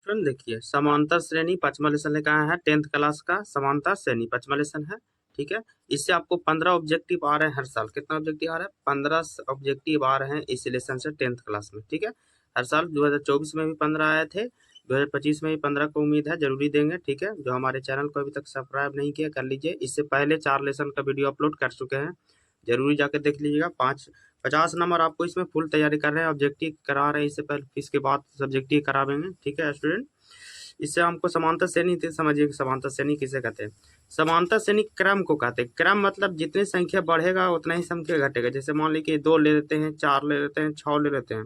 Student देखिए, समांतर श्रेणी पांचवा लेसन लेकर आया है 10th क्लास का। समांतर श्रेणी पांचवा लेसन है, ठीक है। इससे आपको 15 ऑब्जेक्टिव आ रहे हैं हर साल। कितना ऑब्जेक्टिव आ रहा है? 15 ऑब्जेक्टिव आ रहे हैं इस लेसन से 10th क्लास में, ठीक है। हर साल 2024 में भी 15 आए थे, 2025 में भी 15 को उम्मीद है जरूरी देंगे, ठीक है। जो हमारे चैनल को अभी तक सब्सक्राइब नहीं किया कर लीजिए। इससे पहले 4 लेसन का वीडियो अपलोड कर चुके हैं, जरूरी जाकर देख लीजिएगा। 50 नंबर आपको इसमें फुल तैयारी कर रहे हैं, ऑब्जेक्टिव करा रहे हैं इससे पहले, इसके बाद सब्जेक्टिव करावेंगे, ठीक है स्टूडेंट। इससे हमको समांतर श्रेणी समझिए कि समांतर श्रेणी किसे कहते हैं। समांतर श्रेणी क्रम को कहते हैं। क्रम मतलब जितनी संख्या बढ़ेगा उतना ही संख्या घटेगा। जैसे मान लीजिए 2 ले लेते हैं, 4 ले लेते हैं, 6 ले लेते हैं,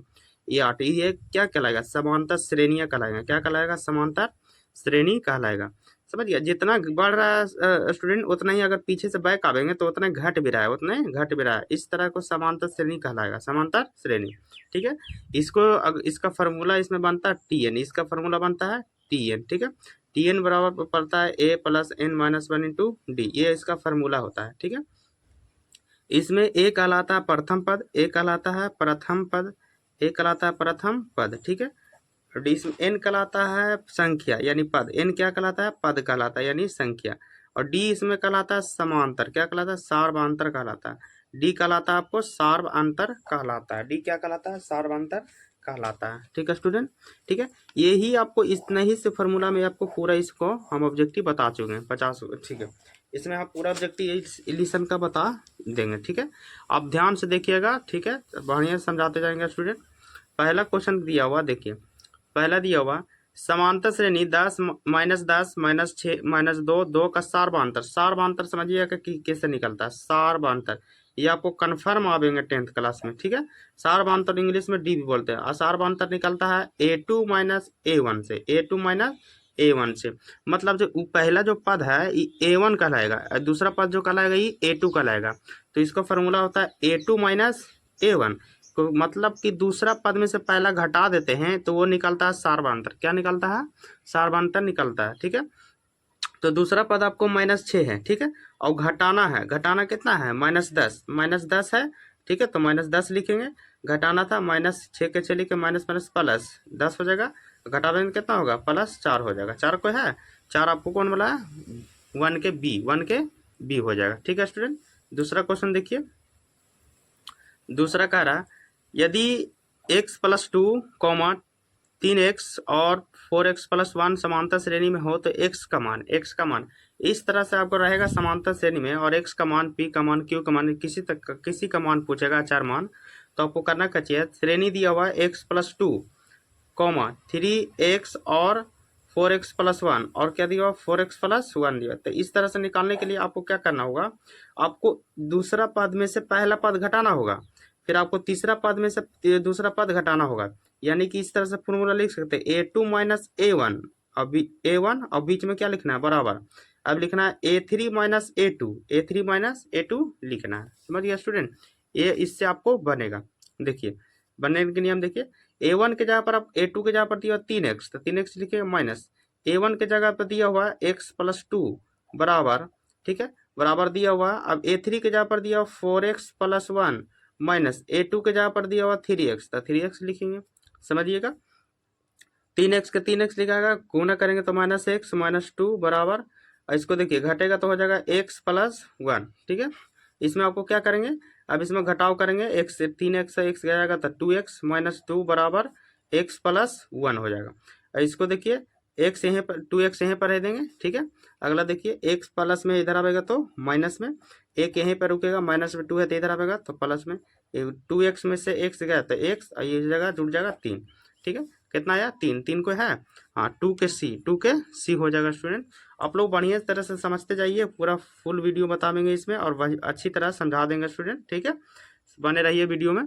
ये 8, ये क्या कहलाएगा? समांतर श्रेणियां कहलाएगा। क्या कहलाएगा? समांतर श्रेणी कहलाएगा। समझ गया? जितना बढ़ रहा है स्टूडेंट उतना ही अगर पीछे से बैक आवेंगे तो उतना घट भी रहा है, उतने घट भी रहा है। इस तरह को समांतर श्रेणी कहलाएगा, समांतर श्रेणी, ठीक है। इसका फॉर्मूला इसमें बनता है TN, इसका फॉर्मूला बनता है TN, ठीक है। TN बराबर पड़ता है A + n-1 इंटू डी, ये इसका फॉर्मूला होता है, ठीक है। इसमें A कहलाता है प्रथम पद, A कहलाता है प्रथम पद, A कहलाता है प्रथम पद, ठीक है। डी इसमें N कहलाता है संख्या यानी पद, N क्या कहलाता है? पद कहलाता है यानी संख्या। और D इसमें कहलाता है समांतर, क्या कहलाता है? सार्वधांतर कहलाता है। D कहलाता है आपको सार्वधांतर कहलाता है। D क्या कहलाता है? सार्वधांतर कहलाता है, ठीक है स्टूडेंट, ठीक है। यही आपको इतना ही से फॉर्मूला में आपको पूरा इसको हम ऑब्जेक्टिव बता चुके हैं 50, ठीक है। इसमें आप पूरा ऑब्जेक्टिव एलिशन का बता देंगे, ठीक है। आप ध्यान से देखिएगा, ठीक है, बढ़िया समझाते जाएंगे स्टूडेंट। पहला क्वेश्चन दिया हुआ देखिए, पहला दिया हुआ समांतर श्रेणी 10 -10 -6 -2 2 का सार्वधांतर। सार्वधांतर समझिएगा कि कैसे निकलता है सार्वधांतर, ये आपको कन्फर्म आवेंगे 10th क्लास में, ठीक है। सार्वधांतर इंग्लिश में डी भी बोलते हैं। असार्वधांतर निकलता है A2 - A1 से, A2 - A1 से। मतलब जो पहला जो पद है ये A1 कहलाएगा, दूसरा पद जो कहलाएगा ये A2 कहलाएगा। तो इसका फॉर्मूला होता है A2 - A1। तो मतलब कि दूसरा पद में से पहला घटा देते हैं तो वो निकलता है सार्वधांतर। क्या निकलता है? सार्वधांतर निकलता है, ठीक है। तो दूसरा पद आपको -6 है, ठीक है। और घटाना है, घटाना कितना है? -10, -10 है, ठीक है। तो -10 लिखेंगे, घटाना था -6 के 6 लिखे, माइनस माइनस प्लस 10 हो जाएगा। घटा देंगे कितना होगा? +4 हो जाएगा। 4 को है, 4 आपको कौन बोला है? 1 के B हो जाएगा, ठीक है स्टूडेंट। दूसरा क्वेश्चन देखिए, दूसरा कह रहा यदि x + 2, 3x और 4x + 1 समांतर श्रेणी में हो तो x का मान इस तरह से आपको रहेगा समांतर श्रेणी में, और x का मान, p का मान, q का मान, किसी का मान पूछेगा, 4 मान। तो आपको करना क्या चाहिए? श्रेणी दिया हुआ है x + 2, 3x और 4x + 1, और क्या दिया हुआ? 4x + 1 दिया। तो इस तरह से निकालने के लिए आपको क्या करना होगा? आपको दूसरा पद में से पहला पद घटाना होगा, फिर आपको तीसरा पद में से दूसरा पद घटाना होगा। यानी कि इस तरह से फॉर्मूला लिख सकते हैं A2 - A1, अब A1 और बीच में क्या लिखना है? बराबर। अब लिखना है A3 - A2, A3 - A2 लिखना है। समझ गया स्टूडेंट? ये इससे आपको बनेगा। देखिए बनने के नियम देखिए, A1 के जगह पर आप A2 के जगह पर दिया 3x, तो 3x लिखिए, माइनस A1 के जगह पर दिया हुआ x + 2 बराबर, ठीक है, बराबर दिया हुआ। अब A3 के जगह पर दिया 4x + 1 माइनस A2 के जगह पर दिया हुआ 3x, तो 3x लिखेंगे। समझिएगा, 3x के 3x लिखाएगा, गुना करेंगे तो -x -2 बराबर। इसको देखिए घटेगा तो हो जाएगा x + 1, ठीक है। इसमें आपको क्या करेंगे? अब इसमें घटाव करेंगे, x से 3x से x जाएगा तो 2x -2 बराबर x + 1 हो जाएगा। और इसको देखिए x यहीं पर, 2x यहीं पर रह देंगे, ठीक है। अगला देखिए x प्लस में इधर आएगा तो माइनस में, एक यहीं पर रुकेगा, माइनस में 2 है तो इधर आएगा तो प्लस में। 2x में से x गया तो x, और ये जगह जुड़ जाएगा 3, ठीक है। कितना आया? 3 को है, हाँ 2 के C हो जाएगा स्टूडेंट। आप लोग बढ़िया तरह से समझते जाइए, पूरा फुल वीडियो बताएंगे इसमें और वही अच्छी तरह समझा देंगे स्टूडेंट, ठीक है। बने रहिए वीडियो में।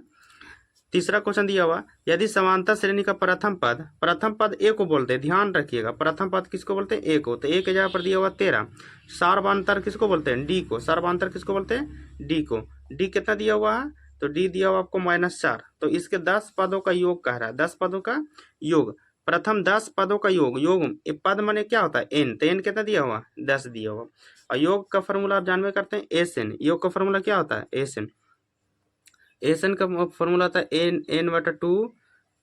तीसरा क्वेश्चन दिया हुआ, यदि समांतर श्रेणी का प्रथम पद ए को बोलते हैं, ध्यान रखिएगा, प्रथम पद किसको बोलते हैं? ए को। तो ए के जगह पर दिया हुआ 13। सार्वधांतर किसको बोलते हैं? डी को। सार्वधांतर किसको बोलते हैं? डी को। डी कितना दिया हुआ है? तो डी दिया हुआ आपको -4। तो इसके 10 पदों का योग कह रहा है, 10 पदों का योग, प्रथम 10 पदों का योग। पद माने क्या होता है? एन। तो एन कितना दिया हुआ? 10 दिया हुआ। और योग का फॉर्मूला आप जानवे करते हैं एसएन। योग का फॉर्मूला क्या होता है? एसएन। एसएन का फॉर्मूला होता है n/2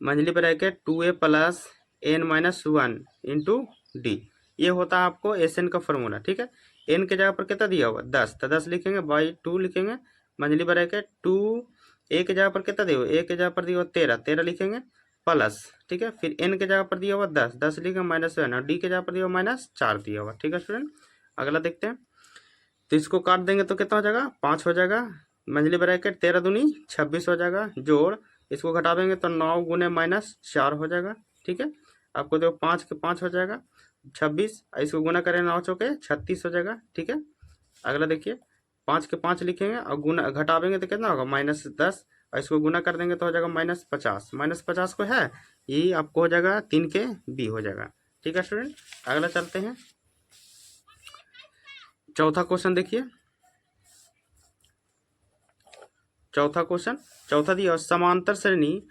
मंझली bracket 2a + n-1 into D, ये होता है आपको एस एन का फॉर्मूला। ठीक है, एन के जगह पर कितना दिया हुआ 10, तो 10 लिखेंगे बाई 2 लिखेंगे मंझली ब्रैकेट 2, ए के जगह पर कितना दिया हुआ, ए के जगह पर दिया हुआ 13, 13 लिखेंगे प्लस। ठीक है, फिर एन के जगह पर दिया हुआ 10, 10 लिखेंगे -1 और डी के जगह पर दिया हुआ -4 दिया हुआ। ठीक है स्टूडेंट, अगला देखते हैं। तो इसको काट देंगे तो कितना हो जाएगा 5 हो जाएगा, मंझली ब्रैकेट 13 दूनी 26 हो जाएगा, जोड़ इसको घटा देंगे तो 9 गुने -4 हो जाएगा। ठीक है, आपको देखो 5 के 5 हो जाएगा 26, इसको गुना करें 9 चौके 36 हो जाएगा। ठीक है, अगला देखिए 5 के 5 लिखेंगे और गुना घटावेंगे तो कितना होगा -10, और इसको गुना कर देंगे तो हो जाएगा -50, -50 को है ये आपको हो जाएगा 3 के बी हो जाएगा। ठीक है स्टूडेंट, अगला चलते हैं। चौथा क्वेश्चन देखिए, चौथा क्वेश्चन, चौथा दिया समांतर श्रेणी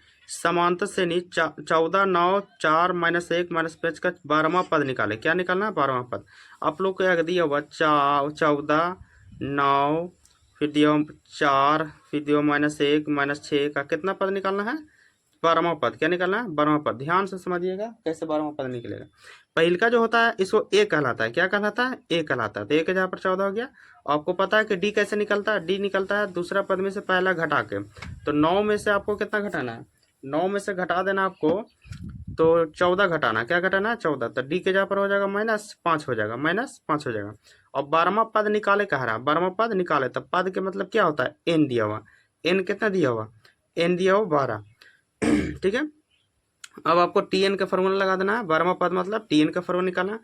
14 9 4 -1 -5 का 12वां पद निकाले। क्या निकालना है 12वां पद। आप लोग को दिया हुआ 14 9 फिर दिया 4 फिर दिया -1 -6 का कितना पद निकालना है 12वां पद। क्या निकालना है 12वां पद। ध्यान से समझिएगा कैसे 12वां पद निकलेगा। पहल का जो होता है इसको ए कहलाता है। क्या कहलाता है ए कहलाता है। तो ए के जगह पर 14 हो गया। आपको पता है कि डी कैसे निकलता है, डी निकलता है दूसरा पद में से पहला घटा के। तो 9 में से आपको कितना घटाना है 9 में से घटा देना आपको, तो 14 घटाना। क्या घटाना है 14, तो डी के जगह पर हो जाएगा -5 हो जाएगा, -5 हो जाएगा। और 12वां पद निकाले कह रहा है, 12वां पद निकाले तब पद के मतलब क्या होता है एन दिया हुआ। एन कितना दिया हुआ, एन दिया हुआ 12। ठीक है, अब आपको टी एन का फॉर्मूला लगा देना है। 12वां पद मतलब टी एन का फॉर्मूला निकालना,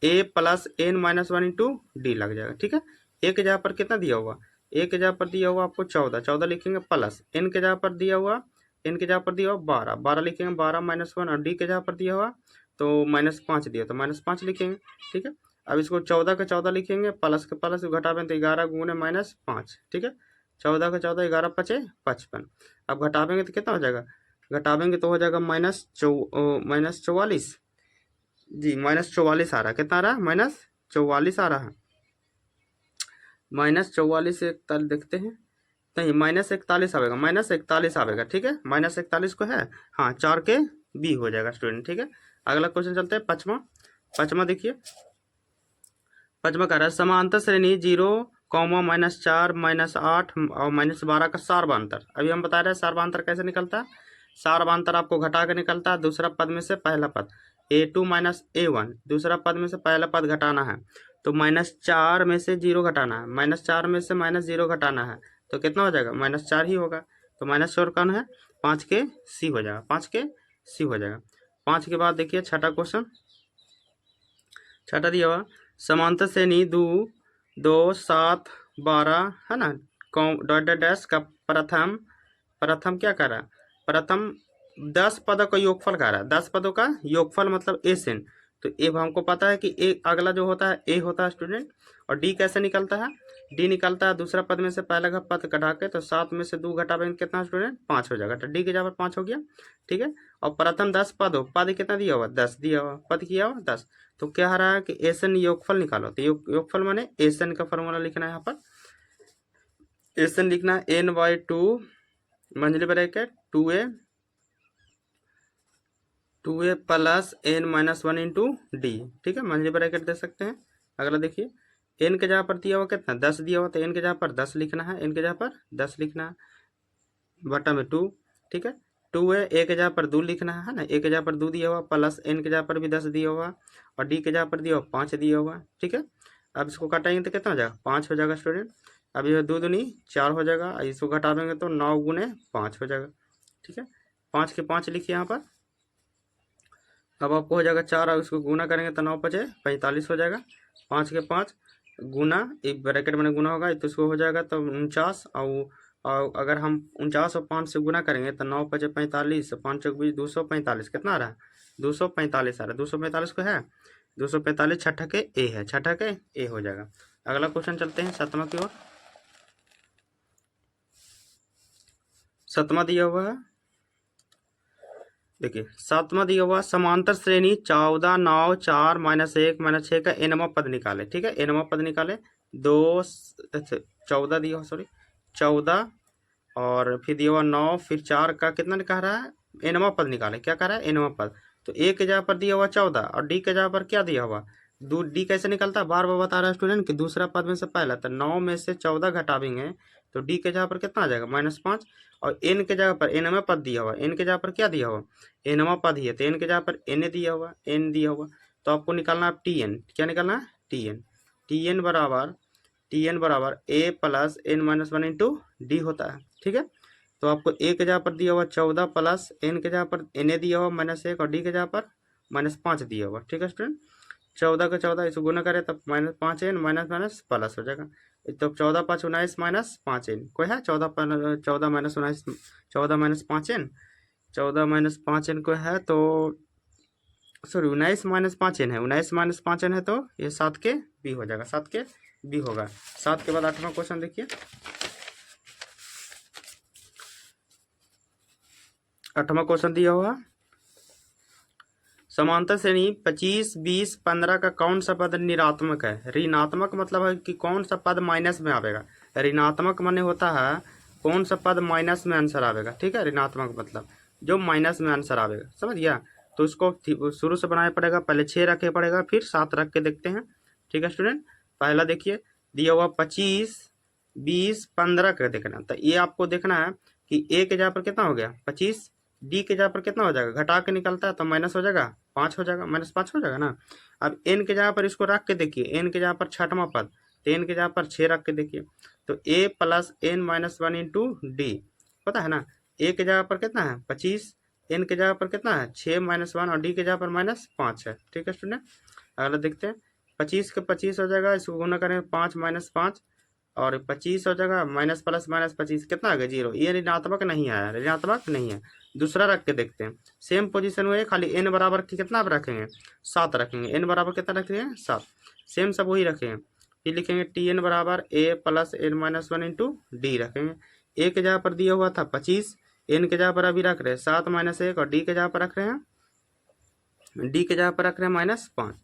ए प्लस एन -1 इंटू डी लग जाएगा। ठीक है, ए के जगह पर कितना दिया हुआ, ए के जगह पर दिया हुआ आपको 14, 14 लिखेंगे प्लस एन के जगह पर दिया हुआ, एन के जगह पर दिया हुआ 12, 12 लिखेंगे 12 -1 और डी के जगह पर दिया हुआ तो -5 दिया तो -5 लिखेंगे। ठीक है, अब इसको 14 का 14 लिखेंगे प्लस के प्लस घटावें तो 11 गुने -5। ठीक है, 14 का 14 11 5 55। अब घटावेंगे तो कितना हो जाएगा, घटावेंगे तो हो जाएगा -44 जी, -44 आ रहा है। कितना आ रहा है -44 आ रहा है। -44 से 41 देखते हैं, नहीं -41 आएगा, -41 आएगा। ठीक है, -41 को है हाँ 4 के बी हो जाएगा स्टूडेंट। ठीक है, अगला क्वेश्चन चलते हैं पांचवा। पांचवा देखिए, पांचवा कह रहा है समांतर श्रेणी 0, -4 -8 और -12 का सार्वधान्तर। अभी हम बता रहे हैं सार्वधान्तर कैसे निकलता है। सार्वधान्तर आपको घटा के निकलता है, दूसरा पद में से पहला पद a2 -a1, दूसरा पद में से पहला पद घटाना है तो -4 में से 0 घटाना है, -4 में से -0 घटाना है तो कितना हो जाएगा -4 ही होगा। तो -4 कौन है 5 के सी हो जाएगा, 5 के सी हो जाएगा। 5 के बाद देखिए छठा क्वेश्चन, छठा दिया हुआ समांतर श्रेणी 2 2 7 12 है ना, डॉट डैश का प्रथम, प्रथम क्या कर रहा है, प्रथम 10 पदों का योगफल कह रहा है। 10 पदों का योगफल मतलब एस एन। तो ए हमको पता है कि ए अगला जो होता है ए होता है स्टूडेंट। और डी कैसे निकलता है, डी निकलता है दूसरा पद में से पहला का पद घटा के, तो 7 में से 2 घटावेंगे कितना स्टूडेंट 5 हो जाएगा। तो डी के जगह पर 5 हो गया। ठीक है, और प्रथम 10 पद हो, पद कितना दिया हुआ 10 दिया हुआ, पद किया हुआ 10। तो क्या आ रहा है कि एस एन योगफल निकालो। तो योगफल माने एस एन का फॉर्मूला लिखना है यहाँ पर। एस एन लिखना है n/2 मंझली bracket 2a plus n-1 into D. ठीक है, मंझली ब्रैकेट दे सकते हैं। अगला देखिए एन के जगह पर दिया हुआ कितना 10 दिया हुआ, तो एन के जगह पर 10 लिखना है, एन के जगह पर 10 लिखना है बटा में 2। ठीक है, 2 है, ए के जगह पर 2 लिखना है ना, ए के जगह पर 2 दिया हुआ प्लस एन के जगह पर भी 10 दिया हुआ और डी के जगह पर दिया हुआ 5 दिया हुआ। ठीक है, अब इसको काटेंगे तो कितना हो जाएगा 5 हो जाएगा स्टूडेंट। अब ये 2 दूनी 4 हो जाएगा, इसको घटा देंगे तो 9 गुने 5 हो जाएगा। ठीक है, 5 के 5 लिखिए यहाँ पर। अब आपको हो जाएगा 4 और इसको गुना करेंगे तो 9 5 45 हो जाएगा। 5 के 5 गुना, एक ब्रैकेट में गुना होगा तो इसको हो जाएगा तो 49। और अगर हम 49 और 5 से गुना करेंगे तो 9 5 45, 5 चौक 20, 245 कितना आ रहा है 245 आ रहा है। 245 को है 245 छठा के ए है, छठा के ए हो जाएगा। अगला क्वेश्चन चलते हैं सातवां की ओर। सातवां दिया हुआ है, देखिए सातवां दिया हुआ समांतर श्रेणी 14 9 4 -1 -6 का एनवां पद निकाले। ठीक है, एनवां पद निकाले 2 14 दिया हुआ, सॉरी 14 और फिर दिया हुआ 9 फिर 4 का कितना कह रहा है एनवां पद निकाले। क्या कह रहा है एनवां पद, तो ए के जगह पर दिया हुआ 14 और डी के जगह पर क्या दिया हुआ डी कैसे निकलता है, बार बार बता रहा है स्टूडेंट कि दूसरा पद में से पहला, तो 9 में से 14 घटावेंगे तो डी के जगह पर कितना आ जाएगा -5। और एन के जगह पर एनवा पद दिया हुआ, एन के जगह पर क्या दिया हुआ एनवा पद ही है, तो एन के जगह पर एन दिया हुआ, एन दिया हुआ, तो आपको निकालना है टी एन, क्या निकालना है टी एन। टी एन बराबर A plus N -1 into D होता है, ठीक है। तो आपको ए के जगह पर दिया हुआ 14 प्लस एन के जगह पर एन दिया हुआ -1 और डी के जगह पर -5 दिया हुआ, ठीक है स्टूडेंट। 14 का 14 इसको गुना करें तब -5 एन माइनस प्लस हो जाएगा, तो 14 5 19 -5 एन कोई है 14 14 -19 14 -5 एन 14 -5 एन को है, तो सॉरी 19 -5 एन है, 19 -5 एन है, तो ये 7 के बी हो जाएगा, 7 के बी होगा। 7 के बाद 8वां क्वेश्चन देखिए। 8वां क्वेश्चन दिया हुआ समांतर श्रेणी 25 20 15 का कौन सा पद ऋणात्मक है। ऋणात्मक मतलब है कि कौन सा पद माइनस में आवेगा, ऋणात्मक माने होता है कौन सा पद माइनस में आंसर आवेगा, ठीक है। ऋणात्मक मतलब जो माइनस में आंसर आवेगा, समझ गया। तो उसको शुरू से बनाना पड़ेगा, पहले 6 रखे पड़ेगा, फिर 7 रख के देखते हैं, ठीक है स्टूडेंट। पहला देखिए दिया हुआ 25 20 15 का देखना, तो ये आपको देखना है कि ए के जगह पर कितना हो गया 25, डी के जगह पर कितना हो जाएगा, घटा के निकलता है तो माइनस हो जाएगा 5 हो जाएगा, -5 हो जाएगा ना। अब एन के जगह पर इसको रख के देखिए, एन के जगह पर 6वां पद, तो एन के जगह पर 6 रख के देखिए, तो A plus N -1 into D, पता है ना। ए के जगह पर कितना है 25, एन के जगह पर कितना है 6 -1 और डी के जगह पर -5 है, ठीक है स्टूडेंट। अगला देखते हैं 25 के 25 हो जाएगा, इसको गुना करें 5 -5 और 25 हो जाएगा, माइनस प्लस -25 कितना आ गया 0। ये ऋणात्मक नहीं आया, ऋणात्मक नहीं है। दूसरा रख के देखते हैं, सेम पोजीशन में खाली एन बराबर कितना रखेंगे 7 रखेंगे, एन बराबर कितना रखेंगे 7, सेम सब वही रखेंगे। फिर लिखेंगे टी एन बराबर A plus N -1 into D रखेंगे। ए के जगह पर दिया हुआ था 25, एन के जगह पर अभी रख रहे हैं 7 -1 और डी के जगह पर रख रहे हैं -5,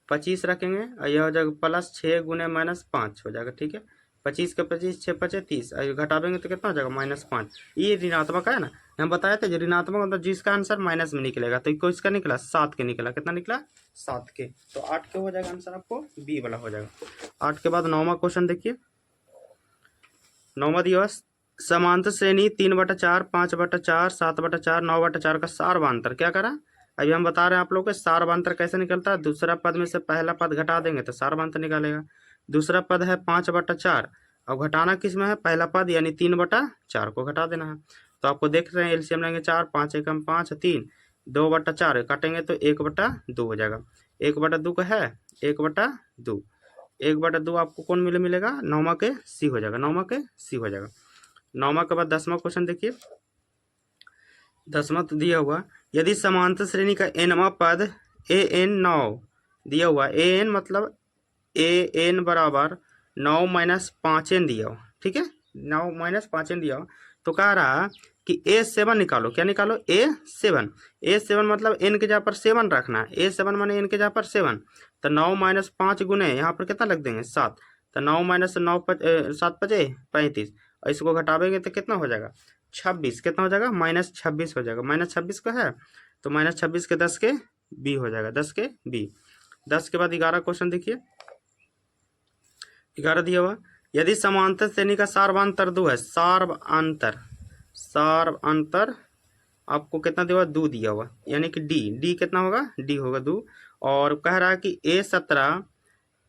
25 रखेंगे और यह हो जाएगा प्लस 6 गुने -5 हो जाएगा, ठीक है। 25 के 25 6 5 30 और घटावेंगे तो कितना हो जाएगा -5। ये ऋणात्मक है ना, हम बताए थे ऋणात्मक मतलब जिसका आंसर माइनस में निकलेगा, तो किसका निकला 7 के निकला, कितना निकला 7 के, तो 8 के हो जाएगा आंसर, आपको बी वाला हो जाएगा। 8 के बाद 9वां क्वेश्चन देखिए। 9वां दिया समांतर श्रेणी 3/4 5/4 7/4 9/4 का सारवांतर क्या करा। अभी हम बता रहे हैं आप लोग को सारवांतर कैसे निकलता है। दूसरा पद में से पहला पद घटा देंगे तो सारवांतर निकालेगा। दूसरा पद है 5/4, अब घटाना किस में है पहला पद यानी 3/4 को घटा देना है। तो आपको देख रहे हैं एलसीएम लेंगे 4 5 एकम 5 3 2/4 काटेंगे तो 1/2 हो जाएगा। 1/2 का है 1/2, 1/2 आपको कौन मिलेगा 9वां के सी हो जाएगा, 9वां के सी हो जाएगा। 9वां के बाद 10वां क्वेश्चन देखिए। 10वां तो दिया हुआ यदि समांतर श्रेणी का nवां पद ए एन 9 दिया हुआ, ए एन मतलब ए एन बराबर 9 - 5 एन दिया हुआ, ठीक है 9 - 5 एन दिया हुआ। तो कह रहा कि A7 निकालो, क्या निकालो A7, A7 मतलब एन के जगह पर 7 रखना है, A7 माने एन के जगह पर 7, तो 9 - 5 गुने यहाँ पर कितना लग देंगे 7, तो 9 - 9 7 5 35 और इसको घटावेंगे तो कितना हो जाएगा 26, कितना हो जाएगा -26 हो जाएगा। -26 का है तो -26 के 10 के बी हो जाएगा, 10 के बी। 10 के बाद 11 क्वेश्चन देखिए। 11 दिया हुआ यदि समांतर श्रेणी का सारवांतर 2 है, सारवांतर आपको कितना दिया हुआ 2 दिया हुआ, यानी कि डी कितना होगा डी होगा 2। और कह रहा है कि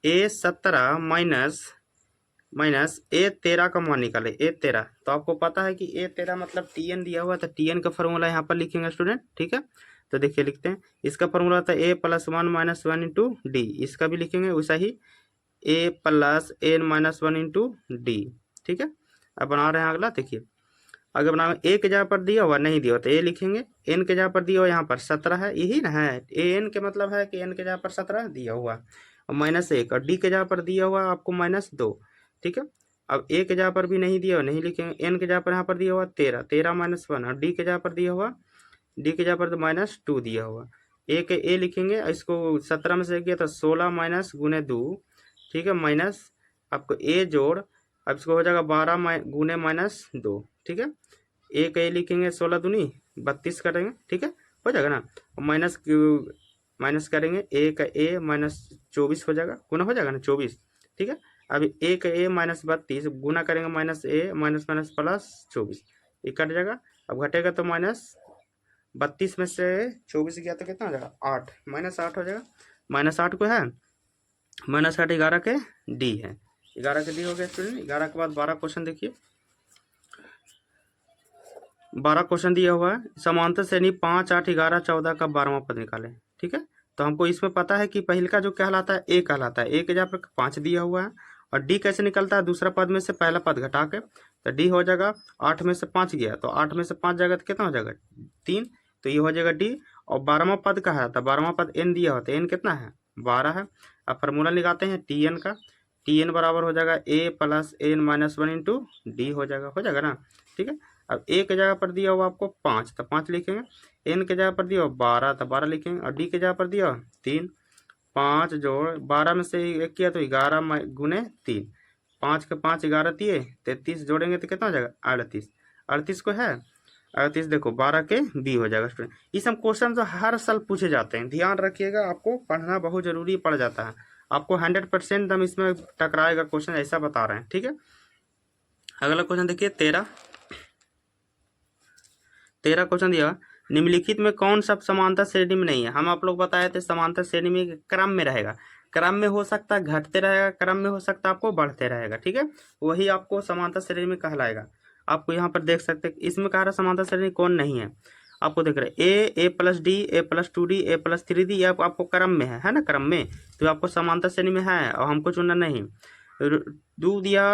A17 माइनस A13 का मान निकाले, A13। तो आपको पता है कि A13 मतलब TN दिया हुआ, तो TN का फॉर्मूला यहाँ पर लिखेंगे स्टूडेंट, ठीक है। तो देखिए लिखते हैं, इसका फॉर्मूला था A + 1 - 1 इंटू डी, इसका भी लिखेंगे वैसा ही A + n - 1 इंटू डी, ठीक है। अब बना रहे हैं अगला, देखिए अगर बनाओ ए के जगह पर दिया हुआ नहीं दिया हुआ तो ए लिखेंगे, एन के जगह पर दिया हुआ यहाँ पर 17 है, यही ना है एन के मतलब है कि एन के जगह पर 17 दिया हुआ और -1 और डी के जगह पर दिया हुआ आपको -2, ठीक है। अब ए के जगह पर भी नहीं दिया हुआ नहीं लिखेंगे, एन के जगह पर यहाँ पर दिया हुआ 13 -1 और डी के जगह पर दिया हुआ तो -2 दिया हुआ। ए लिखेंगे, इसको 17 में से किया तो 16 - गुने 2, ठीक है, माइनस आपको ए जोड़, अब इसको हो जाएगा 12 गुने -2, ठीक है। ए लिखेंगे 16 दूनी 32 करेंगे, ठीक है, हो जाएगा ना। माइनस माइनस करेंगे, ए का ए माइनस 24 हो जाएगा, गुना हो जाएगा ना 24, ठीक है। अब ए का ए माइनस 32 गुना करेंगे माइनस ए माइनस माइनस प्लस 24, ये कट जाएगा। अब घटेगा तो माइनस 32 में से 24 गया तो कितना हो जाएगा 8, -8 हो जाएगा। -8 को है, -8 11 के डी है, 11 के डी हो गया स्टूडेंट। 11 के बाद 12 क्वेश्चन देखिए। 12 क्वेश्चन दिया हुआ है, समांतर श्रेणी 5, 8, 11, 14 का 12वां पद निकालें, ठीक है। तो हमको इसमें पता है कि पहले का जो कहलाता है ए कहलाता है, ए के जगह पर 5 दिया हुआ है, और डी कैसे निकलता है, दूसरा पद में से पहला पद घटा के, तो डी हो जाएगा 8 में से 5 गया, तो 8 में से 5 जाएगा तो कितना हो जाएगा 3, तो ये हो जाएगा डी। और 12वां पद का है, तो 12वां पद एन दिया होता है, एन कितना है 12 है। अब फार्मूला निकालते हैं टी एन का, टी एन बराबर हो जाएगा A plus N minus 1 into D हो जाएगा ना, ठीक है। अब ए के जगह पर दिया हुआ आपको 5, तो 5 लिखेंगे, एन के जगह पर दिया हुआ 12, तो 12 लिखेंगे, और डी के जगह पर दिया 3, 5 जोड़ 12 में से 1 किया तो 11 गुने 3, 5 के 5 11 दिए 33, जोड़ेंगे तो कितना हो जाएगा 38, 38 को है 38 देखो 12 के बी हो जाएगा स्टूडेंट। ये सब क्वेश्चन जो हर साल पूछे जाते हैं, ध्यान रखिएगा, आपको पढ़ना बहुत जरूरी पड़ जाता है, आपको 100% दम इसमें टकराएगा क्वेश्चन, ऐसा बता रहे हैं, ठीक है। अगला क्वेश्चन देखिए 13 क्वेश्चन दिया, निम्नलिखित में कौन सा समांतर श्रेणी में नहीं है। हम आप लोग बताए थे समांतर श्रेणी में क्रम में रहेगा, क्रम में हो सकता है घटते रहेगा, क्रम में हो सकता है आपको बढ़ते रहेगा, ठीक है, वही आपको समांतर श्रेणी में कहलाएगा। आपको यहाँ पर देख सकते हैं इसमें कह रहा समांतर श्रेणी कौन नहीं है, आपको देख रहे ए प्लस डी, ए प्लस 2D, ए प्लस 3D, ये आपको क्रम में है ना, क्रम में, तो आपको समांतर श्रेणी में है, और हमको चुनना नहीं। दो दिया,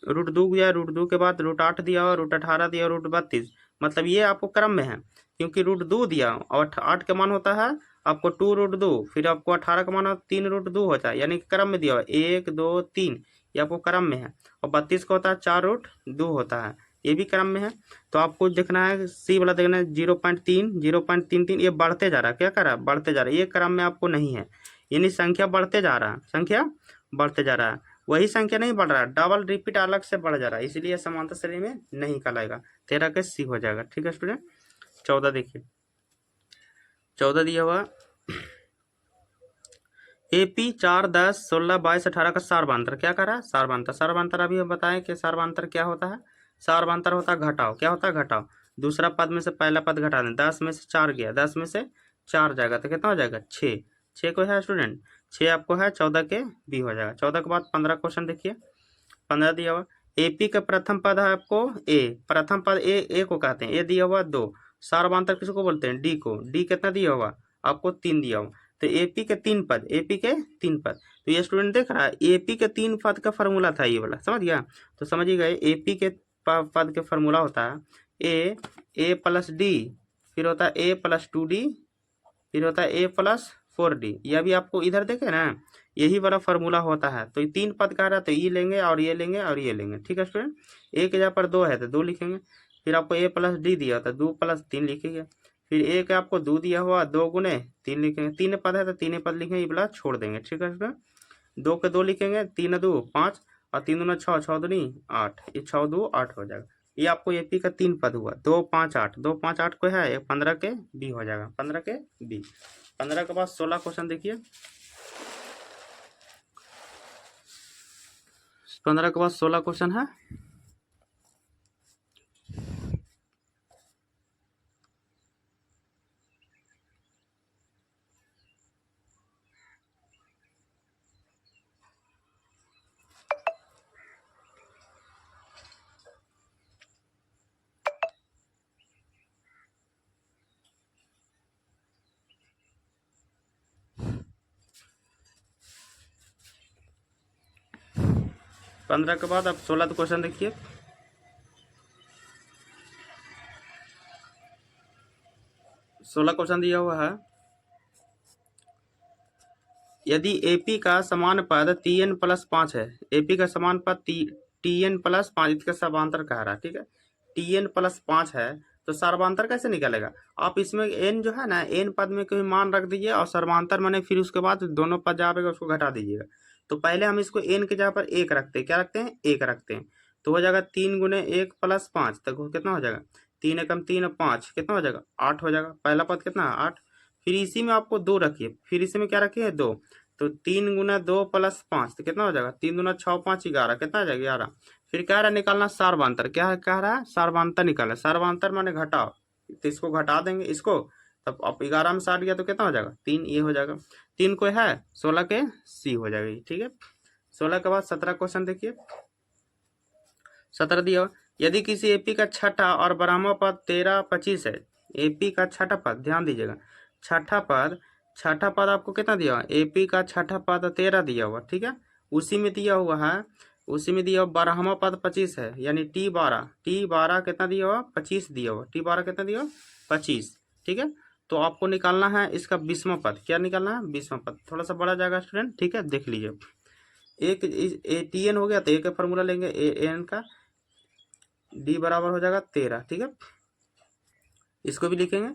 √2 दिया, √2 के बाद √8 दिया, √18 दिया, √32, मतलब ये आपको क्रम में है, क्योंकि √2 दिया और 8 का मान होता है आपको 2√2, फिर आपको 18 का मान 3√2 होता है, यानी क्रम में दिया हुआ 1 2 3, ये आपको क्रम में है। और 32 का होता है 4√2 होता है, ये भी क्रम में है। तो आपको देखना है सी वाला, देखना है 0.3 0.33, ये बढ़ते जा रहा है, क्या कर रहा है बढ़ते जा रहा है, ये क्रम में आपको नहीं है, यानी संख्या बढ़ते जा रहा है, संख्या बढ़ते जा रहा है, वही संख्या नहीं बढ़ रहा है, डबल रिपीट अलग से बढ़ जा रहा है, इसलिए समांतर श्रेणी में नहीं कहलाएगा, 13 के सी हो जाएगा, ठीक है स्टूडेंट। 14 देखिए, 14 दिया हुआ AP 4, 10, 16, 22, 18 का सारवांतर, क्या कर रहा है सारवांतर अभी हम बताएं कि सारवांतर क्या होता है। सारवांतर होता है घटाव, क्या होता है घटाव, दूसरा पद में से पहला पद घटा दें, 10 में से 4 गया, 10 में से 4 जाएगा तो कितना हो जाएगा 6, 6 को है स्टूडेंट, 6 आपको है, 14 के बी हो जाएगा। 14 के बाद 15 क्वेश्चन देखिए, 15 दिया हुआ AP का प्रथम पद है आपको ए, प्रथम पद ए को कहते हैं, ए दिया हुआ 2, सारवांतर किसको बोलते हैं डी को, डी कितना दिया हुआ आपको 3 दिया हुआ, तो एपी के 3 पद, एपी के 3 पद, तो ये स्टूडेंट देख रहा है एपी के 3 पद का फार्मूला था ये वाला, समझ गया, तो समझिएगा एपी के पद के फार्मूला होता है ए प्लस डी, फिर होता है ए प्लस 2D, फिर होता है ए प्लस 4D, यह भी आपको इधर देखे ना, यही वाला फार्मूला होता है। तो ये 3 पद का रहा है, तो ये लेंगे और ये लेंगे और ये लेंगे, ठीक है स्टूडेंट। ए के जगह पर 2 है तो 2 लिखेंगे, फिर आपको ए प्लस डी दिया था 2 प्लस 3 लिखेंगे, फिर ए का आपको 2 दिया हुआ 2 गुने 3 लिखेंगे, 3 पद है तो 3 पद लिखेंगे, ये वाला छोड़ देंगे, ठीक है स्टूडेंट। 2 के 2 लिखेंगे, 3 2 5 और 3 2 6, 6 2 8, ये 6 2 8 हो जाएगा। ये आपको एपी का 3 पद हुआ, 2 5 8, 2 5 8 को है 15 के बी हो जाएगा, 15 के बी। 15 के बाद 16 क्वेश्चन देखिए, 15 के बाद 16 क्वेश्चन है, पंद्रह के बाद अब 16 क्वेश्चन देखिए। 16 क्वेश्चन दिया हुआ है, यदि एपी का समान पद TN प्लस 5 है, एपी का समान पद TN प्लस 5, इसका सर्वांतर कह रहा है, ठीक है, TN प्लस 5 है, तो सर्वांतर कैसे निकलेगा, आप इसमें n जो है ना, n पद में कोई मान रख दीजिए और सर्वांतर माने फिर उसके बाद दोनों पद जहाँ आएगा उसको घटा दीजिएगा। तो पहले हम इसको n के जगह पर 1 रखते हैं, क्या रखते हैं 1 रखते हैं, तो हो जाएगा 3 गुने 1 प्लस 5, तक कितना हो जाएगा 3 एकम 3 और 5 कितना हो जाएगा 8 हो जाएगा। पहला पद कितना 8। फिर इसी में आपको 2 रखिए, फिर इसी में क्या रखिए 2, तो 3 गुना 2 प्लस 5 तो कितना हो जाएगा 3 दूना 6 5 11 कितना आ जाएगा 11। फिर कह रहा है निकालना सार्वधांतर, क्या है कह रहा है सार्वधांतर निकालना, सार्वधांतर माने घटाओ, तो इसको घटा देंगे इसको, तब अब 11 में 60 गया तो कितना हो जाएगा 3, ये हो जाएगा। 3 को है 16 के सी हो जाएगी, ठीक है। 16 के बाद 17 क्वेश्चन देखिए। 17 दिया यदि किसी एपी का छठा और बारहवां पद 13 25 है, एपी का छठा पद ध्यान दीजिएगा, छठा पद आपको कितना दिया हुआ, एपी का छठा पद 13 दिया हुआ, ठीक है। उसी में दिया हुआ है, उसी में दिया हुआ बारहवां पद 25 है, यानी T12 कितना दिया हुआ 25 दिया हुआ, T12 कितना दिया हुआ 25, ठीक है। तो आपको निकालना है इसका 20वां पद, क्या निकालना है 20वां पद, थोड़ा सा बड़ा जाएगा स्टूडेंट, ठीक है। देख लीजिए एक TN हो गया तो एक का फॉर्मूला लेंगे AN का, D बराबर हो जाएगा 13, ठीक है। इसको भी लिखेंगे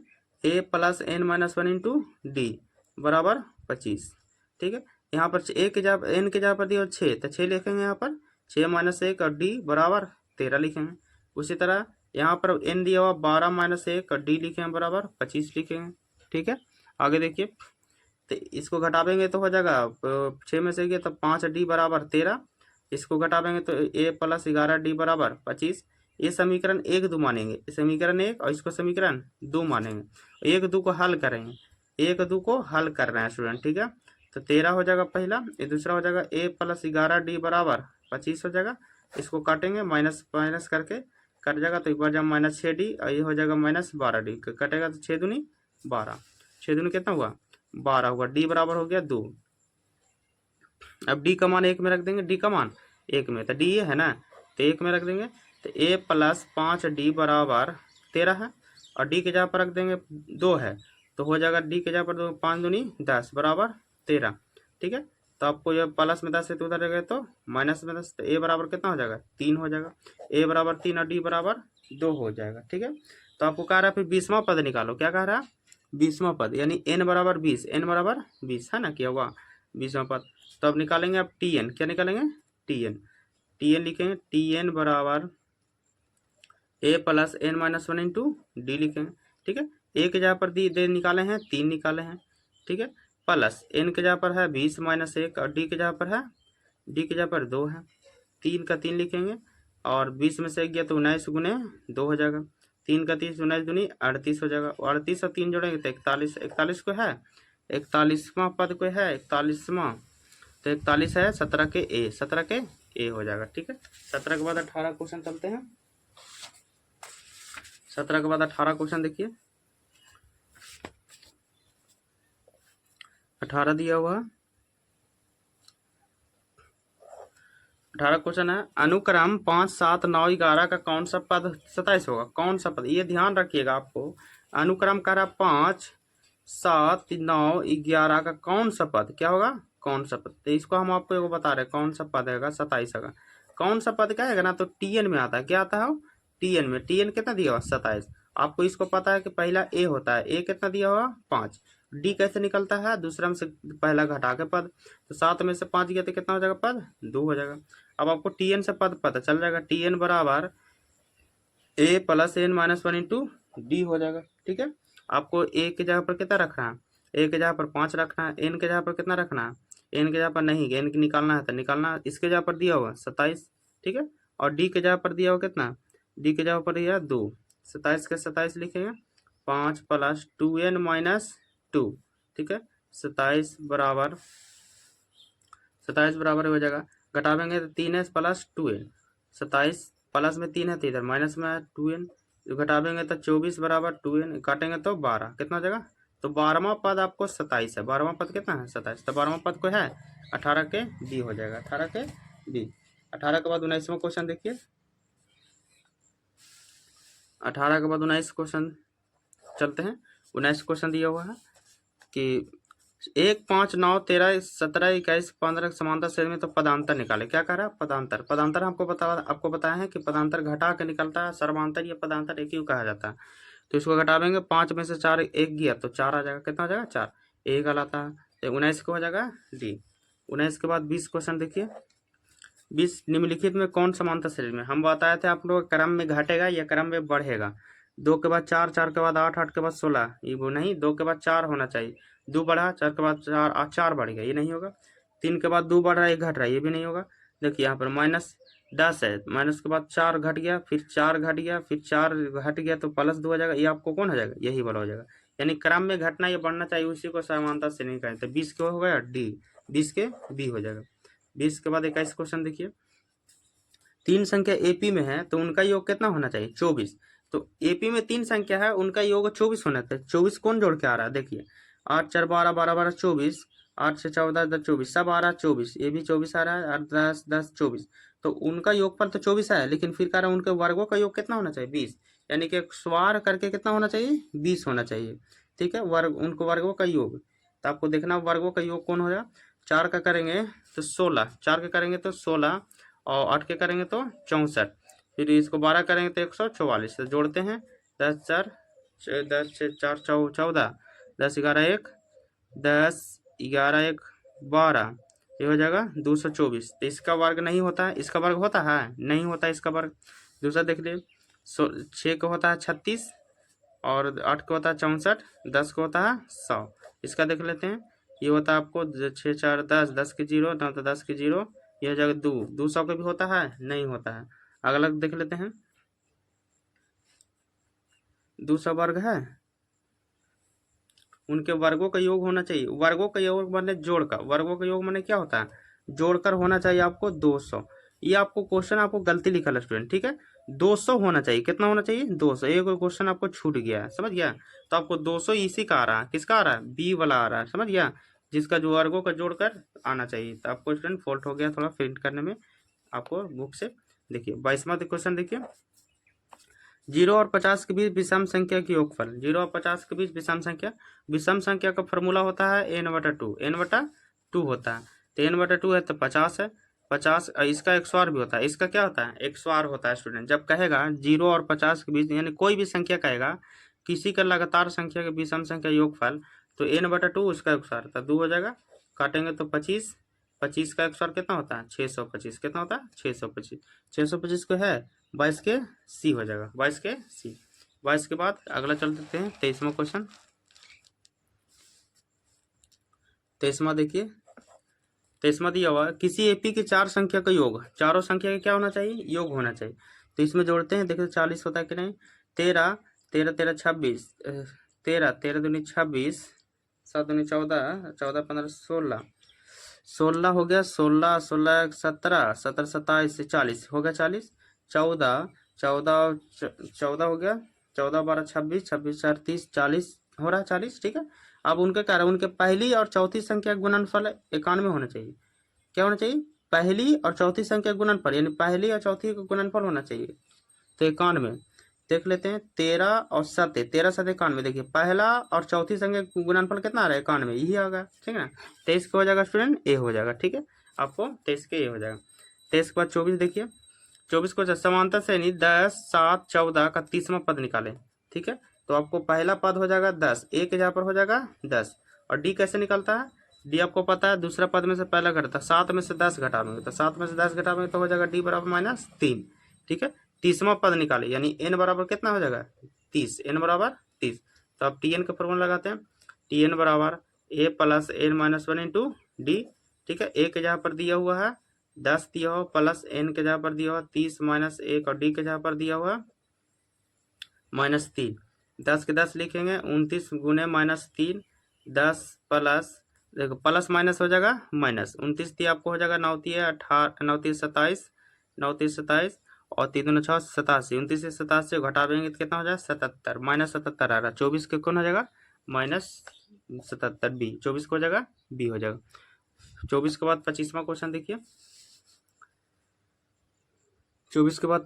A plus N minus 1 into D बराबर 25, ठीक है। यहाँ पर ए के जगह N के जगह पर दिया 6 तो 6 लिखेंगे, यहाँ पर 6 माइनस 1 और D बराबर 13 लिखेंगे। उसी तरह यहाँ पर N दिया हुआ 12 माइनस 1 और D लिखेंगे बराबर 25 लिखेंगे, ठीक है। आगे देखिए तो इसको घटावेंगे तो हो जाएगा 6 में से गया तो 5D बराबर 13, इसको घटावेंगे तो A प्लस 11D बराबर 25। ये समीकरण 1 2 मानेंगे, समीकरण 1 और इसको समीकरण 2 मानेंगे, 1 2 को हल करेंगे, 1 2 को हल कर रहे हैं स्टूडेंट, ठीक है। तो 13 हो जाएगा पहला, ये दूसरा हो जाएगा A प्लस 11D बराबर 25 हो जाएगा। इसको काटेंगे माइनस माइनस करके कट जाएगा, तो एक बार जब माइनस 6D और ये हो जाएगा माइनस 12D, कटेगा तो 6 दूनी 12, 6 दूनी कितना हुआ 12 हुआ, D बराबर हो गया 2। अब D का मान 1 में रख देंगे, D का मान 1 में, तो D ये है ना तो 1 में रख देंगे, तो A प्लस 5D बराबर 13 है, और D के जगह पर रख देंगे 2 है, तो हो जाएगा D के जगह पर 2 5 दूनी 10 बराबर 13, ठीक है। तो आपको ये प्लस में 10 है तो उधर गए तो माइनस में 10, तो A बराबर कितना हो जाएगा 3 हो जाएगा, A बराबर 3 और D बराबर 2 हो जाएगा, ठीक है। तो आपको कह रहा है फिर 20वां पद निकालो, क्या कह रहा है 20वां पद, यानी N बराबर 20, N बराबर 20 है ना, क्या हुआ 20वां पद। तो अब निकालेंगे अब TN, क्या निकालेंगे TN लिखेंगे, TN बराबर A plus N minus 1 into D लिखेंगे, ठीक है। A के जगह पर दे निकाले हैं 3 निकाले हैं, ठीक है, प्लस N के जगह पर है 20 माइनस 1 और D के जगह पर है, D के जगह पर 2 है, 3 का 3 लिखेंगे, और 20 में से 1 गया तो 19 गुने 2 हो जाएगा, 3 का 30 19 दूनी 38 हो जाएगा, 38 और 3 जोड़ेंगे तो 41, 41 को है 41वां पद को है 41वां, तो 41 है 17 के ए हो जाएगा, ठीक है। 17 के बाद 18 क्वेश्चन चलते हैं। 17 के बाद 18 क्वेश्चन देखिए। 18 दिया हुआ 18 क्वेश्चन है, अनुक्रम 5 7 9 11 का कौन सा पद 27 होगा, कौन सा पद, ये ध्यान रखिएगा आपको, अनुक्रम का रहा 5 7 9 11 का कौन सा पद क्या होगा, कौन सा पद, तो इसको हम आपको बता रहे हैं कौन सा पद है 27 का, कौन सा पद क्या है ना, तो TN में आता है, क्या आता है TN में, TN कितना दिया हुआ 27। आपको इसको पता है कि पहला A होता है, A कितना दिया हुआ 5, D कैसे निकलता है दूसरा में से पहला घटा के पद, तो 7 में से 5 गया तो कितना हो जाएगा पद 2 हो जाएगा। अब आपको TN से पद पता चल जाएगा, TN बराबर A plus N minus 1 into D हो जाएगा, ठीक है। आपको A के जगह पर कितना रखना है, A के जगह पर 5 रखना है, N के जगह पर कितना रखना है, N के जगह पर नहीं, N की निकालना है तो निकालना, इसके जगह पर दिया हुआ 27, ठीक है, और D के जगह पर दिया हुआ कितना, D के जगह पर दिया 2, 27 के 27 लिखेंगे, 5 प्लस 2N माइनस 2, ठीक है, 27 बराबर हो जाएगा, घटावेंगे तो 3S प्लस 2N, 27 प्लस में 3 है तो इधर माइनस में है 2N, घटावेंगे तो 24 बराबर 2N, काटेंगे तो 12 कितना हो जाएगा, तो 12वां पद आपको 27 है, 12वां पद कितना है 27, तो 12वां पद को है 18 के डी हो जाएगा, 18 के डी। 18 के बाद 19वां क्वेश्चन देखिए। 18 के बाद 19 क्वेश्चन चलते हैं। 19 क्वेश्चन दिया हुआ है कि 1 5 9 13 17 21 15 समांतर श्रेणी में, तो पदांतर निकाले, क्या कह रहा है पदांतर आपको बताया है कि पदांतर घटा के निकलता है, सर्वांतर या पदांतर एक ही कहा जाता है। तो इसको घटावेंगे 5 में से 4 1 गया तो 4 आ जाएगा, कितना हो जाएगा 4, एक हलाता है, 19 को हो जाएगा डी। 19 के बाद 20 क्वेश्चन देखिए। 20 निम्नलिखित में कौन समांतर श्रेणी में, हम बताए थे आप लोग क्रम में घटेगा या क्रम में बढ़ेगा, 2 के बाद 4, 4 के बाद 8, 8 के बाद 16, ये वो नहीं, 2 के बाद 4 होना चाहिए, 2 बढ़ा, 4 के बाद 4, 4 बढ़ गया, ये नहीं होगा। 3 के बाद 2 बढ़ रहा है, 1 घट रहा है, ये भी नहीं होगा। देखिए यहाँ पर -10 है, माइनस के बाद 4 घट गया, फिर 4 घट गया, फिर 4 घट गया तो +2 हो जाएगा, ये आपको कौन हो जाएगा, यही वाला हो जाएगा। यानी क्रम में घटना या बढ़ना चाहिए, उसी को समानता श्रेणी कहते हैं। 20 के हो गया डी, 20 के बी हो जाएगा। 20 के बाद 21 क्वेश्चन देखिए, 3 संख्या एपी में है तो उनका योग कितना होना चाहिए, 24। तो एपी में 3 संख्या है, उनका योग 24 होना चाहिए। 24 कौन जोड़ के आ रहा है, देखिए 8 4 12 12 12 24, 8 6 14 10 24, सब आ रहा है 24, ये भी 24 आ रहा है, 8 10 10 24। तो उनका योगफल तो 24 है, लेकिन फिर कह रहा है उनके वर्गों का योग कितना होना चाहिए, 20। यानी कि स्वार करके कितना होना चाहिए, 20 होना चाहिए। ठीक है, वर्ग, उनको वर्गों का योग, तो आपको देखना वर्गों का योग कौन हो जाए। 4 का करेंगे तो 16, 4 का करेंगे तो 16, और 8 के करेंगे तो 64, फिर इसको 12 करेंगे तो 144। तो जोड़ते हैं, 10 4 10 4 14, 10 11 1 10 11 1 12, ये हो जाएगा 224। तो इसका वर्ग नहीं होता है, इसका वर्ग होता है, नहीं होता है इसका वर्ग। दूसरा देख लीजिए, 6 का होता है 36, और 8 का होता है 64, 10 का होता है 100। इसका देख लेते हैं, ये होता है आपको 6 4 10, 10 के 0, ना तो 10 के 0, ये हो जाएगा 200 का भी होता है, नहीं होता है। अगला देख लेते हैं, 200 वर्ग है, उनके वर्गों का योग होना चाहिए। वर्गों का योग माने जोड़ का, वर्गों का योग माने क्या होता है, जोड़कर होना चाहिए आपको 200। ये आपको क्वेश्चन आपको गलती लिखा है स्टूडेंट, ठीक है, 200 होना चाहिए, कितना होना चाहिए, 200। एक क्वेश्चन आपको छूट गया है, समझ गया। तो आपको 200 इसी का आ रहा है, किसका आ रहा है, बी वाला आ रहा है, समझ गया, जिसका जो वर्गों का जोड़कर आना चाहिए। तो आपको स्टूडेंट फॉल्ट हो गया थोड़ा प्रिंट करने में, आपको बुक से देखिए। 22वां क्वेश्चन देखिए, 0 और 50 के बीच विषम संख्या की योगफल। 0 और 50 के बीच विषम संख्या का फॉर्मूला होता है n/2, n/2 होता है। तो n/2 है तो 50 है, 50 इसका 100 भी होता है। इसका क्या होता है, 100 होता है स्टूडेंट। जब कहेगा 0 और 50 के बीच, यानी कोई भी संख्या कहेगा किसी का लगातार संख्या के विषम संख्या योगफल, तो n/2 उसका 100, तो 2 हो जाएगा, काटेंगे तो 25, 25 का 100 कितना होता है, 625, कितना होता है, 625। 625 को है 22 के सी हो जाएगा, 22 के सी। 22 के बाद अगला चल देते हैं 23वां क्वेश्चन। 23वां देखिए, 23वां दिया हुआ है, किसी एपी की 4 संख्या का योग, चारों संख्या का क्या होना चाहिए, योग होना चाहिए। तो इसमें जोड़ते हैं, देखिए 40 होता है कि नहीं, 13 13 13 26, 13 13 दूनी 26, 7 दूनी 14, 14 15 16, 16 हो गया, 16 16 17, 17 27 से 40 हो गया, 40, 14 14 14 हो गया, 14 12 26, 26 4 30, 40 हो रहा है, 40। ठीक है, अब उनके कारण उनके पहली और चौथी संख्या का गुणनफल 91 होना चाहिए। क्या होना चाहिए, पहली और चौथी संख्या का गुणनफल, यानी पहली और चौथी का गुणनफल होना चाहिए। तो 91 देख लेते हैं, 13 और 7, 13 7 91। देखिए पहला और चौथी संख्या का गुणनफल कितना आ रहा है, 91, यही होगा, ठीक है ना। 23 का हो जाएगा स्टूडेंट, ए हो जाएगा, ठीक है, आपको 23 के ए हो जाएगा। 23 के बाद 24 देखिए, 24 को समांतर श्रेणी 10 7 14 का 30वां पद निकाले। ठीक है, तो आपको पहला पद हो जाएगा 10, ए के जगह पर हो जाएगा 10, और डी कैसे निकलता है, डी आपको पता है दूसरा पद में से पहला घटता है, 7 में से 10 घटाएंगे, तो 7 में से 10 घटाएंगे तो हो जाएगा डी बराबर -3। ठीक है, 30वां पद निकाले, यानी एन बराबर कितना हो जाएगा, 30, एन बराबर 30। तो आप टी एन का फॉर्मूला लगाते हैं, टी एन बराबर A plus N -1 into D. ठीक है, ए के जगह पर दिया हुआ है 10 दिया हो, प्लस एन के जगह पर दिया हुआ 30 -1, और डी के जगह पर दिया हुआ -3। 10 के 10 लिखेंगे, 29 गुने -3, 10 प्लस, देखो प्लस माइनस हो जाएगा माइनस, 29 थी आपको हो जाएगा 9 18 9 27, 9 27, और 3 दूनी 6 87, 29 से 87 घटा देंगे तो कितना हो जाएगा 77, -77 आ रहा है। 24 के कौन हो जाएगा, -77 बी, 24 को हो जाएगा बी हो जाएगा। 24 के बाद 25वां क्वेश्चन देखिए, 24 के बाद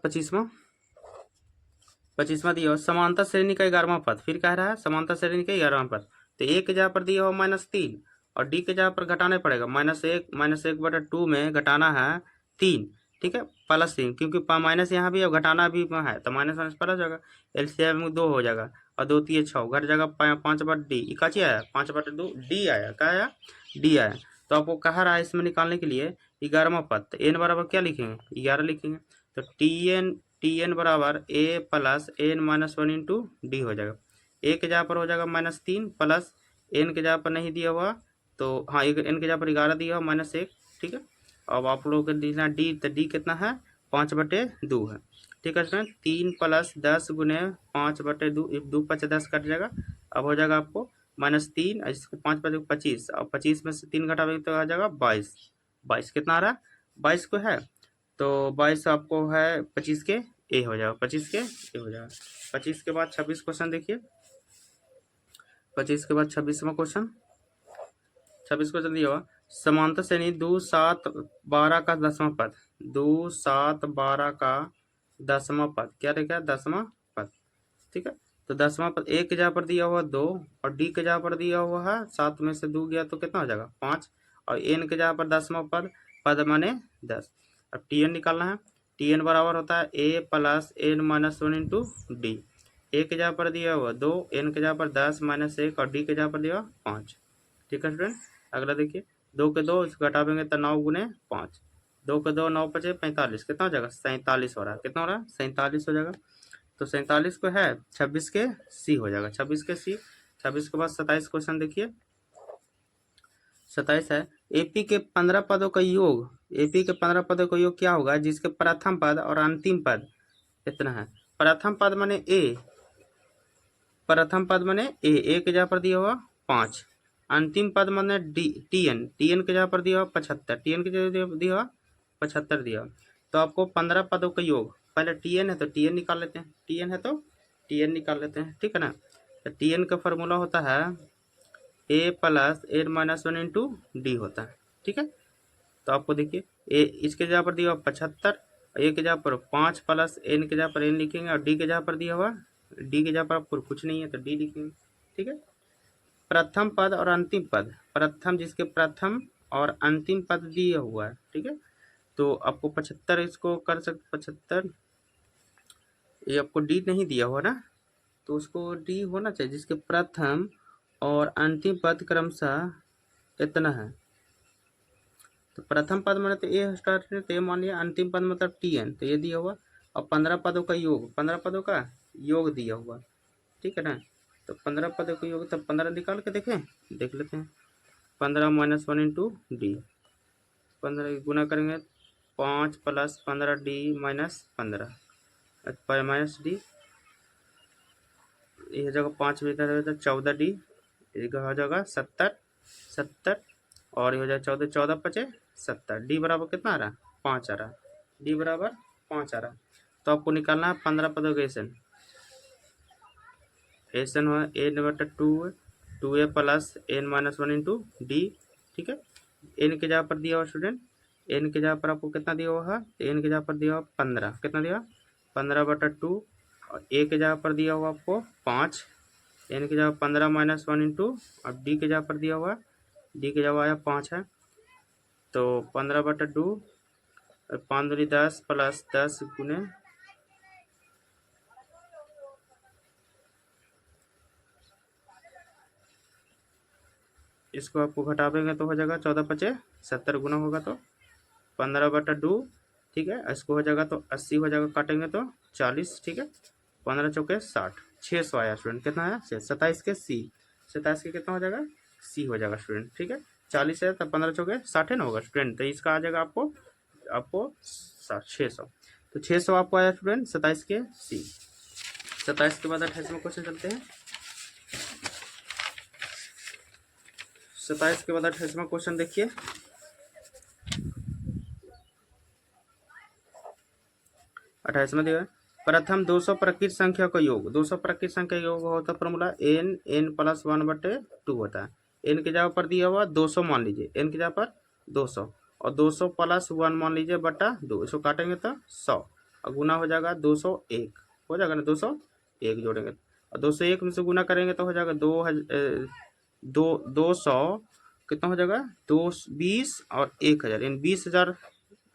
25वां दिया समांतर श्रेणी का 11वां पद, फिर कह रहा है समांतर श्रेणी का 11वां पद। तो ए के जगह पर दिया हो -3, और डी के जगह पर घटाना पड़ेगा, -1/2 में घटाना है 3। ठीक है, +3, क्योंकि माइनस यहाँ भी और घटाना भी है, तो माइनस माइनस प्लस हो जाएगा, एलसीएम में 2 हो जाएगा, और 2 3 6 घट जाएगा, 5/डी, इकाची आया 5/2 डी आया, क्या आया, डी आया। तो आपको कह रहा है इसमें निकालने के लिए 11वां पद, तो एन बराबर क्या लिखेंगे, 11 लिखेंगे। तो टी एन टी एन बराबर A plus N minus one into D हो जाएगा। ए के जगह पर हो जाएगा -3 प्लस एन के जगह पर नहीं दिया हुआ तो हाँ एन के जगह पर 11 दिया हुआ -1, ठीक है। अब आप लोगों को देना डी, तो डी कितना है 5/2 है, ठीक है स्टूडेंट। 3 प्लस 10 गुने 5/2, 2 5 10 कट जाएगा। अब हो जाएगा आपको -3, इसको 5 5 25, और 25 में से 3 घटावेंगे तो आ जाएगा 22। 22 कितना आ रहा है 22 को है, तो 22 आपको है 25 के ए हो जाएगा, 25 के ए हो जाएगा। 25 के बाद 26 क्वेश्चन देखिए, 25 के बाद 26वां क्वेश्चन, 26 क्वेश्चन दिया हुआ समांतर श्रेणी 2 7 12 का 10वां पद, 2 7 12 का 10वां पद क्या रहेगा 10वां पद, ठीक है। तो 10वां पद ए के जगह पर दिया हुआ 2 और डी के जगह पर दिया हुआ है 7 में से 2 गया तो कितना हो जाएगा 5, और एन के जगह पर 10वां पद, पद माने 10। अब टी एन निकालना है, टी एन बराबर होता है A plus N minus 1 into D. A के जगह पर दिया हुआ 2, एन के जगह पर 10 -1 और डी के जगह पर दिया हुआ 5, ठीक है स्टूडेंट। अगला देखिए 2 के 2 इसको घटावेंगे तो 9 गुने 5, 2 के 2 9 5 45, कितना हो जाएगा 47 हो रहा है, कितना हो रहा है 47 हो जाएगा। तो 47 को है 26 के सी हो जाएगा, 26 के सी। 26 के बाद 27 क्वेश्चन देखिए, 27 है एपी के 15 पदों का योग, एपी के 15 पदों का योग क्या होगा जिसके प्रथम पद और अंतिम पद कितना है। प्रथम पद माने ए, प्रथम पद माने ए के जगह पर दिया हुआ 5, अंतिम पद माने डी टी एन के जगह पर दिया हुआ 75, टी एन के जगह दिया हुआ 75 दिया। तो आपको 15 पदों का योग, पहले टी एन है तो टी एन निकाल लेते हैं, टी एन है तो टी एन निकाल लेते हैं, ठीक है ना। तो टी एन का फॉर्मूला होता है A plus N minus 1 into D होता है, ठीक है। तो आपको देखिए ए इसके जगह पर दिया हुआ 75, ए के जगह पर 5 प्लस एन के जगह पर एन लिखेंगे, और डी के जगह पर दिया हुआ डी के जगह पर आपको कुछ नहीं है तो डी लिखेंगे, ठीक है। प्रथम पद और अंतिम पद, प्रथम जिसके प्रथम और अंतिम पद दिया हुआ है, ठीक है। तो आपको 75 इसको कर सकते 75, ये आपको डी नहीं दिया हुआ ना, तो उसको डी होना चाहिए जिसके प्रथम और अंतिम पद क्रमशः इतना है। तो प्रथम पद मतलब तो ए स्टार्ट है, तो ये मान लिया, अंतिम पद मतलब टी एन, तो ये दिया हुआ, और 15 पदों का योग, 15 पदों का योग दिया हुआ, ठीक है ना। तो 15 पदों का योग, तब 15 निकाल के देखें, देख लेते हैं। 15 माइनस 1 इंटू डी, 15 गुना करेंगे 5 plus 15 D minus 15 minus D, ये जगह 5 इधर 14 डी, हो जाएगा 70 और ये हो जाएगा 14 14 5 70, डी बराबर कितना आ रहा है 5 आ रहा है, डी बराबर 5 आ रहा है। तो आपको निकालना है 15 पदों का एसन, एसन हो ए/2 2a plus N minus 1 into D, ठीक है। एन के जगह पर दिया हुआ स्टूडेंट, एन के जगह पर आपको कितना दिया हुआ है, एन के जगह पर दिया हुआ 15, कितना दिया 15/2, और ए के जगह पर दिया हुआ आपको 5, एन की जगह 15 माइनस 1 इंटू, और डी के जगह पर दिया हुआ, डी के जगह आया 5 है, तो 15/2, 5 दूनी 10 प्लस 10 गुने इसको आपको घटावेंगे तो हो जाएगा 14 5 70 गुना होगा तो 15/2, ठीक है। इसको हो जाएगा तो 80 हो जाएगा, काटेंगे तो 40, ठीक है। 15 चौके 60, 600 आया स्टूडेंट, कितना आया 27 के सी, 27 के कितना हो जाएगा सी हो जाएगा स्टूडेंट, ठीक है। 40 है तो 15 चौके 60 ना होगा स्टूडेंट, तो इसका आ जाएगा आपको 600, तो 600 आपको आया स्टूडेंट 27 के सी। 27 के बाद 28वां क्वेश्चन चलते हैं। 27 के बाद 28वां क्वेश्चन देखिए, 28वां दिया है प्रथम 200 प्रकृत संख्या का योग, 200 प्रकृत संख्या योग होता है फॉर्मूला n प्लस 1/2 होता है। n की जगह पर दिया हुआ 200 मान लीजिए, n की जगह पर 200 और 200 प्लस 1 मान लीजिए बटा 2, इसको काटेंगे तो 100 और गुना हो जाएगा 201, हो जाएगा ना 201 जोड़ेंगे, और 201 में से गुना करेंगे तो हो जाएगा 200 कितना हो जाएगा 220 और 1000, यानी 20,000,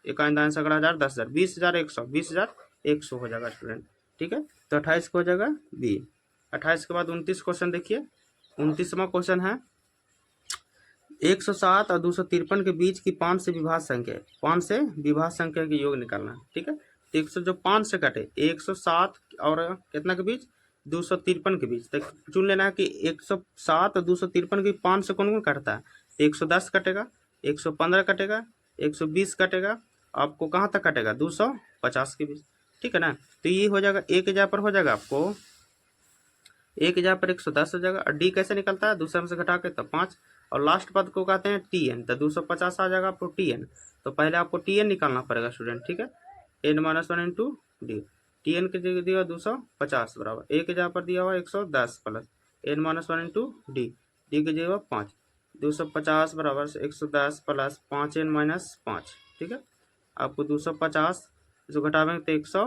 एक दाएं से अगला 1000 10,000 20,100 हो जाएगा स्टूडेंट, ठीक है। तो 28 को हो जाएगा बी। 28 के बाद 29 क्वेश्चन देखिए, 29वां क्वेश्चन है 107 और 253 के बीच की 5 से विभाज्य संख्या, 5 से विभाज्य संख्या के योग निकालना, ठीक है। 100 जो 5 से कटे 107 और कितना के बीच 253 के बीच, तो चुन लेना है कि 107 और 253 के 5 से कौन कौन कटता है। 110 कटेगा, 115 कटेगा, 120 कटेगा, आपको कहाँ तक कटेगा 250 के बीच, ठीक है ना। तो ये हो जाएगा एक जगह पर हो जाएगा आपको, एक जगह पर 110 हो जाएगा। और डी कैसे निकलता है, दूसरे में से घटा के तो 5, और लास्ट पद को कहते हैं टी एन, तो 250 आ जाएगा आपको टी एन। तो पहले आपको टी एन निकालना पड़ेगा स्टूडेंट, ठीक है। n-1 into D, T N के जगह दिया 250 बराबर, एक जगह पर दिया हुआ 110 plus n-1 into D, D की जगह 5, 250 बराबर 110 प्लस 5n-5, ठीक है। आपको 250 जो घटावेंगे तो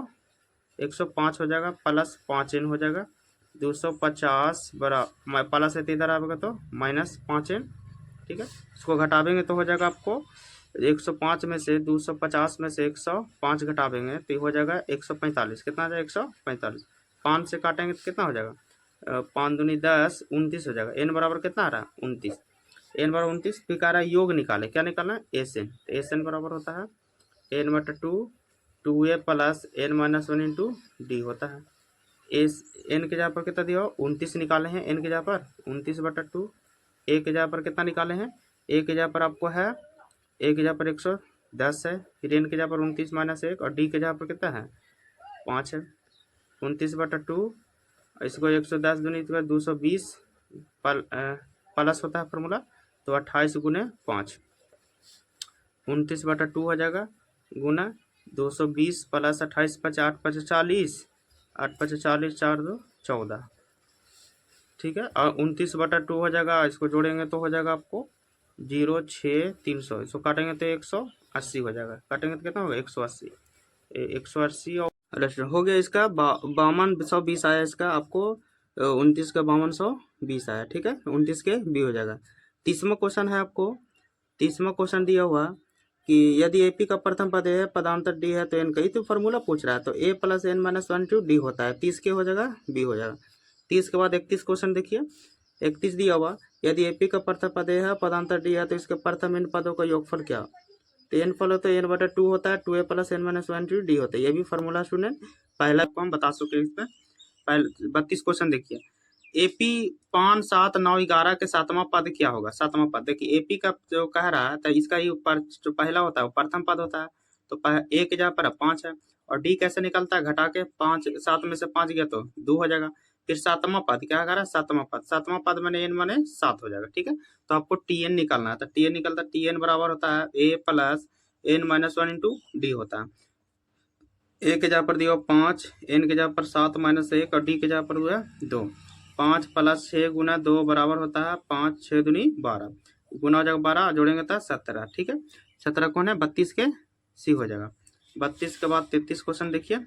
105 हो जाएगा, प्लस 5n हो जाएगा, 250 बराबर प्लस है तो इधर आएगा तो -5n, ठीक है। इसको घटावेंगे तो हो जाएगा आपको 105 में से 250 में से 105 घटावेंगे तो हो जाएगा 145, कितना आ जाएगा 145, 5 से काटेंगे तो कितना हो जाएगा 5 दूनी 10, 29 हो जाएगा। एन बराबर कितना आ रहा है 29, एन बराबर 29, फिर आ रहा है योग निकाले, क्या निकालना है एस एन, तो एस एन बराबर होता है n/2 2a plus n-1 into D होता है। एस एन के जगह पर कितना दिया हो 29 निकाले हैं, एन के जगह पर 29/2, ए के जगह पर कितना निकाले हैं, ए के जगह पर आपको है, ए के जगह पर 110 है, फिर एन के जगह पर 29 - 1, और डी के जगह पर कितना है 5 है, 29/2, इसको 110 दूनी 220 प्लस होता है फॉर्मूला, तो 28 गुने 5, 29/2 हो जाएगा, गुना 220 प्लस 28 5 8 5 40, 8 5 40 4 2 14, ठीक है। और 29/2 हो जाएगा, इसको जोड़ेंगे तो हो जाएगा आपको 0 6 300, इसको काटेंगे तो 180 हो जाएगा, काटेंगे तो कितना होगा 180, 180 और हो गया इसका 5220 आया इसका आपको, 29 का 5220 आया, ठीक है। 29 के बी हो जाएगा। 30वां क्वेश्चन है आपको, 30वां क्वेश्चन दिया हुआ कि यदि एपी का प्रथम पद है पदांतर डी है तो एन कही, तो फार्मूला पूछ रहा है, तो A plus n-1 to D होता है, 30 के हो जाएगा बी हो जाएगा। 30 के बाद 31 क्वेश्चन देखिए, 31 दिया हुआ यदि एपी का प्रथम पद है पदांतर डी है तो इसके प्रथम इन पदों का योगफल क्या, तो एन फल होता है n/2 होता है, 2a plus n-1 to D होता है, ये भी फार्मूला स्टूडेंट पहला को हम बता चुके इस पर। पहले 32 क्वेश्चन देखिए, एपी 5 7 9 11 के 7वां पद क्या होगा, 7वां पद देखिए, एपी का जो कह रहा है तो इसका ही ऊपर जो पहला होता है वो प्रथम पद होता है, तो ए के जगह पर 5 है, और डी कैसे निकलता है घटा के 5, 7 में से 5 गया तो 2 हो जाएगा, फिर 7वां पद क्या कह रहा है 7वां पद, 7वां पद मैंने n माने 7 हो जाएगा, ठीक है। तो आपको टी एन निकालना है, तो टी एन निकलता है, टी एन बराबर होता है A plus n-1 into D होता है, ए के जगह पर दिया 5, एन के जगह पर 7 - 1, और डी के जगह पर हुआ 2, 5 प्लस 6 गुना 2 बराबर होता है 5 6 दूनी 12, गुना हो जाएगा 12, जोड़ेंगे तो 17, ठीक है। 17 कौन है 32 के सी हो जाएगा। 32 के बाद 33 क्वेश्चन देखिए,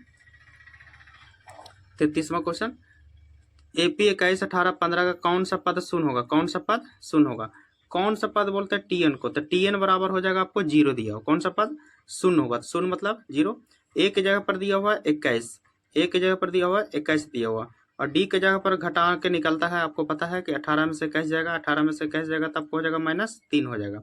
33वां क्वेश्चन, एपी 21 18 15 का कौन सा पद शून्य होगा, कौन सा पद शून्य होगा, कौन सा पद बोलते हैं टी एन को, तो टी एन बराबर हो जाएगा आपको 0 दिया हो, कौन सा पद शून्य होगा, शून्य मतलब 0, ए की जगह पर दिया हुआ 21, ए की जगह पर दिया हुआ 21 दिया हुआ, और डी की जगह पर घटा के निकलता है, आपको पता है कि 18 में से 21 जाएगा, 18 में से 21 जाएगा तब हो जाएगा -3 हो जाएगा,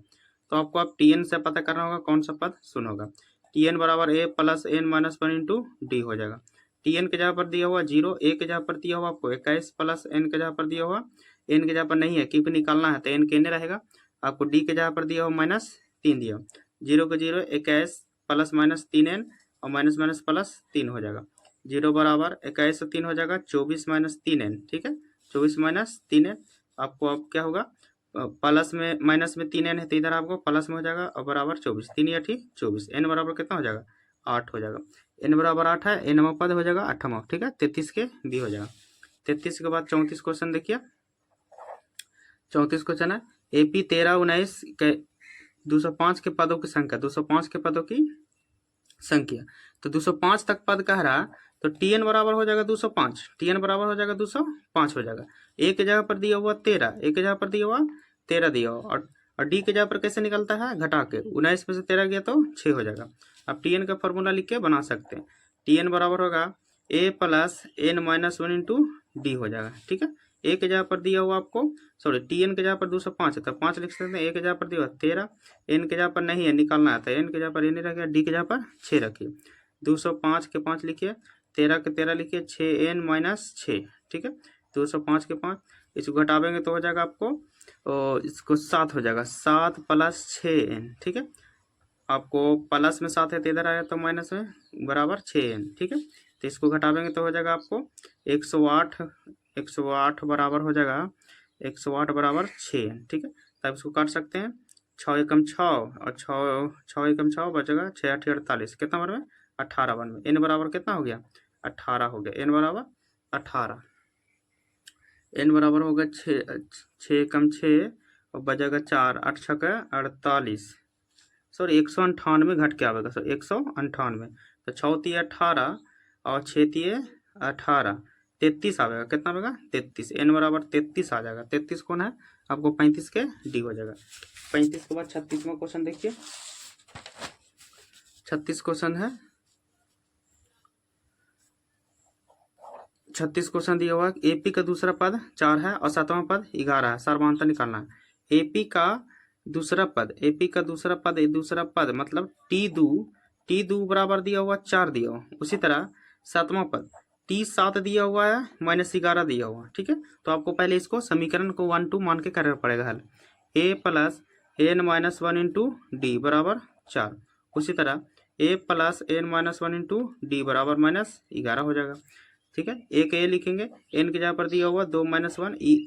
तो आपको अब टी एन से पता करना होगा कौन सा पद शून्य होगा। टी एन बराबर A plus n-1 into D हो जाएगा, टी एन के जगह पर दिया हुआ 0, ए के जगह पर दिया हुआ आपको 21 प्लस एन के जगह पर दिया हुआ, एन के जगह पर नहीं है क्योंकि निकालना है तो एन केने रहेगा, आपको डी के जगह पर दिया हुआ -3 दिया, 0 को 0 21 प्लस -3n और माइनस प्लस 3 हो जाएगा, 0 बराबर 21 से 3 हो जाएगा 24 - 3n, ठीक है, 24 - 3n, आपको अब क्या होगा प्लस में माइनस में 3n है तो इधर आपको प्लस में हो जाएगा और बराबर 24, 3 या 24, एन बराबर कितना हो जाएगा 8 हो जाएगा, एन बराबर 8 है, एनवा पद हो जाएगा 8वां, ठीक है। 33 के बी हो जाएगा। 33 के बाद 34 क्वेश्चन देखिए, 34 क्वेश्चन है एपी 13 19 के 205 के पदों की संख्या, 205 के पदों की संख्या, तो 205 तक पद कह रहा तो टी एन बराबर हो जाएगा 205, टी एन बराबर हो जाएगा 205 हो जाएगा, ए के जगह पर दिया हुआ 13, ए के जगह पर दिया हुआ 13 दिया हुआ, और डी के जगह पर कैसे निकलता है घटा के, 19 में से 13 गया तो 6 हो जाएगा। अब टी एन का फॉर्मूला लिख के बना सकते हैं, टी एन बराबर होगा ए प्लस n-1 इंटू डी हो जाएगा, ठीक है। ए के जगह पर दिया हुआ आपको सॉरी टी एन के जगह पर 205 है तो 5 लिख सकते हैं, ए के जगह पर दिया हुआ 13, एन के जगह पर नहीं है निकालना है तो एन के जगह पर ए नहीं रखेगा, डी के जगह पर 6 रखिए, 205 के 5 लिखिए, 13 के 13 लिखिए, 6n-6, ठीक है। 205 के 5, इसको घटावेंगे तो हो जाएगा आपको, और इसको 7 हो जाएगा, 7 + 6n, ठीक है। आपको प्लस में 7 है तो इधर आया तो माइनस में बराबर 6n, ठीक है। तो इसको घटावेंगे तो हो जाएगा आपको 108, 108 बराबर हो जाएगा 108 बराबर 6n, ठीक है। तब इसको काट सकते हैं, 6 एकम 6 और 6 एकम 6 बचेगा, 6 8 48, कितना बन में 18 बन में। n बराबर कितना हो गया 18 हो गया, n बराबर 18, n बराबर होगा 6 एकम 6 और बचेगा 4, 8 6 48, सॉरी 198 घट के आएगा, सर 198, तो 6 × 18 और 6 × 18 33 आएगा, कितना आएगा 33, n बराबर 33 आ जाएगा। 33 कौन है आपको 35 के डी हो जाएगा। 35 के बाद 36वां क्वेश्चन देखिए, 36 क्वेश्चन है, 36 क्वेश्चन दिया हुआ है। एपी का दूसरा पद 4 है और 7वां पद 11 है, सर्वांतर निकालना है। एपी का दूसरा पद मतलब टी दू बराबर दिया हुआ 4 दिया हुआ। उसी तरह 7वां पद T7 दिया हुआ है -11 दिया हुआ, ठीक है। तो आपको पहले इसको समीकरण को 1 2 मान के करना पड़ेगा हल। a + n - 1 × d बराबर 4, उसी तरह a + n - 1 × d बराबर -11 हो जाएगा, ठीक है। एक ए लिखेंगे, n के जगह पर दिया हुआ 2 - 1,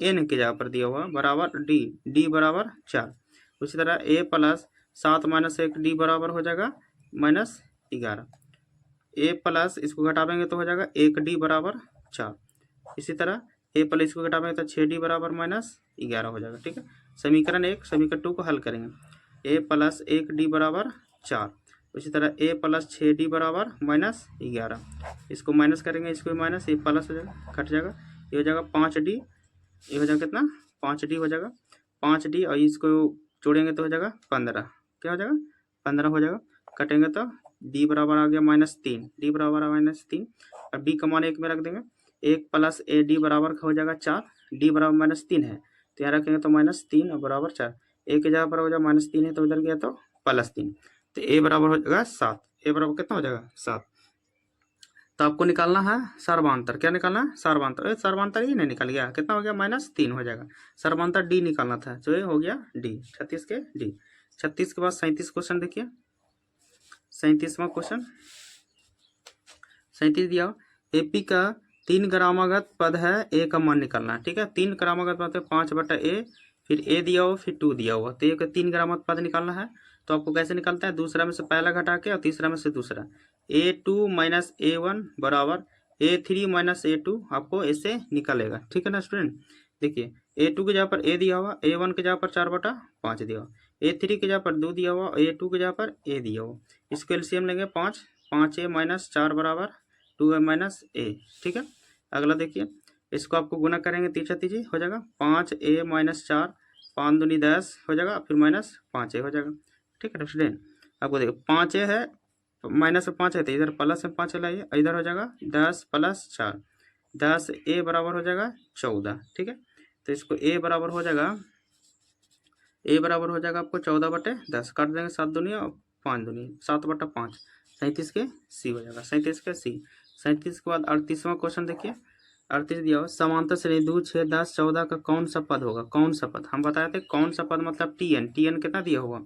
n के जगह पर दिया हुआ बराबर d बराबर 4, उसी तरह a + 7 - 1 d बराबर हो जाएगा -11, a प्लस इसको घटावेंगे तो हो जाएगा 1d बराबर 4, इसी तरह a प्लस इसको घटावेंगे तो 6d बराबर -11 हो जाएगा, ठीक है। समीकरण 1 समीकरण 2 को हल करेंगे, a + 1d बराबर 4, उसी तरह a + 6d बराबर -11, इसको माइनस करेंगे, इसको माइनस, ये प्लस हो जाएगा, कट जाएगा, ये हो जाएगा 5d, ये हो जाएगा कितना 5d हो जाएगा, 5d और इसको जोड़ेंगे तो हो जाएगा 15, क्या हो जाएगा 15 हो जाएगा, कटेंगे तो d बराबर आ गया -3, d बराबर -3 और d का मान 1 में रख देंगे, 1 + ad बराबर हो जाएगा 4, d बराबर -3 है तो यहाँ रखेंगे तो -3 और बराबर 4, a की जगह पर हो जाएगा -3 है तो इधर गया तो +3, तो a बराबर हो जाएगा 7, a बराबर कितना हो जाएगा 7। तो आपको निकालना है सर्वांतर, क्या निकालना है सर्वांतर, सर्वांतर ही नहीं निकल गया, कितना हो गया -3 हो जाएगा, सर्वांतर डी निकालना था, जो ये हो गया डी, 36 के डी। 36 के बाद 37 क्वेश्चन देखिए, 37वां क्वेश्चन, 37 दिया, एपी का 3 क्रमागत पद है, ए का मान निकालना है, ठीक है। 3 क्रमागत पद है 5/a, फिर a दिया हुआ फिर 2 दिया हुआ, तो एक 3 क्रमागत पद निकालना है। तो आपको कैसे निकलता है, दूसरा में से पहला घटा के और तीसरा में से दूसरा, a2 - a1 बराबर a3 - a2, आपको ऐसे निकलेगा, ठीक है ना स्टूडेंट। देखिए a2 के जगह पर a दिया हुआ, a1 के जगह पर 4/5 दिया हुआ, a3 के जगह पर 2 दिया हुआ, a2 के जगह पर a दिया हुआ, इसको एलसीएम लेंगे 5, 5a - 4 बराबर 2a - a, ठीक है। अगला देखिए, इसको आपको गुना करेंगे, तीजा तीजी हो जाएगा 5a - 4, 5 दूनी 10 हो जाएगा, फिर -5a हो जाएगा, ठीक है स्टूडेंट। आपको देखो 5a है, -5 है तो इधर प्लस में 5 लाइए, इधर हो जाएगा 10 + 4, 10a बराबर हो जाएगा 14, ठीक है। तो इसको a बराबर हो जाएगा आपको 14/10, काट देंगे 7 दूनी और 5 दूनी 7/5, 37 के सी हो जाएगा, 37 के सी। 37 के बाद 38वां क्वेश्चन देखिए, 38 दिया हुआ, समांतर श्रेणी 2 6 10 14 का कौन सा पद होगा, कौन सा पद, हम बताए थे कौन सा पद मतलब tn, tn कितना दिया हुआ,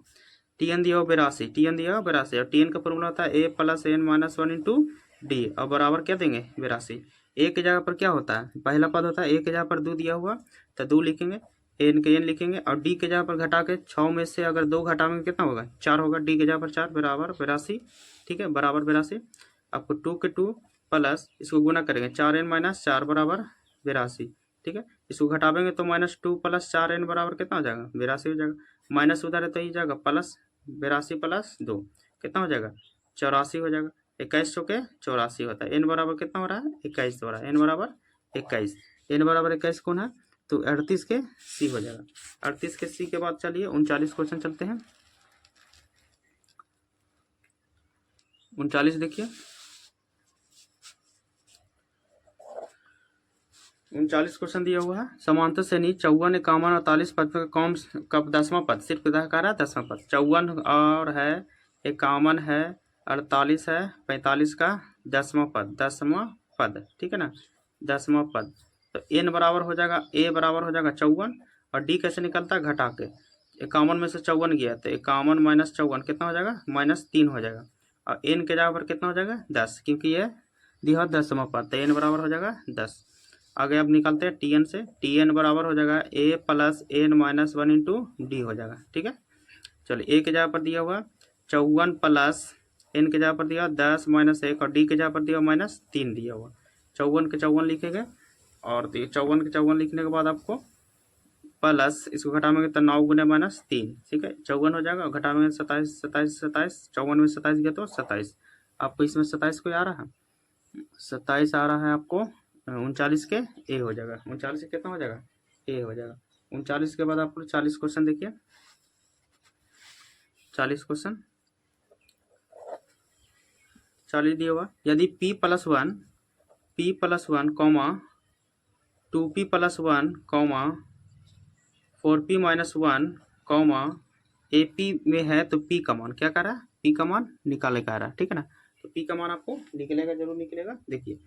tn दिया हुआ 82, tn दिया हुआ 82, और tn का फॉर्मूला होता है a + n - 1 × d, और बराबर क्या देंगे 82, a की जगह पर क्या होता है, पहला पद होता है a की जगह पर 2 दिया हुआ तो 2 लिखेंगे, n के n लिखेंगे, और d के जगह पर घटा के 6 में से अगर 2 घटाएंगे कितना होगा 4 होगा, d के जगह पर 4 बराबर 82, ठीक है, बराबर 82, आपको 2 के 2 प्लस इसको गुना करेंगे 4n - 4 बराबर 82, ठीक है। इसको घटावेंगे तो -2 + 4n बराबर कितना हो जाएगा 82 हो जाएगा, माइनस उधर है तो ये जाएगा प्लस, 82 + 2 कितना हो जाएगा 84 हो जाएगा, 21 चौके 84 होता है, n बराबर कितना हो रहा है 21 हो रहा है, n बराबर 21, n बराबर 21 कौन है, तो 38 के सी हो जाएगा। 38 के सी के बाद चलिए 39 क्वेश्चन चलते हैं, 39 देखिए, 39 क्वेश्चन दिया हुआ है, समांतर श्रेणी 54 51 48 पद का कौन कब 10वां पद, सिर्फ कह रहा है 10वां पद, 54 और है 51 है 48 है 45 का 10वां पद, ठीक है ना, 10वां पद। तो n बराबर हो जाएगा, a बराबर हो जाएगा 54, और d कैसे निकलता है, घटा के 51 में से 54 गया तो 51 माइनस 54 कितना हो जाएगा, -3 हो जाएगा, और n के जगह पर कितना हो जाएगा 10, क्योंकि ये दिया 10वां पद, तो n बराबर हो जाएगा 10। आगे अब निकालते हैं tn से, tn बराबर हो जाएगा a plus n minus 1 into D हो जाएगा, ठीक है। चलिए a के जगह पर दिया हुआ 54 प्लस n के जगह पर दिया 10 माइनस 1, और d के जगह पर दिया -3 दिया हुआ, 54 के 54 लिखेंगे, और 54 के 54 लिखने के बाद आपको प्लस इसको घटाएंगे तो 9 गुने -3, ठीक है, 54 हो जाएगा, और घटाएंगे 27 27 27, 54 में 27 गया तो 27, आपको इसमें 27 को आ रहा है, 27 आ रहा है आपको 39 के ए हो जाएगा, 39 कितना हो जाएगा, ए हो जाएगा। 39 के बाद आपको 40 क्वेश्चन देखिए, 40 क्वेश्चन 40 दिया हुआ, यदि p plus one comma 2p plus 1 comma 4p minus 1 comma AP में है तो p का मान क्या कर रहा है, p का मान निकाले का रहा है, ठीक है ना, तो p का मान आपको निकलेगा, जरूर निकलेगा। देखिए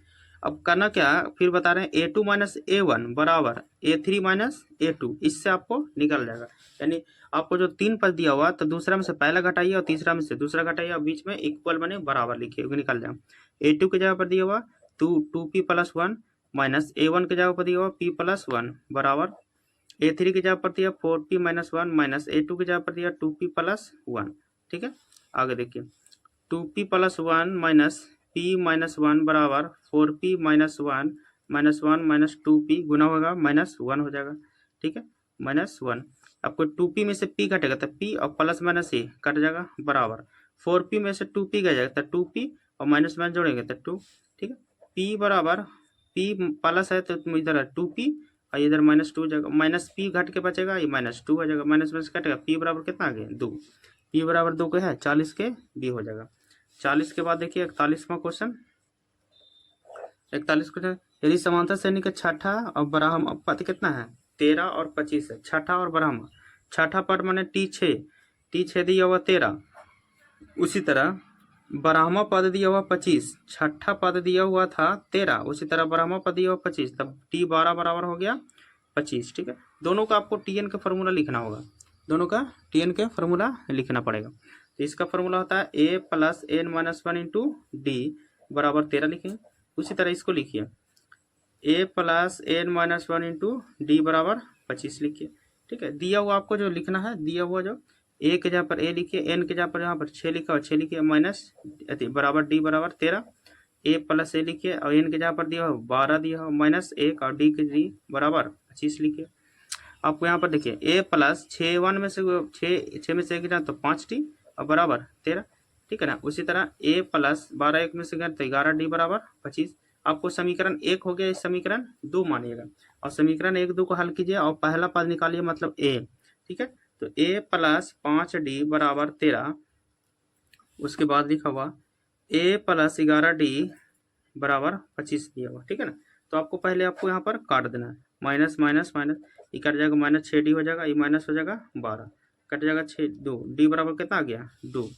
अब करना क्या, फिर बता रहे हैं A2 माइनस A1 बराबर A3 माइनस A2, इससे आपको निकल जाएगा, यानी आपको जो 3 पद दिया हुआ तो दूसरा में से पहला घटाइए और तीसरा में से दूसरा घटाइए, और बीच में इक्वल बने बराबर लिखिए, निकल जाए। A2 के जगह पर दिया हुआ 2p प्लस 1 माइनस A1 के जगह पर दिया हुआ p प्लस 1 बराबर A3 की जगह पर दिया 4p माइनस 1 माइनस A2 की जगह पर दिया 2p प्लस 1, ठीक है। आगे देखिए 2p plus 1 minus p minus 1 बराबर 4p माइनस 1 माइनस 2p गुना होगा -1 हो जाएगा, ठीक है, -1। आपको 2p में से p घटेगा तो p और प्लस माइनस ए कट जाएगा, बराबर 4p में से 2p गया जाएगा तो 2p और माइनस माइनस जोड़ेंगे तो 2, ठीक है। p बराबर p प्लस है तो इधर है 2p और इधर -2 जाएगा, माइनस p घट के बचेगा, ये -2 हो जाएगा, माइनस माइनस कटेगा, p बराबर कितना आ गया 2, p बराबर 2 का है 40 के b हो जाएगा। 40 के बाद देखिए 41वां क्वेश्चन, 41 क्वेश्चन, यदि समांतर श्रेणी का छठा और ब्राह्म पद कितना है 13 और 25 है, छठा और ब्राह्म, छठा पद माने t6 दिया हुआ 13, उसी तरह ब्राह्म पद दिया हुआ 25, छठा पद दिया हुआ था 13, उसी तरह ब्राह्म पद दिया हुआ 25, तब t12 बराबर हो गया 25, ठीक है। दोनों का आपको tn का फॉर्मूला लिखना होगा, दोनों का tn का फॉर्मूला लिखना पड़ेगा। तो इसका फॉर्मूला होता है a plus n minus 1 into D बराबर 13 लिखेंगे, उसी तरह इसको लिखिए a plus n minus 1 into D बराबर 25 लिखिए, ठीक है। दिया हुआ आपको जो लिखना है, दिया हुआ जो a के जगह पर a लिखिए, n के जगह पर यहाँ पर 6 लिखा और 6 लिखिए, माइनस बराबर d बराबर 13, a प्लस a लिखिए, और n के जगह पर दिया हो 12 दिया हो माइनस 1, और d के d बराबर 25 लिखिए। आपको यहाँ पर देखिए a प्लस 6 में से 6 में से 1 तो 5d और बराबर 13, ठीक है ना। उसी तरह a प्लस 12 1 में से तो 11d बराबर 25। आपको समीकरण 1 हो गया, इस समीकरण 2 मानिएगा, और समीकरण 1 2 को हल कीजिए और पहला पद निकालिए, मतलब a, ठीक है। तो a प्लस 5d बराबर 13, उसके बाद लिखा हुआ a प्लस 11d बराबर 25 दिया हुआ, ठीक है ना। तो आपको पहले आपको यहाँ पर काट देना है, माइनस माइनस माइनस, ये कट जाएगा, माइनस 6d हो जाएगा, ये माइनस हो जाएगा 12, कट जाएगा 6 2, d बराबर कितना आ गया 2,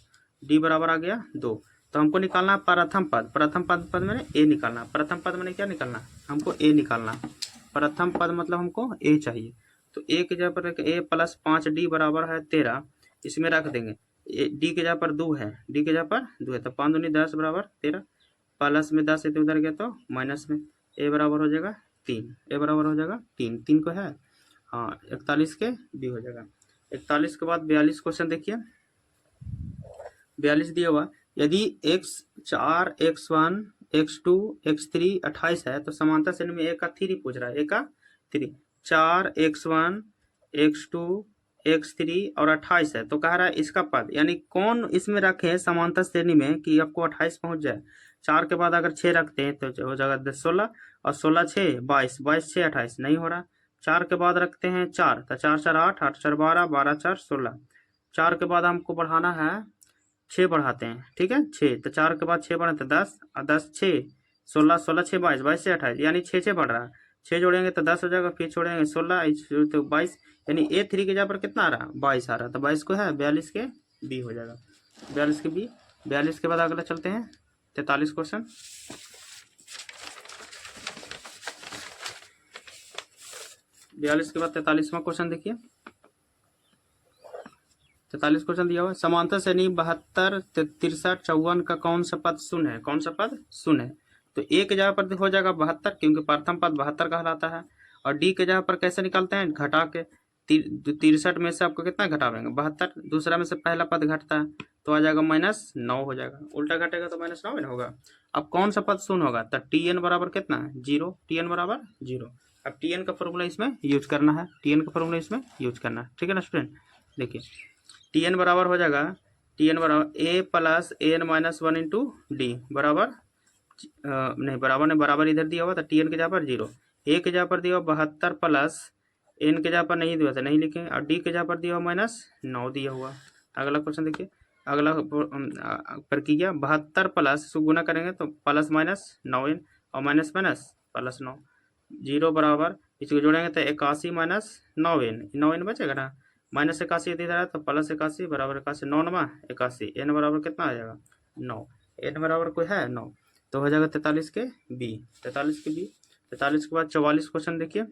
d बराबर आ गया 2। तो हमको निकालना है प्रथम पद मैंने a निकालना, प्रथम पद मैंने क्या निकालना, हमको a निकालना, प्रथम पद मतलब हमको a चाहिए। तो a के जगह पर a प्लस 5d बराबर है 13, इसमें रख देंगे, d के जगह पर 2 है, d के जगह पर 2 है, तो 5 दूनी 10 बराबर 13, प्लस में 10 इधर उधर गया तो माइनस में, a बराबर हो जाएगा 3, a बराबर हो जाएगा 3, 3 को है, हाँ 41 के b हो जाएगा। 41 के बाद 42 क्वेश्चन देखिए, 42 दिया हुआ, यदि x4 x1 x2 x3 28 है तो समांतर श्रेणी में a का 3 पूछ रहा है, a का 3, 4 x1 x2 x3 और 28 है, तो कह रहा है इसका पद, यानी कौन इसमें रखे समांतर श्रेणी में कि आपको 28 पहुंच जाए। 4 के बाद अगर 6 रखते हैं तो हो जाएगा 16, और 16 6 22, 22 6 28 नहीं हो रहा। 4 के बाद रखते हैं 4, तो 4 4 8, 8 4 12, 12 4 16। 4 के बाद हमको बढ़ाना है 6 बढ़ाते हैं, ठीक है 6, तो 4 के बाद 6 बढ़ाते 10, और 10 6 16, 16 6 22, 22 से 28, यानी 6 6 बढ़ रहा है, 6 जोड़ेंगे तो 10 हो जाएगा, फिर छोड़ेंगे 16 तो 22, यानी A3 के जगह पर कितना आ रहा है 22 आ रहा है, तो 22 को है 42 के बी हो जाएगा, 42 के बी 42 के बाद अगला चलते हैं 43 क्वेश्चन। 42 के बाद 43वां क्वेश्चन देखिए। 43 क्वेश्चन दिया हुआ है, समांतर श्रेणी 72, 63, 54 का कौन सा पद शून्य है? कौन सा पद शून्य है? तो ए के जगह पर हो जाएगा 72, क्योंकि प्रथम पद 72 कहलाता है। और डी के जगह पर कैसे निकालते हैं? घटा के 63 में से आपको कितना घटावेंगे? 72। दूसरा में से पहला पद घटता है तो आ जाएगा -9 हो जाएगा। उल्टा घटेगा तो -9 में होगा। अब कौन सा पद शून्य होगा? तो टी एन बराबर कितना है? 0। टी एन बराबर 0। अब टी एन का फॉर्मूला इसमें यूज करना है। टी एन का फॉर्मूला इसमें यूज करना है। ठीक है ना स्टूडेंट? देखिए टी एन बराबर हो जाएगा, टी एन बराबर A plus N minus 1 into D बराबर नहीं बराबर नहीं, बराबर इधर दिया हुआ था, टी एन के जगह पर 0, ए के जगह पर दिया हुआ 72 प्लस एन के जगह पर नहीं दिया था, नहीं लिखेंगे, और डी के जगह पर दिया हुआ -9 दिया हुआ। अगला क्वेश्चन देखिए, अगला प्रक्रिया 72 प्लस इसको गुना करेंगे तो प्लस -9 एन और माइनस माइनस प्लस 9, 0 बराबर इसको जोड़ेंगे तो 81 माइनस 9 एन, 9 एन बचेगा ना, -81 इधर है तो +81 बराबर 81, 9 9 81, एन बराबर कितना आ जाएगा? 9। एन बराबर कोई है 9, तो हो जाएगा 43 के बी। 43 के बी। 43 के बाद 44 क्वेश्चन देखिए।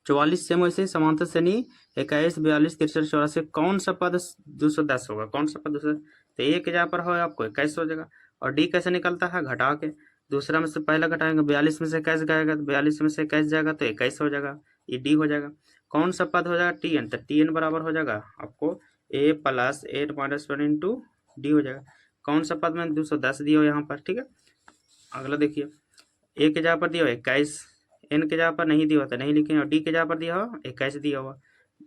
44 सेम वैसे समांतर श्रेणी 21, 42, 63, 84 कौन सा पद 210 होगा? कौन सा पद 210? तो ए के जगह पर हो आपको 21 हो जाएगा। और डी कैसे निकलता है? घटा के। दूसरा में से पहला घटाएंगे, 42 में से 21 जाएगा तो 42 में से 21 जाएगा तो 21 हो जाएगा, ये डी हो जाएगा। कौन सा पद हो जाएगा? T N. तो टी एन बराबर हो जाएगा आपको A plus 8 minus 1 into D हो जाएगा। कौन सा पद में 210 दिया हो यहाँ पर? ठीक है, अगला देखिए, ए के जगह पर दिया हो 21, एन के जगह पर नहीं दिया होता, नहीं लिखेंगे, और डी के जगह पर दिया हो 21 दिया हुआ।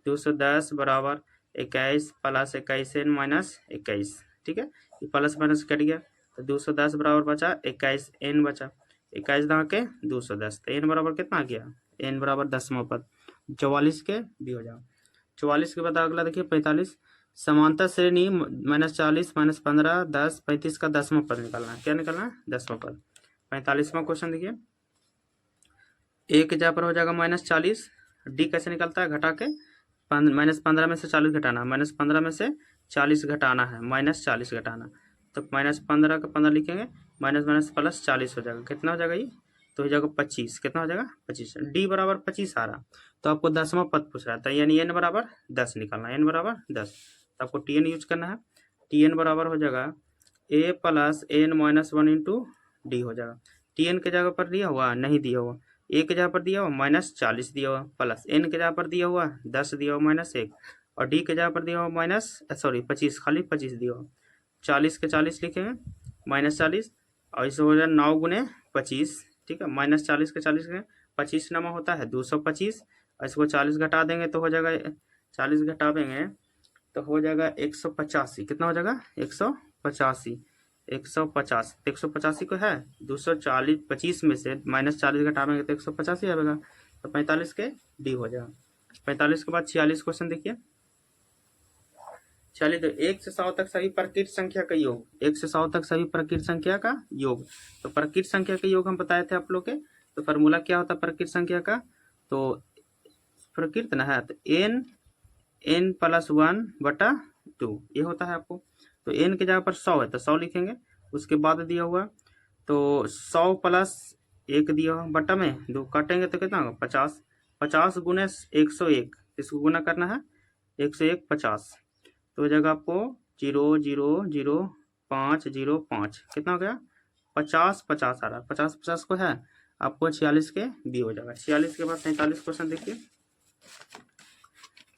210 बराबर 21 प्लस 21 एन माइनस 21। ठीक है, ये प्लस माइनस कट गया तो 210 बराबर बचा 21 एन बचा, 21 दहा के 210, तो एन बराबर कितना आ गया? एन बराबर 10वां पद। 44 के भी हो जाओ। 44 के बाद अगला देखिए 45, समांतर श्रेणी -40, -15, 10, 35 का 10वां पद निकालना है। क्या निकालना है? 10वां पद। 45वां क्वेश्चन देखिए, ए के जगह पर हो जाएगा -40, डी कैसे निकलता है? घटा के। -15 में से 40 घटाना, -15 में से 40 घटाना है, -40 घटाना, तो -15 का 15 लिखेंगे, माइनस माइनस प्लस 40 हो जाएगा। कितना हो जाएगा ये? तो हो जाएगा 25। कितना हो जाएगा? 25। डी बराबर 25 आ रहा, तो आपको 10वां पद पूछ रहा था, यानी एन बराबर 10 निकालना, एन बराबर 10, तो आपको टी एन यूज करना है। टी एन बराबर हो जाएगा A plus N minus 1 into D हो जाएगा। टी एन के जगह पर दिया हुआ, नहीं दिया हुआ, ए के जगह पर दिया हुआ -40 दिया हुआ, प्लस एन के जगह पर दिया हुआ 10 दिया हुआ -1, और डी के जगह पर दिया हुआ 25, खाली 25 दिया हुआ। 40 के 40 लिखेंगे, -40, और इसे हो जाए 9 गुने 25। ठीक है, -40 के 40 के 25 नमा होता है 225, और इसको 40 घटा देंगे तो हो जाएगा, 40 घटावेंगे तो हो जाएगा 185। कितना हो जाएगा? 185। 150, 185 को है 240, 25 में से -40 घटावेंगे तो 185 आएगा, तो 45 के डी हो जाएगा। 45 के बाद 46 क्वेश्चन देखिए। 46, तो 1 से 100 तक सभी प्रकृत संख्या का योग, 1 से 100 तक सभी प्रकृत संख्या का योग। तो प्रकृत संख्या का योग हम बताए थे आप लोग के, तो फार्मूला क्या होता है प्रकृत संख्या का? तो प्रकृत ना है तो n प्लस 1/2 ये होता है आपको। तो n के जगह पर 100 है तो 100 लिखेंगे, उसके बाद दिया हुआ तो 100 प्लस 1 दिया हुआ, बटा में 2 काटेंगे तो कितना होगा? 50। 50 गुने 101, इसको गुना करना है 101 50, तो हो जाएगा आपको 0.00505, कितना हो गया? 50 50 आ रहा है, 50 50 को है आपको 46 के बी हो जाएगा। 46 के बाद 47 क्वेश्चन देखिए।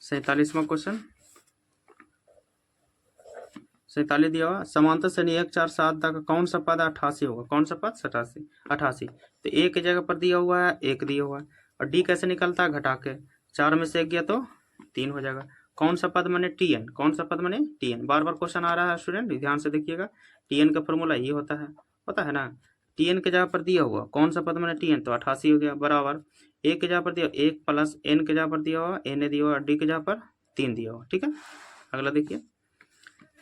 47वां क्वेश्चन, 47 दिया हुआ, समांतर श्रेणी 1, 4, 7 तक कौन सा पद 88 होगा? कौन सा पद? 88। तो ए के जगह पर दिया हुआ है 1 दिया हुआ है, और डी कैसे निकलता है? घटा के। 4 में से 1 गया तो 3 हो जाएगा। कौन सा पद माने? T N. कौन सा पद माने? T N. बार बार क्वेश्चन आ रहा है स्टूडेंट, ध्यान से देखिएगा। टी एन का फॉर्मूला ये होता है ना। टी एन के जगह पर दिया हुआ कौन सा पद माने? टी एन, तो 88 हो गया, बराबर ए के जगह पर दिया 1 प्लस एन के जगह पर दिया हुआ एन दिया हुआ, डी के जगह पर 3 दिया हुआ। ठीक है, अगला देखिए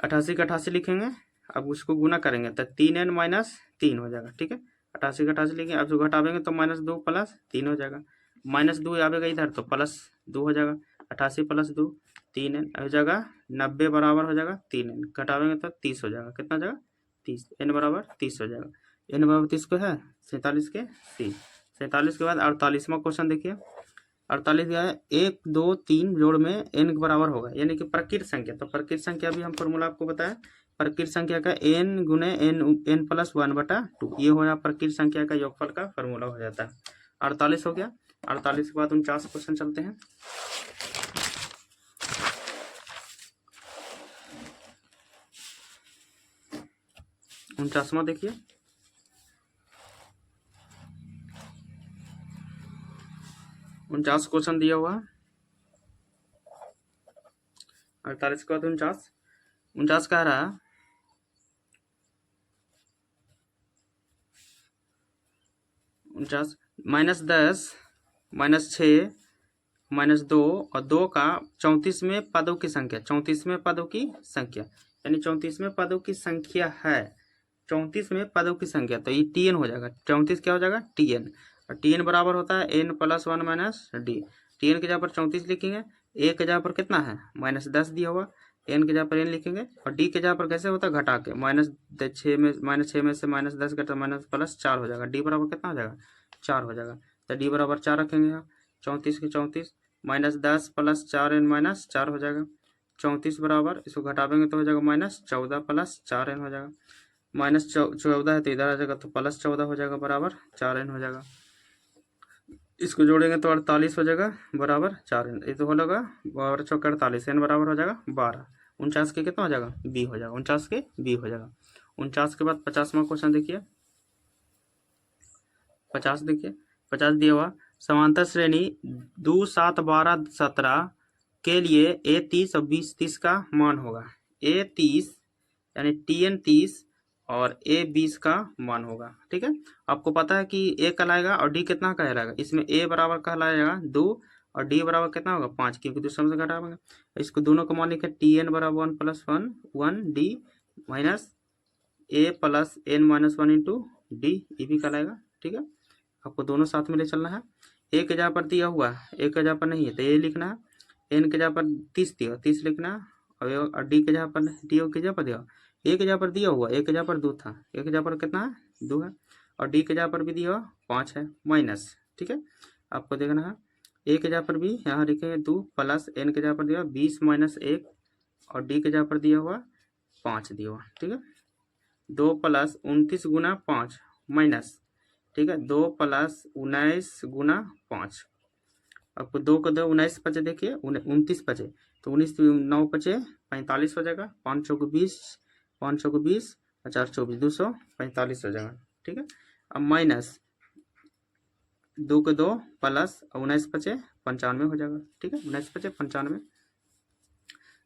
88 का 88 लिखेंगे, अब उसको गुना करेंगे तो 3n माइनस 3 हो जाएगा। ठीक है, 88 का 88 लिखेंगे, अब जो घटावेंगे तो -2 प्लस 3 हो जाएगा, -2 आवेगा इधर तो +2 हो जाएगा, 88 + 2 3n हो जाएगा 90 बराबर हो जाएगा 3n, घटावेंगे तो 30 हो जाएगा। कितना हो जाएगा 30, n बराबर 30 हो जाएगा। n बराबर 30 को है 47 के सी। 47 के बाद 48वां क्वेश्चन देखिए। 48 का है 1 2 3 जोड़ में n के बराबर होगा, यानी कि प्रकृत संख्या। तो प्रकृत संख्या भी हम फॉर्मूला आपको बताया, प्रकृत संख्या का n गुने n प्लस 1/2, ये हो जाएगा प्रकृत संख्या का योगफल का फॉर्मूला हो जाता है। 48 हो गया। 48 के बाद 49 क्वेश्चन चलते हैं। 49वां देखिए। 49 क्वेश्चन दिया हुआ है। 48 के बाद 49 कह रहा है -10 -6 -2 और 2 का 34वें पदों की संख्या, 34वें पदों की संख्या, यानी 34वें पदों की संख्या है, 34वें पदों की संख्या। तो ये tn हो जाएगा। 34 क्या हो जाएगा tn, और tn बराबर होता है n + 1 - d। tn के जगह पर 34 लिखेंगे, a के जगह पर कितना है -10 दिया हुआ, n के जगह पर n लिखेंगे, और d के जगह पर कैसे होता है घटा के, -6 में से -10 घटा +4 हो जाएगा। d बराबर कितना हो जाएगा 4 हो जाएगा। तो d बराबर 4 रखेंगे यहाँ। 34 के 34 -10 + 4n - 4 हो जाएगा। 34 बराबर इसको घटावेंगे तो हो जाएगा -14 + 4n हो जाएगा। -14 है तो इधर आ जाएगा, तो +14 हो जाएगा बराबर 4n हो जाएगा। इसको जोड़ेंगे तो 48 हो जाएगा बराबर 4n, ये तो हो जाएगा बराबर 48, n बराबर हो जाएगा 12। 49 के कितना हो जाएगा b हो जाएगा। 49 के b हो जाएगा। 49 के बाद 50वां क्वेश्चन देखिए। 50 देखिए। 50 दिया हुआ समांतर श्रेणी 2 7 12 17 के लिए a 30 और 20 30 का मान होगा। a 30 यानी tn 30 और a 20 का मान होगा। ठीक है, आपको पता है कि a कहलाएगा और d कितना कहलाएगा। इसमें a बराबर कहलाएगा 2 और d बराबर कितना होगा 5, क्योंकि दूसरे से घटाएंगे। इसको दोनों को मान लिखे tn बराबर 1 + 1 1 d minus a + n - 1 × d, ये भी कहलाएगा। ठीक है, आपको दोनों साथ में ले चलना है। a के जगह पर दिया हुआ है, a के जगह पर नहीं है तो a लिखना है। n के जगह पर 30 दिया 30 लिखना है, और d के जगह पर d के जगह पर दिया, a के जगह पर दिया हुआ, a के जगह पर 2 था, a के जगह पर कितना है 2 है, और d के जगह पर भी दिया हुआ 5 है माइनस। ठीक है, आपको देखना है a के जगह पर भी यहाँ लिखेंगे 2 प्लस n के जगह पर दिया 20 - 1 और d के जगह पर दिया हुआ 5 दिया हुआ। ठीक है, 2 + 29 × 5 माइनस, ठीक है 2 + 19 × 5, आपको 2 को 2 19 बचे, देखिए 29 बचे, तो 19 9 बचे 45 हो जाएगा। 5 चौको 20 5 चौको 20 और 4 24 245 हो जाएगा। ठीक है, अब माइनस 2 को 2 प्लस 19 बचे 95 हो जाएगा। ठीक है, 19 बचे 95।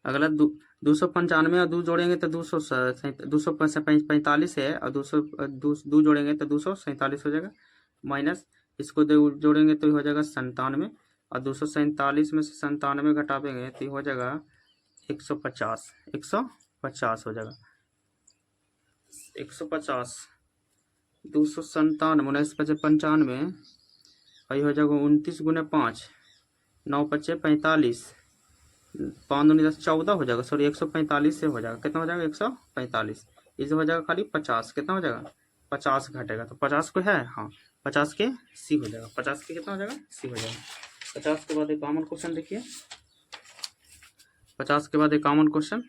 अगला 295 और 2 जोड़ेंगे तो 245 है, और 2 जोड़ेंगे तो 247 हो जाएगा। माइनस इसको जोड़ेंगे तो हो जाएगा 97, और 247 में से 97 घटावेंगे तो हो जाएगा 150 150 हो जाएगा। 150 297 19 बचे 95 और ये हो जाएगा 29 × 5 9 बचे 45 5 दूनी 10 14 हो जाएगा। सॉरी 145 से हो जाएगा, कितना हो जाएगा 145, इसे हो जाएगा खाली 50, कितना हो जाएगा 50 घटेगा, तो 50 को है हाँ 50 के सी हो जाएगा। 50 के कितना हो जाएगा सी हो जाएगा। 50 के बाद एक कॉमन क्वेश्चन देखिए। 50 के बाद एक कॉमन क्वेश्चन,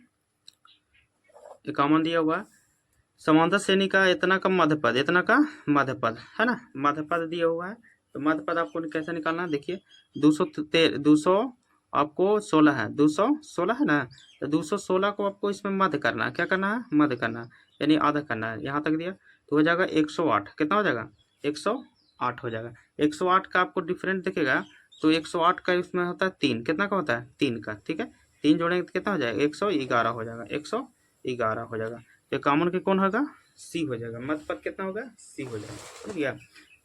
एक कॉमन दिया हुआ है समांतर श्रेणी का इतना का मध्यपद, इतना का मध्यपद है ना, मध्यपद दिया हुआ है। तो मध्यपद आपको कैसे निकालना है, देखिए 200 आपको 16 है, 216 है ना, तो 216 को आपको इसमें मध्य करना है। क्या करना है मध्य करना है, यानी आधा करना है। यहाँ तक दिया तो हो जाएगा 108, कितना हो जाएगा 108 हो जाएगा। 108 का आपको डिफरेंट दिखेगा, तो 108 का इसमें होता है 3, कितना का होता है 3 का। ठीक है, 3 जोड़ेंगे तो कितना हो जाएगा 111 हो जाएगा, 111 हो जाएगा। तो कॉमन के कौन होगा सी हो जाएगा, मध्यपद कितना होगा सी हो जाएगा। ठीक है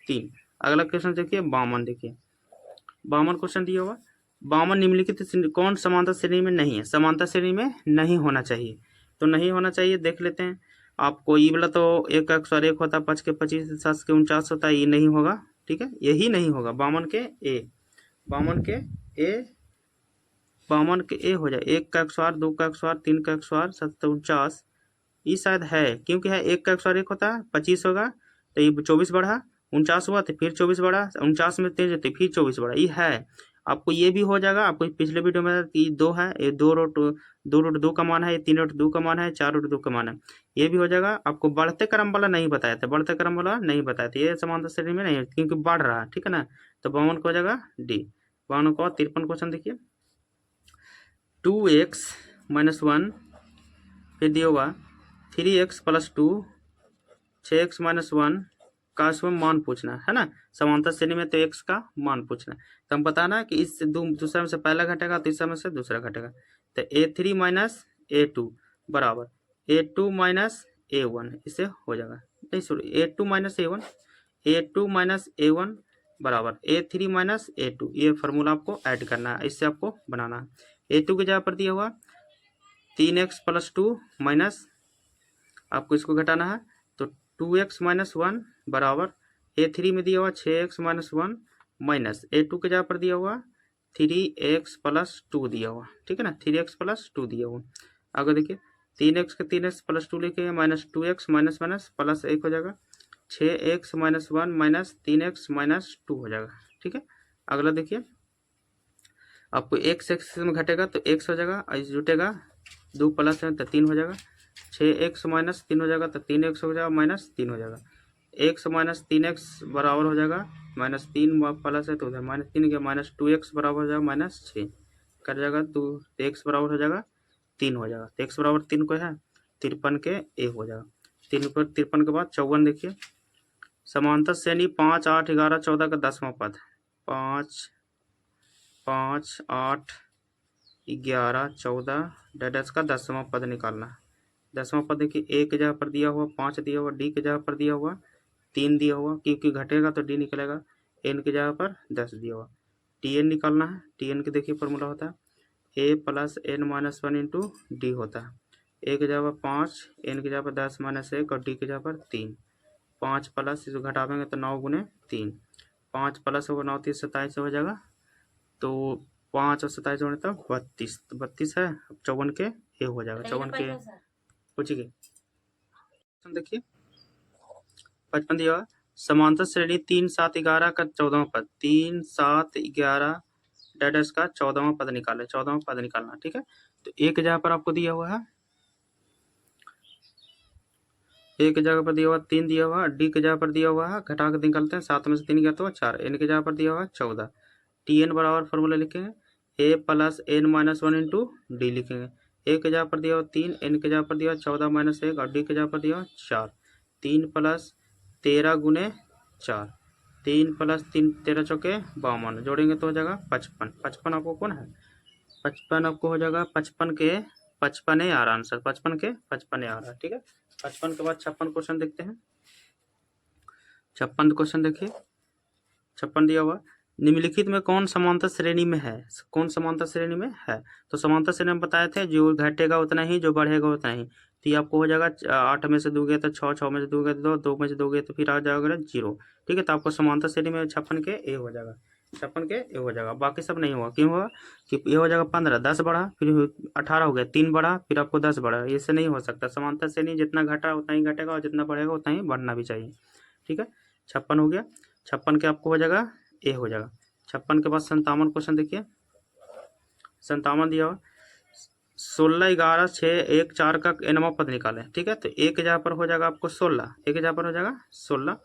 3। अगला क्वेश्चन देखिए 52, देखिए 52 क्वेश्चन दिया हुआ 52 निम्नलिखित कौन समांतर श्रेणी में नहीं है, समांतर श्रेणी में नहीं होना चाहिए। तो नहीं होना चाहिए देख लेते हैं। आपको ये वाला तो 1 का 101 होता है, 5 के 25 7 के 49 होता है, ये नहीं होगा। ठीक है, यही नहीं होगा 52 के ए, 52 के ए 52 के ए हो जाए, 1 का 100, 2 का 100, 3 का 100, 49, ये शायद है, क्योंकि है 1 का 100 1 होता है, 25 होगा, तो ये 24 बढ़ा, 49 हुआ तो फिर 24 बढ़ा, 49 में 3 तो फिर 24 बढ़ा, ये है। आपको ये भी हो जाएगा, आपको पिछले वीडियो में ये 2 है, ये 2√2 का मान है, ये 3√2 का मान है, 4√2 का मान है, ये भी हो जाएगा। आपको बढ़ते क्रम वाला नहीं बताया था, बढ़ते क्रम वाला नहीं बताया था, ये समांतर श्रेणी में नहीं है क्योंकि बढ़ रहा है, ठीक है ना। तो 52 का हो जाएगा डी। 52 का 53 क्वेश्चन देखिए, 2x - 1 फिर दिया हुआ 3x + 2, 6x - 1 का इसमें मान पूछना है ना। समांतर श्रेणी में तो x का मान पूछना है, तो हम बताना कि इस दूसरा में से पहला घटेगा, तीसरा में से दूसरा घटेगा। तो a3 - a2 बराबर a2 - a1, इससे हो जाएगा, नहीं सॉरी, a2 - a1 बराबर a3 - a2, ये फार्मूला आपको ऐड करना है, इससे आपको बनाना है। a2 की जगह पर दिया हुआ 3x + 2 माइनस, आपको इसको घटाना है, तो 2x - 1 बराबर a3 में दिया हुआ 6x - 1 माइनस a2 के जगह पर दिया हुआ 3x + 2 दिया हुआ, ठीक है ना, 3x + 2 दिया हुआ। आगे देखिए 3x के 3x + 2 लिखे minus 2x minus minus plus 1 हो जाएगा, 6x - 1 माइनस 3x माइनस 2 हो जाएगा, ठीक है। अगला देखिए, आपको x में घटेगा तो x हो जाएगा, जुटेगा 2 प्लस है तो 3 हो जाएगा, 6x - 3 हो जाएगा तो 3x हो जाएगा माइनस 3 हो जाएगा, x - 3x बराबर हो जाएगा -3 प्लस है तो उधर -3 गया, -2x बराबर हो जाएगा -6 कर जाएगा, तो x बराबर हो जाएगा 3 हो जाएगा, तो x बराबर 3 को है 53 के ए हो जाएगा। 53 के बाद 54 देखिए, समांतर श्रेणी 5, 8, 11, 14 का 10वां पद, 5, 5, 8, 11, 14 डैश का 10वां पद निकालना है। 10वां पद देखिए, ए के जगह पर दिया हुआ 5 दिया हुआ, डी के जगह पर दिया हुआ 3 दिया हुआ, क्योंकि घटेगा तो डी निकलेगा, एन की जगह पर 10 दिया हुआ, टी एन निकालना है। टी एन की देखिए फॉर्मूला होता है a + n - 1 × डी होता है, ए की जगह पर 5, एन की जगह पर 10 - 1 और डी की जगह पर 3, 5 प्लस इसको घटावेंगे तो 9 × 3, 5 प्लस होगा 9 3 27 हो जाएगा, तो 5 और 27 होने तक 32, तो 32 है, 54 के ए हो जाएगा, 54 के पूछिए। देखिए 55 दिया हुआ, समांतर श्रेणी 3, 7, 11 का 14वां पद, 3, 7, 11 डैश का 14वां पद निकाले, 14वां पद निकालना, ठीक है। तो एक जगह पर आपको दिया हुआ है, एक जगह पर दिया हुआ 3 दिया हुआ, डी की जगह पर दिया हुआ है, घटा के निकालते हैं, 7 में से 3 गया तो 4, एन की जगह पर दिया हुआ है 14, टी एन बराबर फॉर्मूला लिखेंगे a + n - 1 × डी लिखेंगे, ए की जगह पर दिया हुआ 3, एन की जगह पर दिया हुआ 14 - 1 और डी की जगह पर दिया हुआ 4, 3 + 13 × 4, 3 + 3 13 चौके 52, जोड़ेंगे तो हो जाएगा 55। 55 आपको कौन है, 55 आपको हो जाएगा 55 के 55 आ रहा आंसर, 55 के 55 आ रहा, ठीक है। 55 के बाद 56 क्वेश्चन देखते हैं। 56 क्वेश्चन देखिए, 56 दिया हुआ, निम्नलिखित में कौन समांतर श्रेणी में है, कौन समांतर श्रेणी में है। तो समांतर श्रेणी में बताए थे जो घटेगा उतना ही, जो बढ़ेगा उतना ही, तो ये आपको हो जाएगा 8 में से दोगे तो 6, 6 में से दोगे तो 2, 2 में से दोगे तो फिर आ जाएगा 0, ठीक है। तो आपको समांतर श्रेणी में 56 के ए हो जाएगा, 56 के ए हो जाएगा, बाकी सब नहीं होगा, क्यों होगा कि ये हो जाएगा 15, 10 बढ़ा, फिर 18 हो गया, 3 बढ़ा, फिर आपको 10 बढ़ा, इससे नहीं हो सकता। समांतर श्रेणी जितना घटा उतना ही घटेगा और जितना बढ़ेगा उतना ही बढ़ना भी चाहिए, ठीक है। 56 हो गया, 56 के आपको हो जाएगा ए हो जाएगा। 56 के बाद 57 क्वेश्चन देखिए, 57 दिया हुआ 16, 11, 6, 1, 4 का nवां पद निकालें, ठीक है। तो एक जगह पर हो जाएगा आपको 16, एक जगह पर हो जाएगा 16,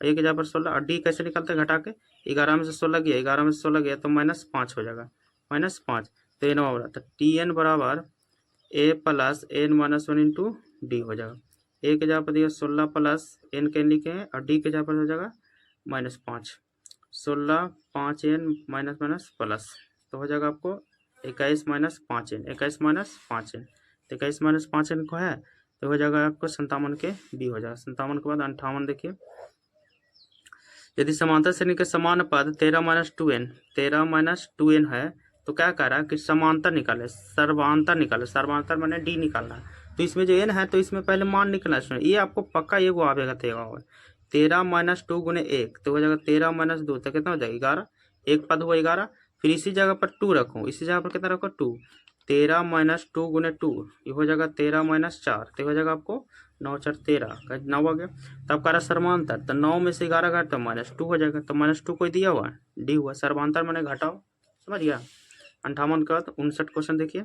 एक जगह पर 16, और डी कैसे निकालते हैं, घटा के 11 में से 16 गया, 11 में से 16 गया तो -5 हो जाएगा, -5, तो ए नवा, तो टी एन बराबर a + n - 1 × डी हो जाएगा। ए के जगह पर दिया 16 प्लस एन के लिखे हैं, और डी के जगह पर हो जाएगा -5, 16 5 n माइनस माइनस प्लस, तो हो जाएगा आपको 21 - 5 n, 21 - 5 n, तो 21 - 5 n को है तो हो जाएगा आपको 57 के बी हो जाएगा। 57 के बाद 58 देखिए, यदि समांतर श्रेणी के समान पद 13 - 2n, 13 - 2n है तो क्या कह रहा है कि समांतर निकाले, सर्वांतर निकाले, सर्वांतर मैंने डी निकालना है, तो इसमें जो एन है तो इसमें पहले मान निकलना है, ये आपको पक्का ये वो आवेगा, 13 - 2 × 1 तो हो जाएगा 13 - 2 तो कितना हो जाएगा 11, एक पद हुआ 11, फिर इसी जगह पर 2 रखो, इसी जगह पर कितना रखो 2, 13 माइनस 2 गुने 2, ये हो जाएगा 13 माइनस 4, तो हो जाएगा आपको 9 4 13, 9 आ गया। तो आपका सर्वांतर, तो 9 में से 11 घटा तो -2 हो जाएगा, तो -2 कोई दिया हुआ डी हुआ, सर्वांतर मैंने घटाओ, समझ गया। 58 का 59 क्वेश्चन देखिए,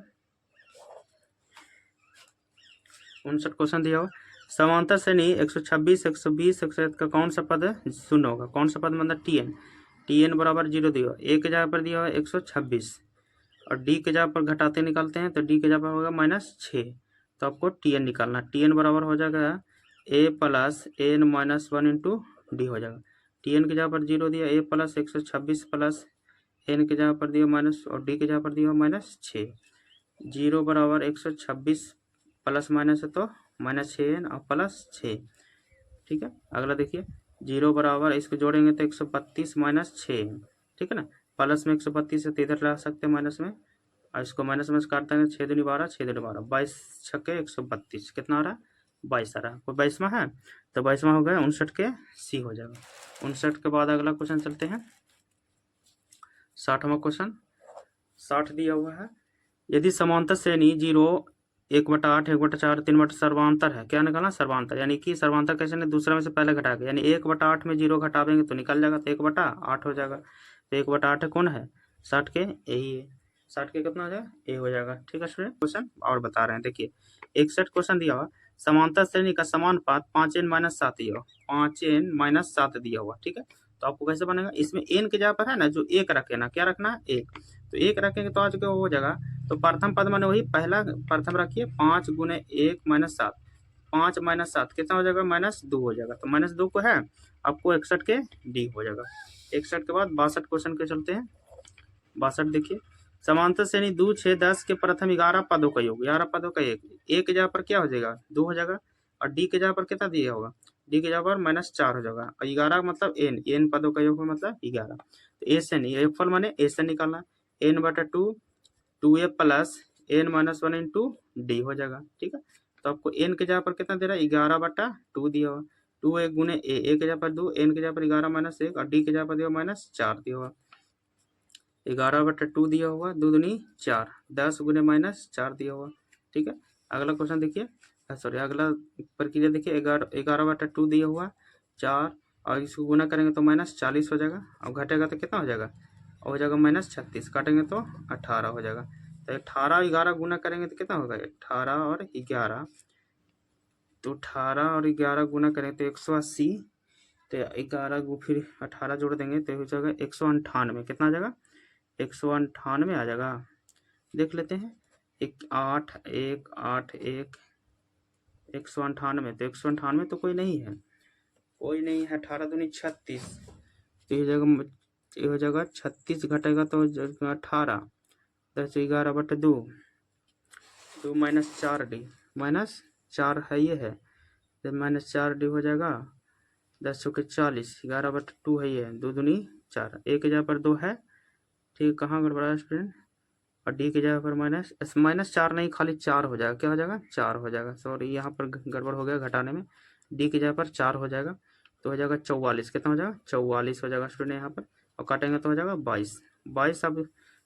59 क्वेश्चन दिया हुआ, समांतर श्रेणी 126 120 107 का कौन सा पद शून्य होगा, कौन सा पद मतलब टी एन बराबर 0 दिया हुआ, ए के जगह पर दिया हुआ 126 और डी के जगह पर घटाते निकालते हैं तो डी के जगह पर होगा -6, तो आपको टी एन निकालना, टी एन बराबर हो जाएगा A plus N minus 1 into D हो जाएगा। टी एन की जगह पर 0 दिया, ए प्लस 126 प्लस एन की जगह पर दिया माइनस और डी की जगह पर दिया -6, 0 बराबर 126 प्लस माइनस है तो -6 और +6, ठीक है। अगला देखिए 0 बराबर, इसको जोड़ेंगे तो 132 -6, ठीक है ना, प्लस में 132 है तो इधर ला सकते हैं माइनस में, और इसको माइनस में काटते हैं 6 दूनी 12 6 दूनी 12 22 छक्के 132, कितना आ रहा है 22 आ रहा है, कोई 22वां है तो 22वां हो गया 59 के सी हो जाएगा। 59 के बाद अगला क्वेश्चन चलते हैं 60वां क्वेश्चन, 60 दिया हुआ है, यदि समांतर श्रेणी 0 1/8 1/4 3 सर्वांतर है, क्या निकालना सर्वांतर, यानी कि सर्वांतर कैसे नहीं, दूसरे में से पहले घटा के, यानी 1/8 में 0 घटावेंगे तो निकल जाएगा, तो 1/8 हो जाएगा, तो 1/8 कौन है 60 के यही है, 60 के कितना हो जाएगा ए हो जाएगा, ठीक है स्टूडेंट। क्वेश्चन और बता रहे हैं, देखिए 61 क्वेश्चन दिया हुआ, समांतर श्रेणी का समानुपात 5n-7 दिया हुआ, 5n-7 दिया हुआ, ठीक है। तो आपको कैसे बनेगा, इसमें एन के जगह पर है ना जो एक रखे ना, क्या रखना है एक, तो एक रखेंगे तो आज क्या हो जाएगा, तो प्रथम पद माने वही पहला प्रथम रखिए 5 गुने 1 -7, 5 -7 कितना हो जाएगा -2 हो जाएगा, तो -2 को है आपको 61 के डी हो जाएगा। 61 के बाद 62 क्वेश्चन के चलते हैं, 62 देखिए, समांतर श्रेणी 2 6 10 के प्रथम 11 पदों का योग, 11 पदों का एक के जगह पर क्या हो जाएगा 2 हो जाएगा, और डी के जगह पर कितना दिया होगा, डी के जगह पर -4 हो जाएगा, और 11 मतलब एन पदों का योग मतलब 11, तो ए से नहीं, एक फल माने ए से निकालना, n/2 2a plus n-1 into D हो जाएगा, ठीक है। तो आपको n के जगह पर कितना दे रहा है 11/2 दिया हुआ, 2 1 गुने ए के जगह पर 2, n के जगह पर 11 -1 और डी के जगह पर दिया -4 दिया हुआ, 11/2 दिया हुआ, 2 दूनी 4, 10 गुने -4 दिया हुआ, ठीक है। अगला क्वेश्चन देखिए, सॉरी अगला प्रक्रिया देखिए, 11/2 दिया हुआ 4 और इसको गुना करेंगे तो -40 हो जाएगा, और घटेगा तो कितना हो जाएगा, हो जाएगा -36, काटेंगे तो 18 हो जाएगा, तो 18 और 11 गुना करेंगे तो कितना होगा 18 और 11, तो 18 और 11 गुना करेंगे तो 180, तो 11 फिर 18 जोड़ देंगे तो हो जाएगा 198, कितना आ जाएगा 198 आ जाएगा, देख लेते हैं 8 1 8 1 198, तो 198 तो कोई नहीं है, कोई नहीं है, 18 दूनी 36, तो ये हो जाएगा 36 घटेगा तो 18, 10 11/2 2 -4 डी, -4 है ये है, तो -4 डी हो जाएगा, 10 चौके 40, 11/2 है ये, 2 दूनी 4, एक की जगह पर 2 है, ठीक, कहाँ गड़बड़ा स्टूडेंट, और डी की जगह पर -4 नहीं खाली 4 हो जाएगा, क्या हो जाएगा 4 हो जाएगा, सॉरी यहाँ पर गड़बड़ हो गया घटाने में, डी की जगह पर 4 हो जाएगा, तो हो जाएगा 44, कितना हो जाएगा 44 हो जाएगा स्टूडेंट यहाँ पर, और काटेंगे तो हो जाएगा 22,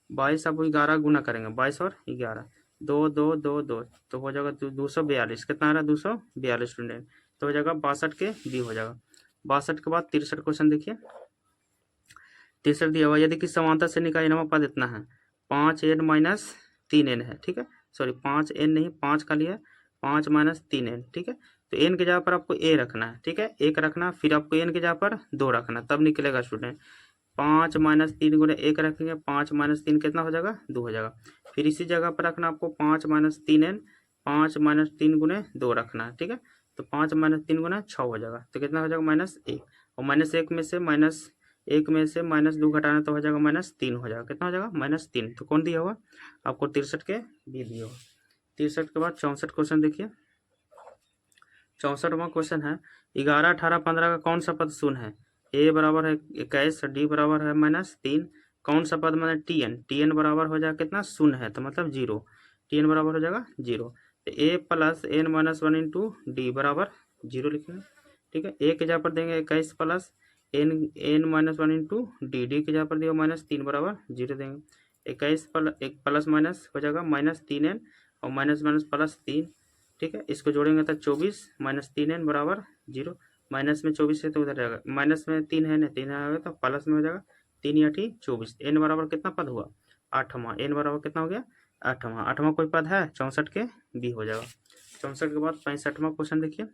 22 अब 11 गुना करेंगे, 22 और 11 2 2 2 2, तो हो जाएगा 242, कितना आ रहा है 242 स्टूडेंट, तो हो जाएगा 62 के डी हो जाएगा। 62 के बाद 63 क्वेश्चन देखिए, 63 दिया हुआ, यदि किसी समांतर श्रेणी का इनवा पद इतना है 5n-3n है, ठीक है, सॉरी 5n नहीं 5 का लिया 5 -3n, ठीक है, तो n के जगह पर आपको a रखना है, ठीक है, 1 रखना, फिर आपको n के जगह पर 2 रखना, तब निकलेगा स्टूडेंट, 5 -3 गुने 1 रखेंगे, 5 -3 कितना हो जाएगा 2 हो जाएगा, फिर इसी जगह पर रखना आपको 5 -3n, 5 -3 गुने 2 रखना है, ठीक है, तो 5 -3 गुना 6 हो जाएगा, तो कितना हो जाएगा -1, और -1 में से -2 घटाना तो हो जाएगा -3 हो जाएगा, कितना हो जाएगा -3, तो कौन दिया हुआ आपको 63 के बी दिया हुआ। 63 के बाद 64 क्वेश्चन देखिए, 64वां क्वेश्चन है, 11 18 15 का कौन सा पद शून्य है, ए बराबर है 21, डी बराबर है -3, कौन सा पद मतलब टी एन बराबर हो जाएगा कितना शून्य है, तो मतलब 0, टी एन बराबर हो जाएगा 0, तो A plus n-1 into D बराबर 0 लिखेंगे, ठीक है, ए के जगह पर देंगे 21 plus N minus one into D, D की जगह पर दिया -3 बराबर 0 देंगे। 21 एक प्लस माइनस हो जाएगा -3n और माइनस माइनस +3, ठीक है। इसको जोड़ेंगे तो 24 -3n बराबर 0। माइनस में 24 है तो उधर जाएगा, माइनस में 3 है ना, 3 आएगा तो प्लस में हो जाएगा 3 या 24। एन बराबर कितना पद हुआ? 8वां। एन बराबर कितना हो गया? 8वां। 8वां कोई पद है 64 के बी हो जाएगा। 64 के बाद 65वां क्वेश्चन देखिए।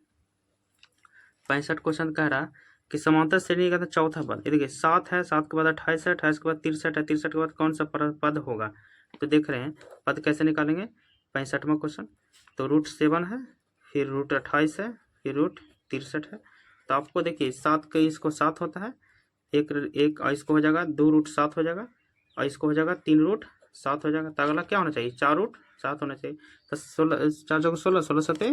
65 क्वेश्चन कह रहा कि समांतर श्रेणी का तो चौथा पद, ये देखिए 7 है, 7 के बाद 28 है, 28 के बाद 63 है, 63 के बाद कौन सा पद होगा? तो देख रहे हैं पद कैसे निकालेंगे। 65वां क्वेश्चन तो √7 है, फिर √28 है, फिर √63 है। तो आपको देखिए 7 के इसको 7 होता है, एक और इसको हो जाएगा 2√7 हो जाएगा, और इसको हो जाएगा 3√7 हो जाएगा। तो अगला क्या होना चाहिए? 4√7 होना चाहिए। तो 16 4 जगह 16, 16 सते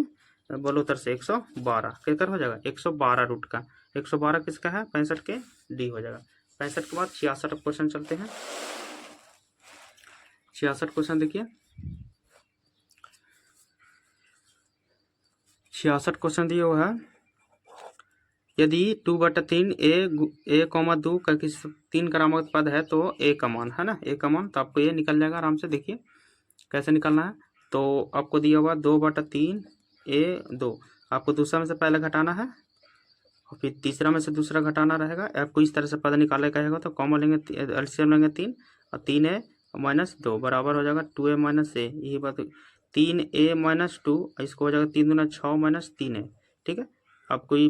बोलो उधर से 112 किधर हो जाएगा? 112 रूट का। 112 किसका है? 65 के डी हो जाएगा। 65 के बाद 66 क्वेश्चन चलते हैं। 66 क्वेश्चन देखिए। 66 क्वेश्चन दिया हुआ है, यदि 2/3 ए, 2 का किसी 3 क्रमांक पद है तो ए का मान है ना, ए का मान, तो आपको ये निकल जाएगा आराम से। देखिए कैसे निकलना है। तो आपको दिया हुआ 2/3 A2, आपको दूसरा में से पहले घटाना है और फिर तीसरा में से दूसरा घटाना रहेगा। आपको इस तरह से पद निकाले कहेगा तो कॉमन लेंगे, एलसीएम लेंगे 3 और 3A -2 बराबर हो जाएगा 2A - A। यही बात 3A - 2, इसको हो जाएगा 3 दूना 6 -3A, ठीक है। आपको ये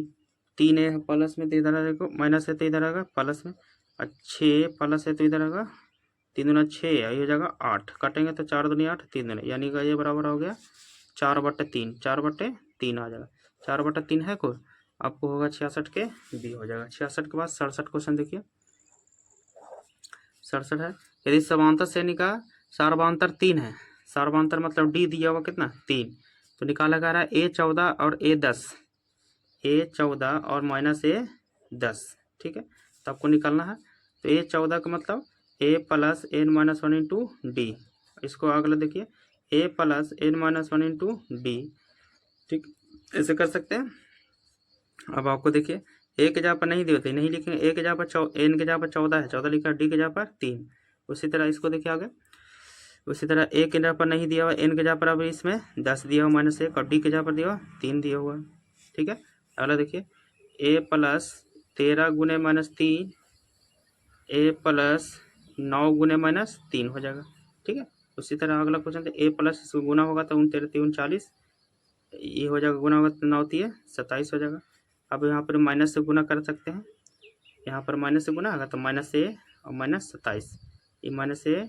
3A प्लस में तो इधर आएगा, माइनस है तो इधर आएगा प्लस में, और 6 प्लस है तो इधर आएगा 3 दूना 6, ये हो जाएगा 8, काटेंगे तो 4 दूनी 8, 3 दूनी, यानी कि ये बराबर हो गया 4/3, 4/3 आ जाएगा। 4/3 है कोई, आपको होगा 66 के बी हो जाएगा। 66 के बाद 67 क्वेश्चन देखिए। 67 है, यदि समांतर श्रेणी का सार्वधातर 3 है, सार्वधातर मतलब डी दिया हुआ कितना 3, तो निकाला जा रहा है A14 और A10, A14 और -A10, ठीक है। तो आपको निकालना है। तो A14 का मतलब A + n - 1 इंटू डी, इसको अगला देखिए A + n - 1 इंटू डी, ठीक, ऐसे कर सकते हैं। अब आपको देखिए ए के जगह पर नहीं दिए थे, नहीं लिखेंगे। ए के जगह पर एन के जगह पर 14 है, 14 लिखा, डी के जगह पर 3। उसी तरह इसको देखिए आगे, उसी तरह ए के जगह पर नहीं दिया हुआ, एन के जगह पर अब इसमें 10 दिया हुआ -1, और डी के जगह पर दिया हुआ 3 दिया हुआ, ठीक है। अगला देखिए A + 13 गुने -3, A + 9 गुने -3 हो जाएगा, ठीक है। उसी तरह अगला क्वेश्चन A प्लस इसको गुना होगा तो 39, ये हो जाएगा, गुना होगा तो 9 × 27 हो जाएगा। अब यहाँ पर माइनस से गुना कर सकते हैं, यहाँ पर माइनस से गुना होगा तो -A और -27, ये -A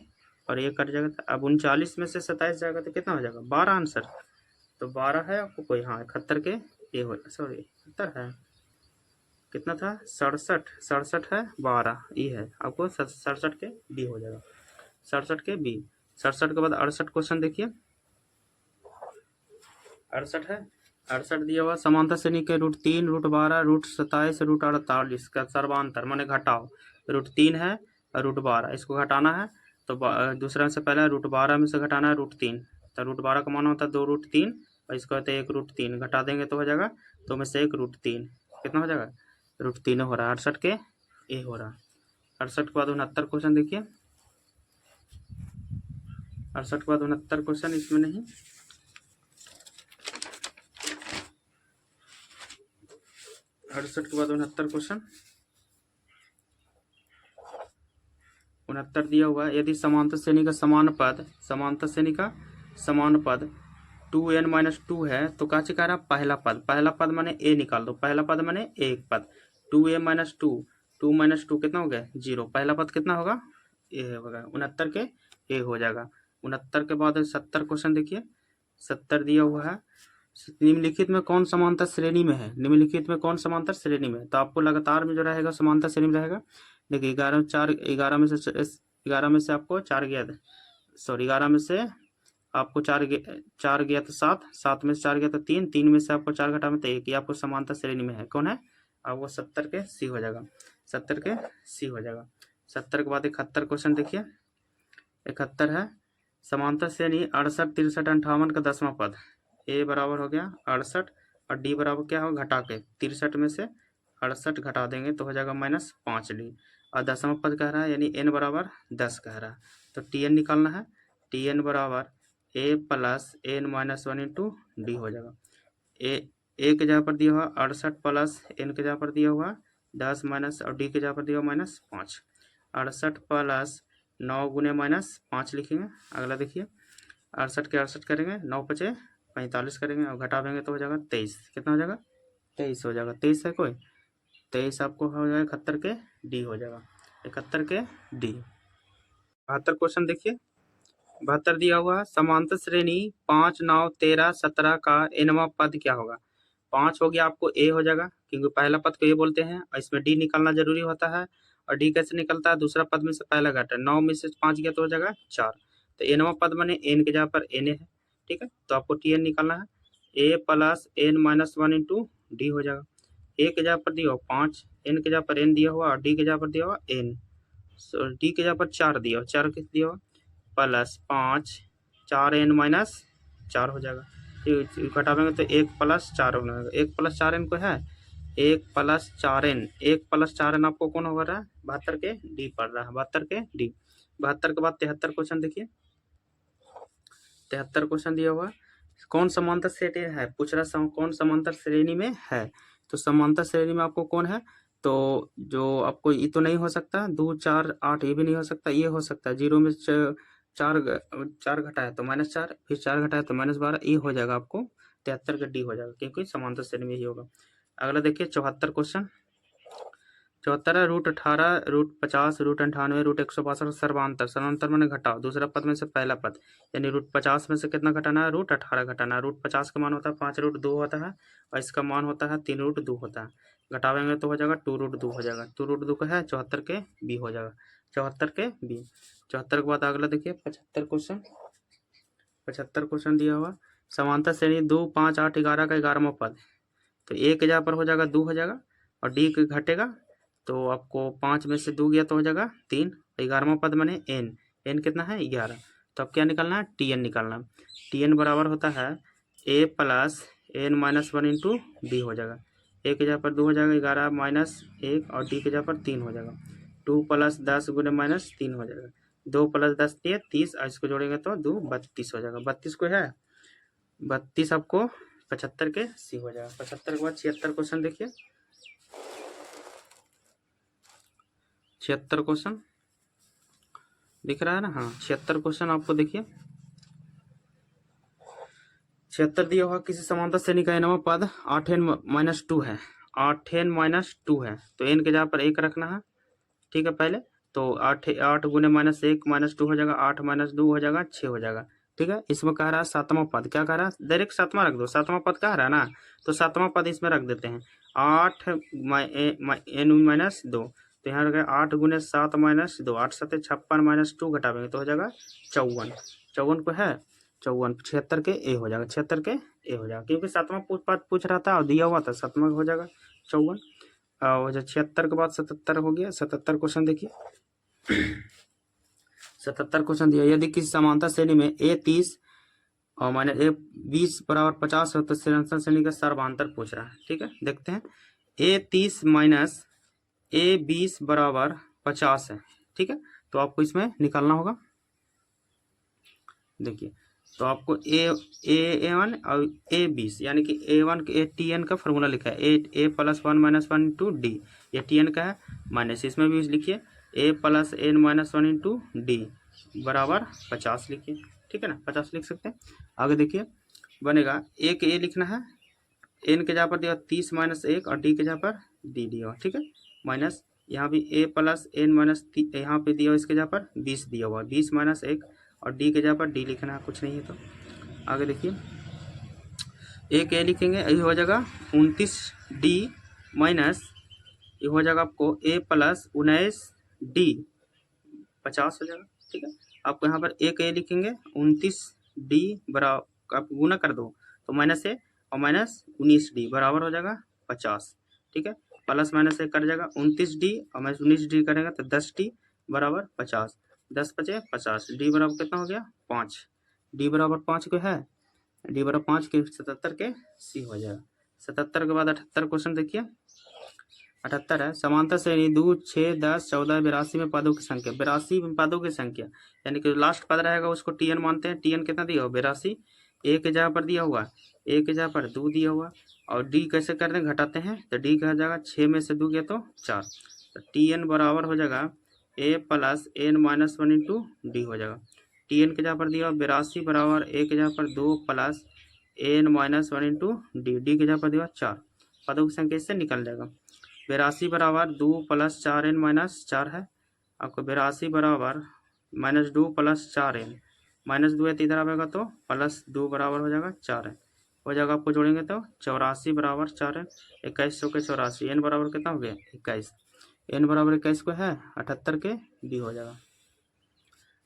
और ये कट जाएगा। अब 39 में से 27 जाएगा तो कितना हो जाएगा? 12 आंसर। तो 12 है आपको कोई, हाँ 71 के ये हो, सॉरी 71 है, कितना था 67, 67 है 12, ये है आपको 67 के बी हो जाएगा। 67 के बी। 67 के बाद 68 क्वेश्चन देखिए। 68 है, 68 दिया हुआ समांतर श्रेणी के √3, √12, √27, √48 का सर्वांतर माने घटाओ। √3 है और √12, इसको घटाना है तो दूसरा से पहले √12 में से घटाना है √3, तो √12 का मान होता है 2√3 और इसको होता है 1√3, घटा देंगे तो हो जाएगा 2 में से 1√3, कितना हो जाएगा? √3 हो रहा है। 68 के ए हो रहा है। 68 के बाद 69 क्वेश्चन देखिए। 68 के बाद 69 क्वेश्चन, इसमें नहीं, 68 के बाद 69 क्वेश्चन। 69 दिया हुआ है, यदि समांतर श्रेणी का समान पद, समांतर श्रेणी का समान पद 2n - 2 है तो का कह रहा पहला पद, पहला पद माने ए निकाल दो, पहला पद माने एक पद, 2a - 2, 2 - 2 कितना हो गया 0, पहला पद कितना होगा ए होगा। 69 के ए हो जाएगा। 69 के बाद 70 क्वेश्चन देखिए। 70 दिया हुआ है, निम्नलिखित में कौन समांतर श्रेणी में है, निम्नलिखित में कौन समांतर श्रेणी में है, तो आपको लगातार में जो रहेगा समांतर श्रेणी में रहेगा। देखिए 11 में से 11 में से आपको 4 गया, सॉरी 11 में से आपको 4 गया तो 7, 7 में से 4 गया तो 3, 3 में से आपको 4 घटा में तो 1, ये आपको समांतर श्रेणी में है। कौन है? अब वो 70 के सी हो जाएगा, 70 के सी हो जाएगा। 70 के बाद 71 क्वेश्चन देखिए। 71 है, समांतर श्रेणी 68, 63, 58 का 10वां पद, ए बराबर हो गया 68 और डी बराबर क्या होगा घटा के 63 में से 68 घटा देंगे तो हो जाएगा -5d। और दसवां पद कह रहा है यानी n बराबर 10 कह रहा है, तो tn निकालना है। tn बराबर a plus n minus 1 into D हो जाएगा। ए के जगह पर दिया हुआ 68 प्लस n के जगह पर दिया हुआ 10 माइनस और डी के जगह पर दिया हुआ -5। 68 प्लस 9 गुने -5 लिखेंगे। अगला देखिए 68 के 68 करेंगे, 9 पचे 45 करेंगे और घटा देंगे तो हो जाएगा 23। कितना हो जाएगा? 23 हो जाएगा। 23 है कोई? 23 आपको हो जाएगा 71 के डी हो जाएगा, 71 के डी। 72 क्वेश्चन देखिए। 72 दिया हुआ है समांतर श्रेणी 5, 9, 13, 17 का nवां पद क्या होगा? 5 हो गया आपको ए हो जाएगा क्योंकि पहला पद को ए बोलते हैं और इसमें डी निकालना जरूरी होता है। और डी कैसे निकलता है? दूसरा पद में से पहला घटा, 9 में से 5 गया तो हो जाएगा 4। तो एनवां पद बने एन के जगह पर एन है, ठीक है। तो आपको टी एन निकालना है। A plus N minus 1 into D हो जाएगा। ए के जगह पर दिया हुआ 5, एन के जगह पर एन दिया हुआ और डी के जगह पर दिया हुआ एन, डी के जगह पर 4 दिया हुआ, 4 किस दिया हुआ प्लस 5, 4n माइनस 4 हो जाएगा। घटावेंगे तो 1 प्लस 4 हो जाएगा। 1 प्लस 4n को है 1 प्लस 4n, 1 प्लस 4n आपको कौन हो रहा है? 72 के डी पड़ रहा है, 72 के डी। 72 के बाद 73 क्वेश्चन देखिए। 73 क्वेश्चन दिया हुआ कौन समांतर श्रेणी है, पूछ रहा कौन समांतर श्रेणी में है। तो समांतर श्रेणी में आपको कौन है? तो जो आपको ये तो नहीं हो सकता, 2, 4, 8 ये भी नहीं हो सकता, ये हो सकता है 0 में 4 घटाए तो -4, फिर 4 घटाए तो -12, ये हो जाएगा आपको 73 का डी हो जाएगा क्योंकि समांतर श्रेणी में ही होगा। अगला देखिए 74 क्वेश्चन। 74 √18, √50, √98, √162 सर्वांतर। सर्वांतर मैंने घटाओ, दूसरा पद में से पहला पद यानी √50 में से कितना घटाना है? √18 घटाना है। √50 का मान होता है 5√2 होता है और इसका मान होता है 3√2 होता है। घटावेंगे तो हो जाएगा 2√2 हो जाएगा। 2√2 का है 74 के बी हो जाएगा, 74 के बी। 74 के बाद अगला देखिए 75 क्वेश्चन। 75 क्वेश्चन दिया हुआ समांतर श्रेणी 2, 5, 8, 11 का 11वां पद। तो ए के जगह पर हो जाएगा 2 हो जाएगा और डी के घटेगा तो आपको 5 में से 2 गया तो हो जाएगा 3। 11वां पद बने एन, एन कितना है? 11। तो अब क्या निकालना है? टी एन निकालना। टी एन बराबर होता है A plus N minus 1 into D हो जाएगा। ए के जगह पर 2 हो जाएगा, 11 माइनस 1 और डी के जगह पर 3 हो जाएगा। 2 प्लस 10 गुने -3 हो जाएगा। 2 प्लस 10 30 और इसको जोड़ेंगे तो 2 32 हो जाएगा। 32 को है 32 आपको 75 के सी हो जाएगा। 75 के बाद 76 क्वेश्चन देखिए। 76 क्वेश्चन दिख रहा है ना? हाँ 76 क्वेश्चन आपको देखिए। 76 दिया हुआ किसी समांतर श्रेणी का nवां पद 8n-2 है, 8n-2 है तो n के जगह पर 1 रखना है, ठीक है। पहले तो 8 गुने -1 -2 हो जाएगा, 8 -2 हो जाएगा 6 हो जाएगा, ठीक है। इसमें कह रहा है 7वां पद, क्या कह रहा है? डायरेक्ट 7वां रख दो, 7वां पद कह रहा है ना, तो 7वां पद इसमें रख देते हैं। 8 n-2 तो यहाँ रखें 8 गुने 7 -2, 8 7 56 -2 घटावेंगे तो हो जाएगा 54। 54 को है 54, 76 के ए हो जाएगा, 76 के ए हो जाएगा क्योंकि 7वां पद पूछ रहा था और दिया हुआ था 7वां हो जाएगा 54। और 76 के बाद 77 हो गया। 77 क्वेश्चन देखिए। 77 क्वेश्चन दिया यदि किसी समांतर श्रेणी में ए 30 और माइनस ए 20 बराबर 50 हो तो समांतर श्रेणी का सर्वांतर पूछ रहा है, ठीक है। देखते हैं ए 30 माइनस ए 20 बराबर 50 है, ठीक है। तो आपको इसमें निकालना होगा। देखिए तो आपको ए वन और ए 20 यानी कि A one A T N का फॉर्मूला लिखा है A plus 1 minus 1 into D, ये टी एन का है माइनस, इसमें भी लिखिए A plus N minus 1 into D बराबर 50 लिखिए, ठीक है ना। 50 लिख सकते हैं। आगे देखिए बनेगा ए के ए लिखना है, एन के जगह पर दिया 30 माइनस 1 और डी के जगह पर डी दिया हुआ, ठीक है। माइनस यहाँ भी ए प्लस एन माइनस यहाँ पे दिया हुआ इसके जगह पर 20 दिया हुआ, 20 माइनस 1 और डी के जगह पर डी लिखना है, कुछ नहीं है। तो आगे देखिए एक ए लिखेंगे, ये हो जाएगा 29 डी माइनस ये हो जाएगा आपको ए प्लस 19 डी 50 हो जाएगा, ठीक है। आपको यहाँ पर एक ए लिखेंगे 29 डी बराबर आप गुना कर दो तो माइनस ए और माइनस 19 डी बराबर हो जाएगा 50, ठीक है। प्लस माइनस एक कर जाएगा 29 डी और माइनस 19 डी करेंगे तो 10 डी बराबर 50, 10 बचे 50, डी बराबर कितना हो गया 5, डी बराबर 5 को है, डी बराबर 5 के 77 के सी हो जाएगा। 77 के बाद 78 क्वेश्चन देखिए। 78 है। समांतर श्रेणी 2, 6, 10, 14, 82 में पदों की संख्या, 82 में पदों की संख्या यानी कि लास्ट पद रहेगा उसको टीएन मानते हैं। टीएन कितना दिया हुआ 82, ए के जगह पर दिया हुआ, ए के जगह पर 2 दिया हुआ, और डी कैसे करते हैं घटाते हैं, तो डी का जाएगा 6 में से 2 गया तो 4, तो टीएन बराबर हो जाएगा A plus N minus 1 into D हो जाएगा। टीएन के जगह पर दिया 82 बराबर ए के जगह पर 2 plus N minus 1 into D, D के जगह पर दिया 4, पदों की संख्या इससे निकल जाएगा। 82 बराबर 2 प्लस 4n माइनस 4 है आपको, 82 बराबर माइनस 2 प्लस 4n माइनस 2 है तो इधर आएगा तो प्लस 2 बराबर हो जाएगा 4 है, हो जाएगा आपको जोड़ेंगे तो 84 बराबर 4 है, 21 के 84, एन बराबर कितना हो गया 21, एन बराबर 21 को है 78 के डी हो जाएगा।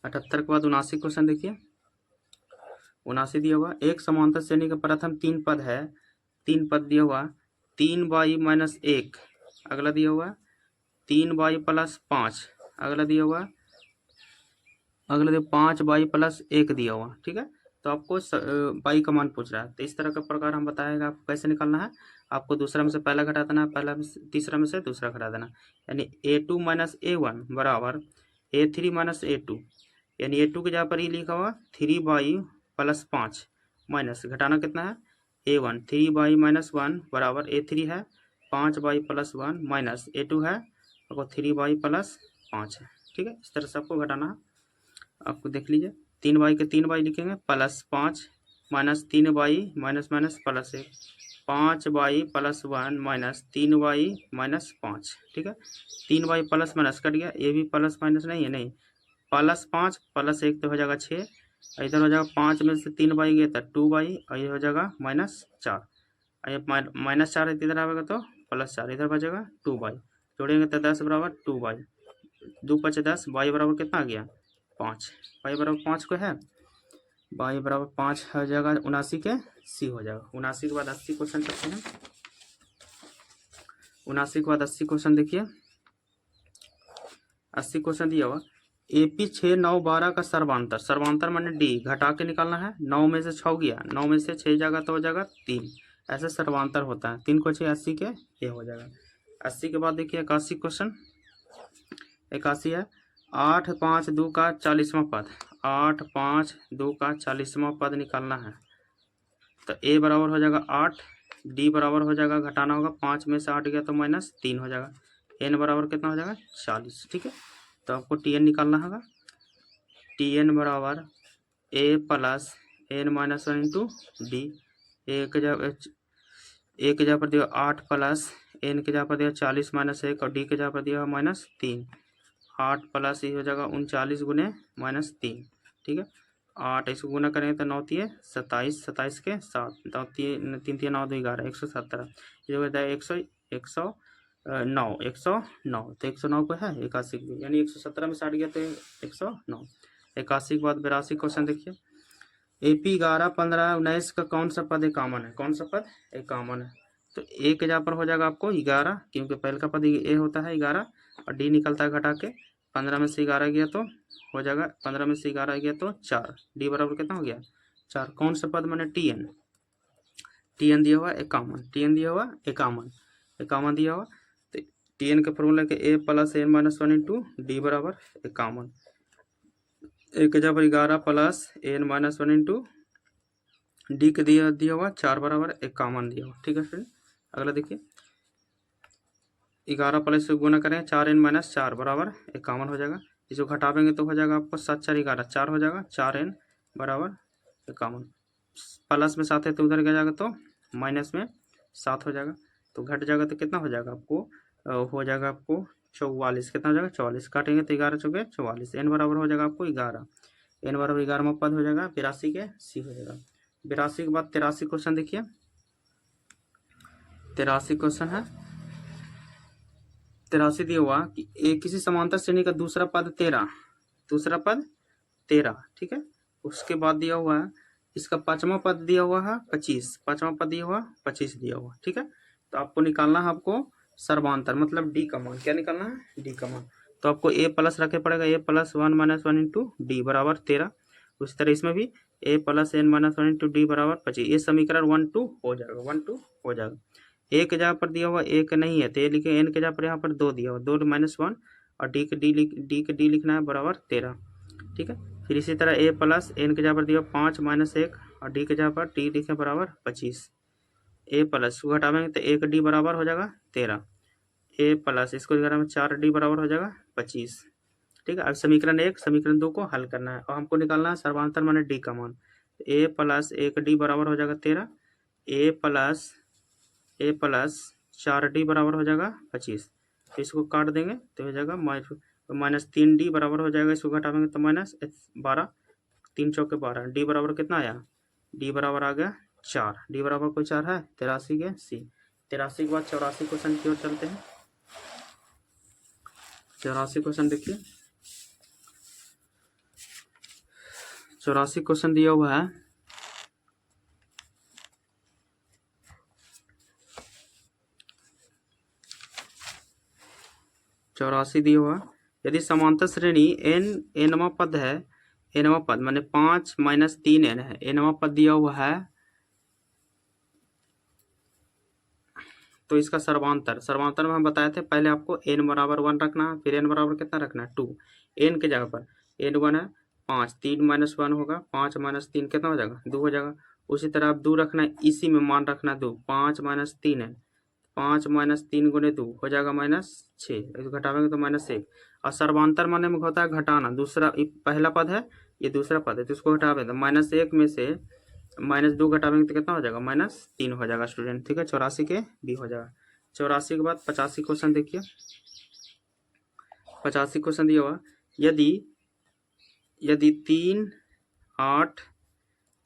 78 के बाद 79 क्वेश्चन देखिए। 79 दिया हुआ एक समांतर श्रेणी का प्रथम 3 पद है, 3 पद दिया हुआ 3y माइनस 1, अगला दिया हुआ 3y प्लस 5, अगला दिया हुआ 5y प्लस 1 दिया हुआ, ठीक है। तो आपको y का मान पूछ रहा है, तो इस तरह का प्रकार हम बताएगा आपको कैसे निकालना है। आपको दूसरा में से पहला घटा देना है, पहला में से तीसरा में से दूसरा घटा देना, यानी a2 माइनस a1 बराबर a3 माइनस a2, यानी a2 के जगह पर ही लिखा हुआ 3y प्लस 5 माइनस घटाना कितना है a1, 3y माइनस 1 बराबर a3 है 5y प्लस 1 माइनस a2 है आपको 3y प्लस 5 है, ठीक है। इस तरह से आपको घटाना है। आपको देख लीजिए 3y के 3y लिखेंगे plus 5 minus 3y minus minus plus 1, 5y plus 1 minus 3y minus 5, ठीक है। 3y प्लस माइनस कट गया, ये भी प्लस माइनस नहीं है, नहीं प्लस 5 प्लस 1 तो हो जाएगा 6, इधर हो जाएगा 5 में से 3y गया था 2y, और ये हो जाएगा माइनस 4, ये माइनस 4 इधर आएगा तो प्लस 4, इधर बचेगा 2y, जोड़ेंगे तो 10 बराबर 2y, 2 5 10, y बराबर कितना आ गया 5, y बराबर 5 को है, y बराबर 5 हो जाएगा 79 के सी हो जाएगा। 79 के बाद 80 क्वेश्चन करते हैं। 79 के बाद 80 क्वेश्चन देखिए। 80 क्वेश्चन दिया हुआ AP 6, 9, 12 का सर्वांतर, सर्वांतर माने डी घटा के निकालना है, 9 में से 6 गया, 9 में से 6 जाएगा तो हो जाएगा 3, ऐसे सर्वांतर होता है, 3 को 6 80 के ये हो जाएगा। 80 के बाद देखिए 81 क्वेश्चन। 81 है 8, 5, 2 का 40वां पद, 8, 5, 2 का 40वां पद निकालना है, तो ए बराबर हो जाएगा 8, डी बराबर हो जाएगा घटाना होगा 5 में से 8 गया तो माइनस 3 हो जाएगा, एन बराबर कितना हो जाएगा 40, ठीक है। तो आपको टीएन निकालना होगा, टीएन बराबर A plus N minus 1 into D, A के जगह पर दिया 8 प्लस एन के जगह पर दिया 40 माइनस 1, और डी के जगह पर दिया माइनस 3, 8 प्लस ये हो जाएगा 39 गुने माइनस 3, ठीक है। 8 इसको गुना करेंगे तो 9 तिये 27, 27 के 7, 9 3 9 2 11, 117, ये हो जाएगा 109, 109, तो 109 को है 81 की, यानी 117 में 60 गया तो 109। 81 के बाद 82 क्वेश्चन देखिए। AP 11, 15, 19 का कौन सा पद एक कॉमन है, कौन सा पद एक कॉमन है, तो ए के जगह पर हो जाएगा आपको 11, क्योंकि पहले का पद ए होता है 11, और डी निकलता है घटा के, 15 में से 11 गया तो हो जाएगा 15 में से 11 गया तो 4, डी बराबर कितना हो गया 4, कौन सा पद मैंने टीएन, टीएन दिया हुआ एक कॉमन, टीएन दिया हुआ एक कॉमन दिया हुआ, तो टीएन का फॉर्मूला के A plus N minus 1 into D बराबर एक कॉमन, एक के जगह पर 11 plus N minus 1 into D के दिया हुआ 4 बराबर एक कॉमन दिया हुआ, ठीक है फ्रेंड। अगला देखिए 11 प्लस से गुना करें 4n माइनस 4 बराबर एक कॉमन हो जाएगा, इसको घटावेंगे तो हो जाएगा आपको 7 4 11 4 हो जाएगा, 4n बराबर एक कॉमन, प्लस में 7 है तो उधर क्या जाएगा तो माइनस में 7 हो जाएगा, तो घट जाएगा तो कितना हो जाएगा आपको, हो जाएगा आपको 44, कितना हो जाएगा 44, काटेंगे तो 11 चौके 44, एन बराबर हो जाएगा आपको 11, एन बराबर 11वां पद हो जाएगा 82 के सी हो जाएगा। 82 के बाद 83 क्वेश्चन देखिए। 83 क्वेश्चन है, 83 दिया हुआ कि किसी समांतर श्रेणी का दूसरा पद 13, ठीक है। उसके बाद दिया हुआ है इसका 5वां पद दिया हुआ है 25, 5वां पद दिया हुआ 25 दिया हुआ, ठीक है। तो आपको निकालना है आपको सर्वांतर, मतलब डी का मान, क्या निकालना है डी का मान, तो आपको ए प्लस रखे पड़ेगा, A plus 1 minus 1 into D बराबर 13, उसी तरह इसमें भी A plus N minus 1 into D बराबर 25, ये समीकरण 1 2 हो जाएगा, 1 2 हो जाएगा। ए के जगह पर दिया हुआ एक नहीं है तो ये लिखे, एन के जगह पर यहाँ पर 2 दिया हुआ, 2 -1 और डी के डी लिखना है बराबर 13। ठीक है, फिर इसी तरह ए प्लस एन के जगह पर दिया 5 -1 और डी के जगह पर डी लिखे बराबर 25। ए प्लस को घटावेंगे तो 1 डी बराबर हो जाएगा 13। ए प्लस इसको घटावेंगे 4 डी बराबर हो जाएगा 25। ठीक है, अब समीकरण 1 समीकरण 2 को हल करना है और हमको निकालना है सर्वांतर माने डी का मान। ए प्लस 1 डी बराबर हो जाएगा 13। ए प्लस 4 डी बराबर हो जाएगा 25। तो इसको काट देंगे तो हो जाएगा -3 डी बराबर हो जाएगा, इसको घटावेंगे तो -12, 3 चौके 12, डी बराबर कितना आया, डी बराबर आ गया 4। डी बराबर कोई 4 है, 83 के सी। 83 के बाद 84 क्वेश्चन की ओर चलते हैं। 84 क्वेश्चन देखिए, 84 क्वेश्चन दिया हुआ है। चौरासी दिया हुआ, यदि समांतर श्रेणी एनवा पद है, एनवा पद माने 5 - 3 एन है, एनवा पद दिया हुआ है तो इसका सर्वांतर में हम बताए थे पहले आपको n बराबर 1 रखना है, फिर n बराबर कितना रखना है 2। n के जगह पर n 1 है 5, 3 - 1 होगा, 5 - 3 कितना हो जाएगा 2 हो जाएगा। उसी तरह आप 2 रखना है, इसी में मान रखना है 2, 5 - 3 है, 5 - 3 गुने 2 हो जाएगा -6, इसको घटावेंगे तो -1। और सर्वांतर माने में होता है घटाना, दूसरा पहला पद है ये दूसरा पद है तो इसको घटावे तो -1 में से -2 घटावेंगे तो कितना हो जाएगा -3 हो जाएगा स्टूडेंट। ठीक है, 84 के बी हो जाएगा। 84 के बाद 85 क्वेश्चन देखिए, 85 क्वेश्चन दिया हुआ, यदि 3, 8,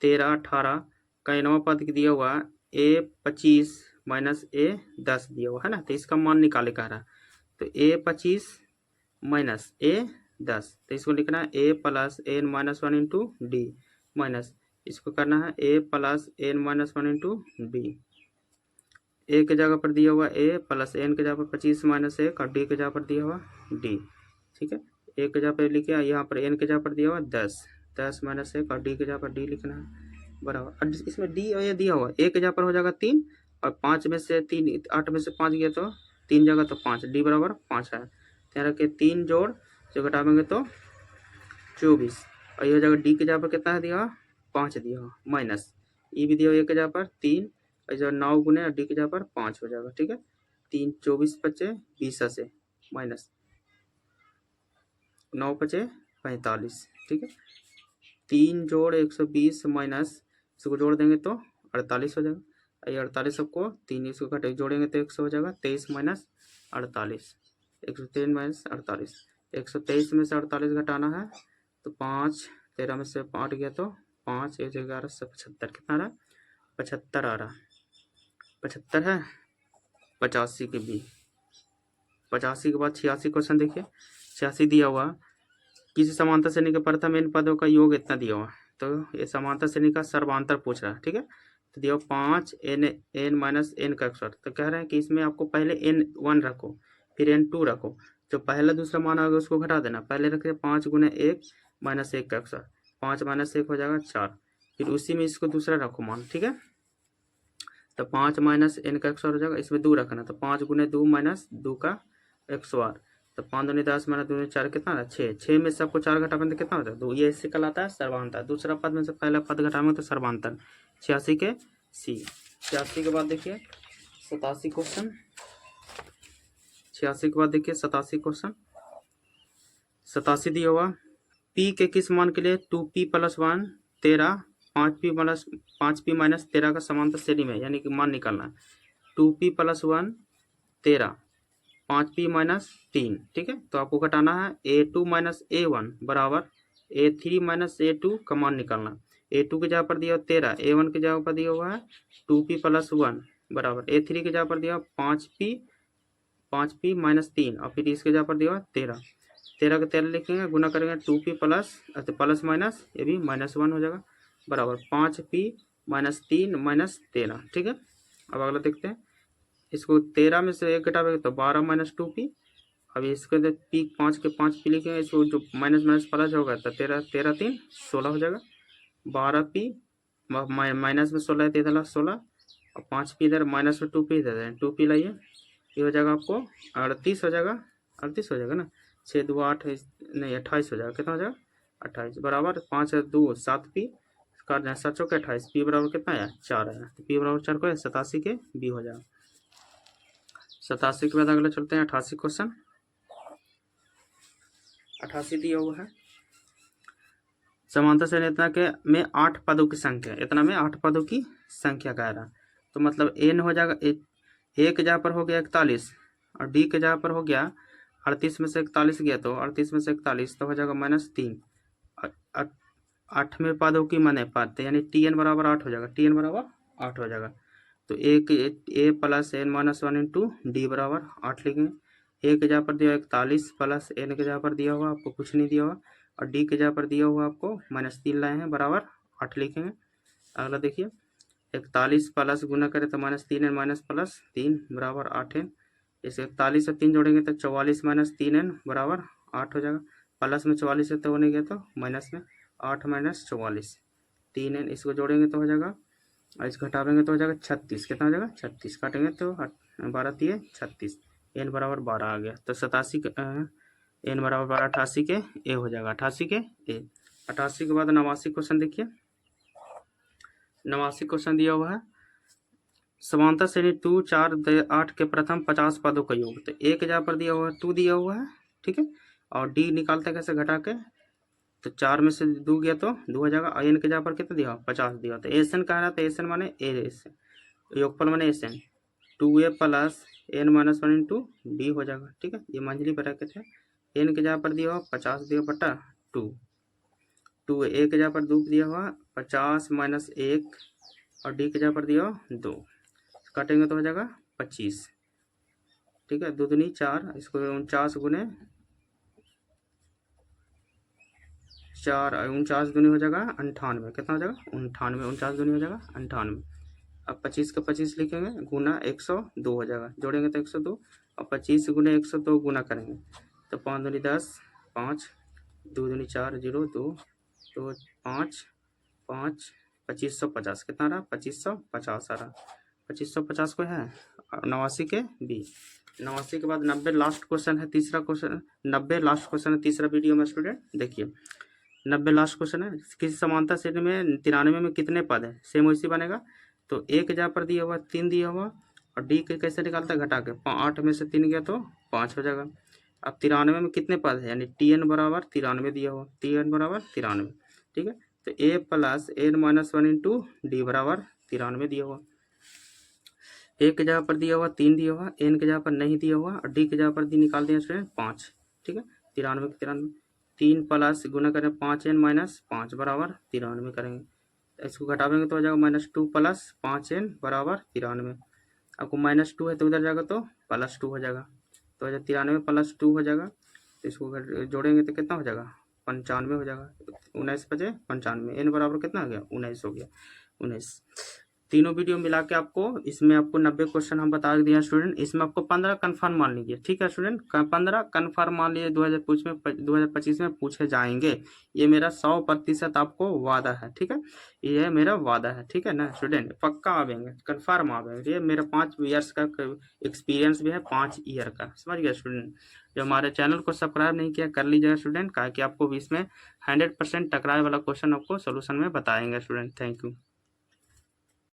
13, 18 का नवा पद दिया हुआ a 25 - a 10 दिया हुआ है ना, तो इसका मान निकाले कह रहा है। तो a 25 - a 10, तो इसको लिखना है a plus n - 1 into D minus इसको करना है a plus n - 1 into D. A के जगह पर दिया हुआ a प्लस n के जगह पर 25 - 1 और डी के जगह पर दिया हुआ d। ठीक है, ए के जगह पर लिखिए, यहाँ पर n के जगह पर दिया हुआ 10 - 1 और डी के जगह पर d लिखना है बराबर। इसमें डी और ये दिया हुआ ए के जगह पर हो जाएगा 3 और 5 में से 3 8 में से 5 गया तो 3 जगह तो 5, डी बराबर 5 है। यहाँ रखे 3 जोड़ जो घटावेंगे तो 24 और ये हो जाएगा डी के जगह पर कितना है दिया 5 दिया हुआ माइनस ई भी दिया हुआ ए के जगह पर 3 और जो 9 गुने और डी के जगह पर 5 हो जाएगा। ठीक है, 3 24 बचे 20 से माइनस 9 बचे 45। ठीक है, 3 जोड़ 120 माइनस इसको जोड़ देंगे तो 48 हो जाएगा। ये 48 सबको 3 इसको घटे जोड़ेंगे तो 100 हो जाएगा, 23 - 48 103 - 48 123 में से 48 घटाना है तो 5, 13 में से 8 गया तो 5, 1 11 से 75 कितना रहा 75 आ रहा, 75 है। 85 के बी। 85 के बाद 86 क्वेश्चन देखिए, 86 दिया हुआ, किसी समांतर श्रेणी के प्रथम n पदों का योग इतना दिया हुआ, तो ये समांतर श्रेणी का सर्वांतर पूछ रहा है। ठीक है, तो दिया 5 n - n का अक्षर, तो कह रहे हैं कि इसमें आपको पहले n1 रखो फिर n2 रखो, जो पहला दूसरा मान आएगा उसको घटा देना। पहले रखे 5 गुने 1 - 1 का अक्षर, 5 - 1 हो जाएगा 4, फिर उसी में इसको दूसरा रखो मान। ठीक है, तो 5 - n का अक्षर हो जाएगा, इसमें 2 रखना, तो 5 गुने 2 - 2 का 108, तो 5 दूनी 10 - 2 4 कितना रहा 6, 6 में से आपको 4 घटावें तो कितना होता है 2, ये इससे कहलाता है सर्वांतर। दूसरा पद में से पहला पद घटावेंगे तो सर्वांतर। 86 के सी। 86 के बाद देखिए 87 क्वेश्चन, 86 के बाद देखिए 87 क्वेश्चन। 87 दिया हुआ, p के किस मान के लिए 2p + 1 13 5p - 13 का समांतर श्रेणी में, यानी कि मान निकालना है। 2p + 1 13 5p - 3। ठीक है, तो आपको घटाना है a2 - a1 बराबर a3 - a2 का मान निकालना। a2 के जगह पर दिया 13, a1 के जगह पर दिया हुआ है 2p + 1 बराबर a3 के जगह पर दिया 5p - 3 और फिर इसके जगह पर दिया 13 का 13 लिखेंगे, गुना करेंगे 2p प्लस माइनस ये भी -1 हो जाएगा बराबर 5p - 3 - 13। ठीक है, अब अगला देखते हैं, इसको 13 में से 1 घटावेंगे तो 12 - 2p, अब इसके अंदर p 5 के 5p लिखेंगे, इसको जो माइनस प्लस होगा तो 13 3 16 हो जाएगा। 12p माइनस में 16 13 16 और 5p इधर माइनस में 2p दे दें, 2p लाइए, ये हो जाएगा आपको 38 हो जाएगा, 38 हो जाएगा ना, 6 2 8 नहीं 28 हो जाएगा, कितना हो जाएगा 28 बराबर 5 2 7p काट जाए 7 चौके 28, p बराबर कितना है 4 है, तो p बराबर 4 को 87 के b हो जाएगा। 87 के बाद अगला चलते हैं 88 क्वेश्चन। 88 दिया हुआ है समांतर श्रेणी इतना के में 8 पदों की संख्या, इतना में 8 पदों की संख्या कह रहा, तो मतलब n हो जाएगा ए के जगह पर हो गया 41 और डी के जगह पर हो गया 38 में से 41 गया, तो 38 में से 41 तो हो जाएगा -3, 8वें पदों की माने पाते यानी tn बराबर 8 हो जाएगा, tn बराबर 8 हो जाएगा, तो A plus N minus 1 into D बराबर 8 लिखेंगे। ए के जगह पर दिया 41 प्लस एन के जगह पर दिया हुआ आपको कुछ नहीं दिया हुआ और डी के जगह पर दिया हुआ आपको -3 लाए हैं बराबर 8 लिखेंगे। अगला देखिए 41 प्लस गुना करें तो -3n माइनस प्लस 3 बराबर 8n, इसे 41 से 3 जोड़ेंगे तो 44 माइनस 3n बराबर 8 हो जाएगा, प्लस में 44 से तो होने गया तो माइनस में 8 माइनस 44 3n, इसको जोड़ेंगे तो हो जाएगा और इसको घटाएंगे तो हो जाएगा 36, कितना हो जाएगा 36, काटेंगे तो 12 3 36, n बराबर 12 आ गया, तो 87 n बराबर 12 88 के ए हो जाएगा, 88 के ए। 88 के बाद 89 क्वेश्चन देखिए। 89 क्वेश्चन दिया हुआ है समांतर श्रेणी 2 4 8 के प्रथम 50 पदों का योग, तो ए के जगह पर दिया हुआ है 2 दिया हुआ है, ठीक है, और डी निकालते कैसे घटा के, तो 4 में से 2 गया तो 2 हो जाएगा, एन के जगह पर कितना दिया 50 दिया, तो एस एन कह रहा था, एस एन माने एस योगफल माने S N 2a plus N minus 1 into D हो जाएगा, ठीक है, ये मंझली ब्रैकेट है। एन के जगह पर दिया हुआ 50 दिया बटा 2 ए के जगह पर 2 दिया हुआ 50 माइनस 1 और डी के जगह पर दिया हुआ 2, काटेंगे तो हो जाएगा 25, ठीक है, 2 दूनी 4, इसको 49 गुने 4 49 दूनी हो जाएगा 98, कितना हो जाएगा 98, 49 दूनी हो जाएगा 98। अब 25 का 25 लिखेंगे गुना 102 हो जाएगा, जोड़ेंगे तो 102 और 25 गुने 102 गुना करेंगे तो 5 दूनी 10 5 2 दूनी 4 0 2 2 5 5 2550, कितना रहा 2550 आ रहा, 2550 को है 89 के बी। 89 के बाद 90 लास्ट क्वेश्चन है, तीसरा क्वेश्चन 90 लास्ट क्वेश्चन है तीसरा वीडियो में स्टूडेंट देखिए। 90 लास्ट क्वेश्चन है, किसी समांतर श्रेणी में 93 में कितने पद है, सेम वैसी बनेगा, तो ए के जगह पर दिया हुआ 3 दिया हुआ और डी के कैसे निकालता है घटा के, 8 में से 3 गया तो 5 हो जाएगा। अब 93 में कितने पद है यानी tn बराबर 93 दिया हुआ, tn बराबर 93, ठीक है, तो a plus N minus 1 into D बराबर 93 दिया हुआ, ए के जगह पर दिया हुआ 3 दिया हुआ, एन के जगह पर नहीं दिया हुआ और डी के जगह पर निकाल दिया स्टूडेंट 5, ठीक है, 93 के 93 3 प्लस गुना करें 5n माइनस 5 बराबर 93 करेंगे, इसको घटावेंगे तो हो जाएगा -2 प्लस 5n बराबर 93, आपको -2 है तो उधर जाएगा तो +2 हो जाएगा, तो 93 +2 हो जाएगा, तो इसको जोड़ेंगे तो कितना हो जाएगा 95 हो जाएगा, 19 बचे 95, एन बराबर कितना हो गया 19 हो गया 19। तीनों वीडियो मिला के आपको इसमें आपको 90 क्वेश्चन हम बता दिया स्टूडेंट, इसमें आपको 15 कन्फर्म मान लीजिए, ठीक है स्टूडेंट, 15 कन्फर्म मान लीजिए 2025 में पूछे जाएंगे, ये मेरा 100% आपको वादा है, ठीक है, ये मेरा वादा है, ठीक है ना स्टूडेंट, पक्का आवेंगे कन्फर्म आवेंगे, ये मेरा 5 ईयर्स का एक्सपीरियंस भी है 5 ईयर का, समझ गया स्टूडेंट। जो हमारे चैनल को सब्सक्राइब नहीं किया कर लीजिएगा स्टूडेंट, क्या कि आपको भी इसमें 100% टकराए वाला क्वेश्चन आपको सोल्यूशन में बताएंगे स्टूडेंट। Thank you.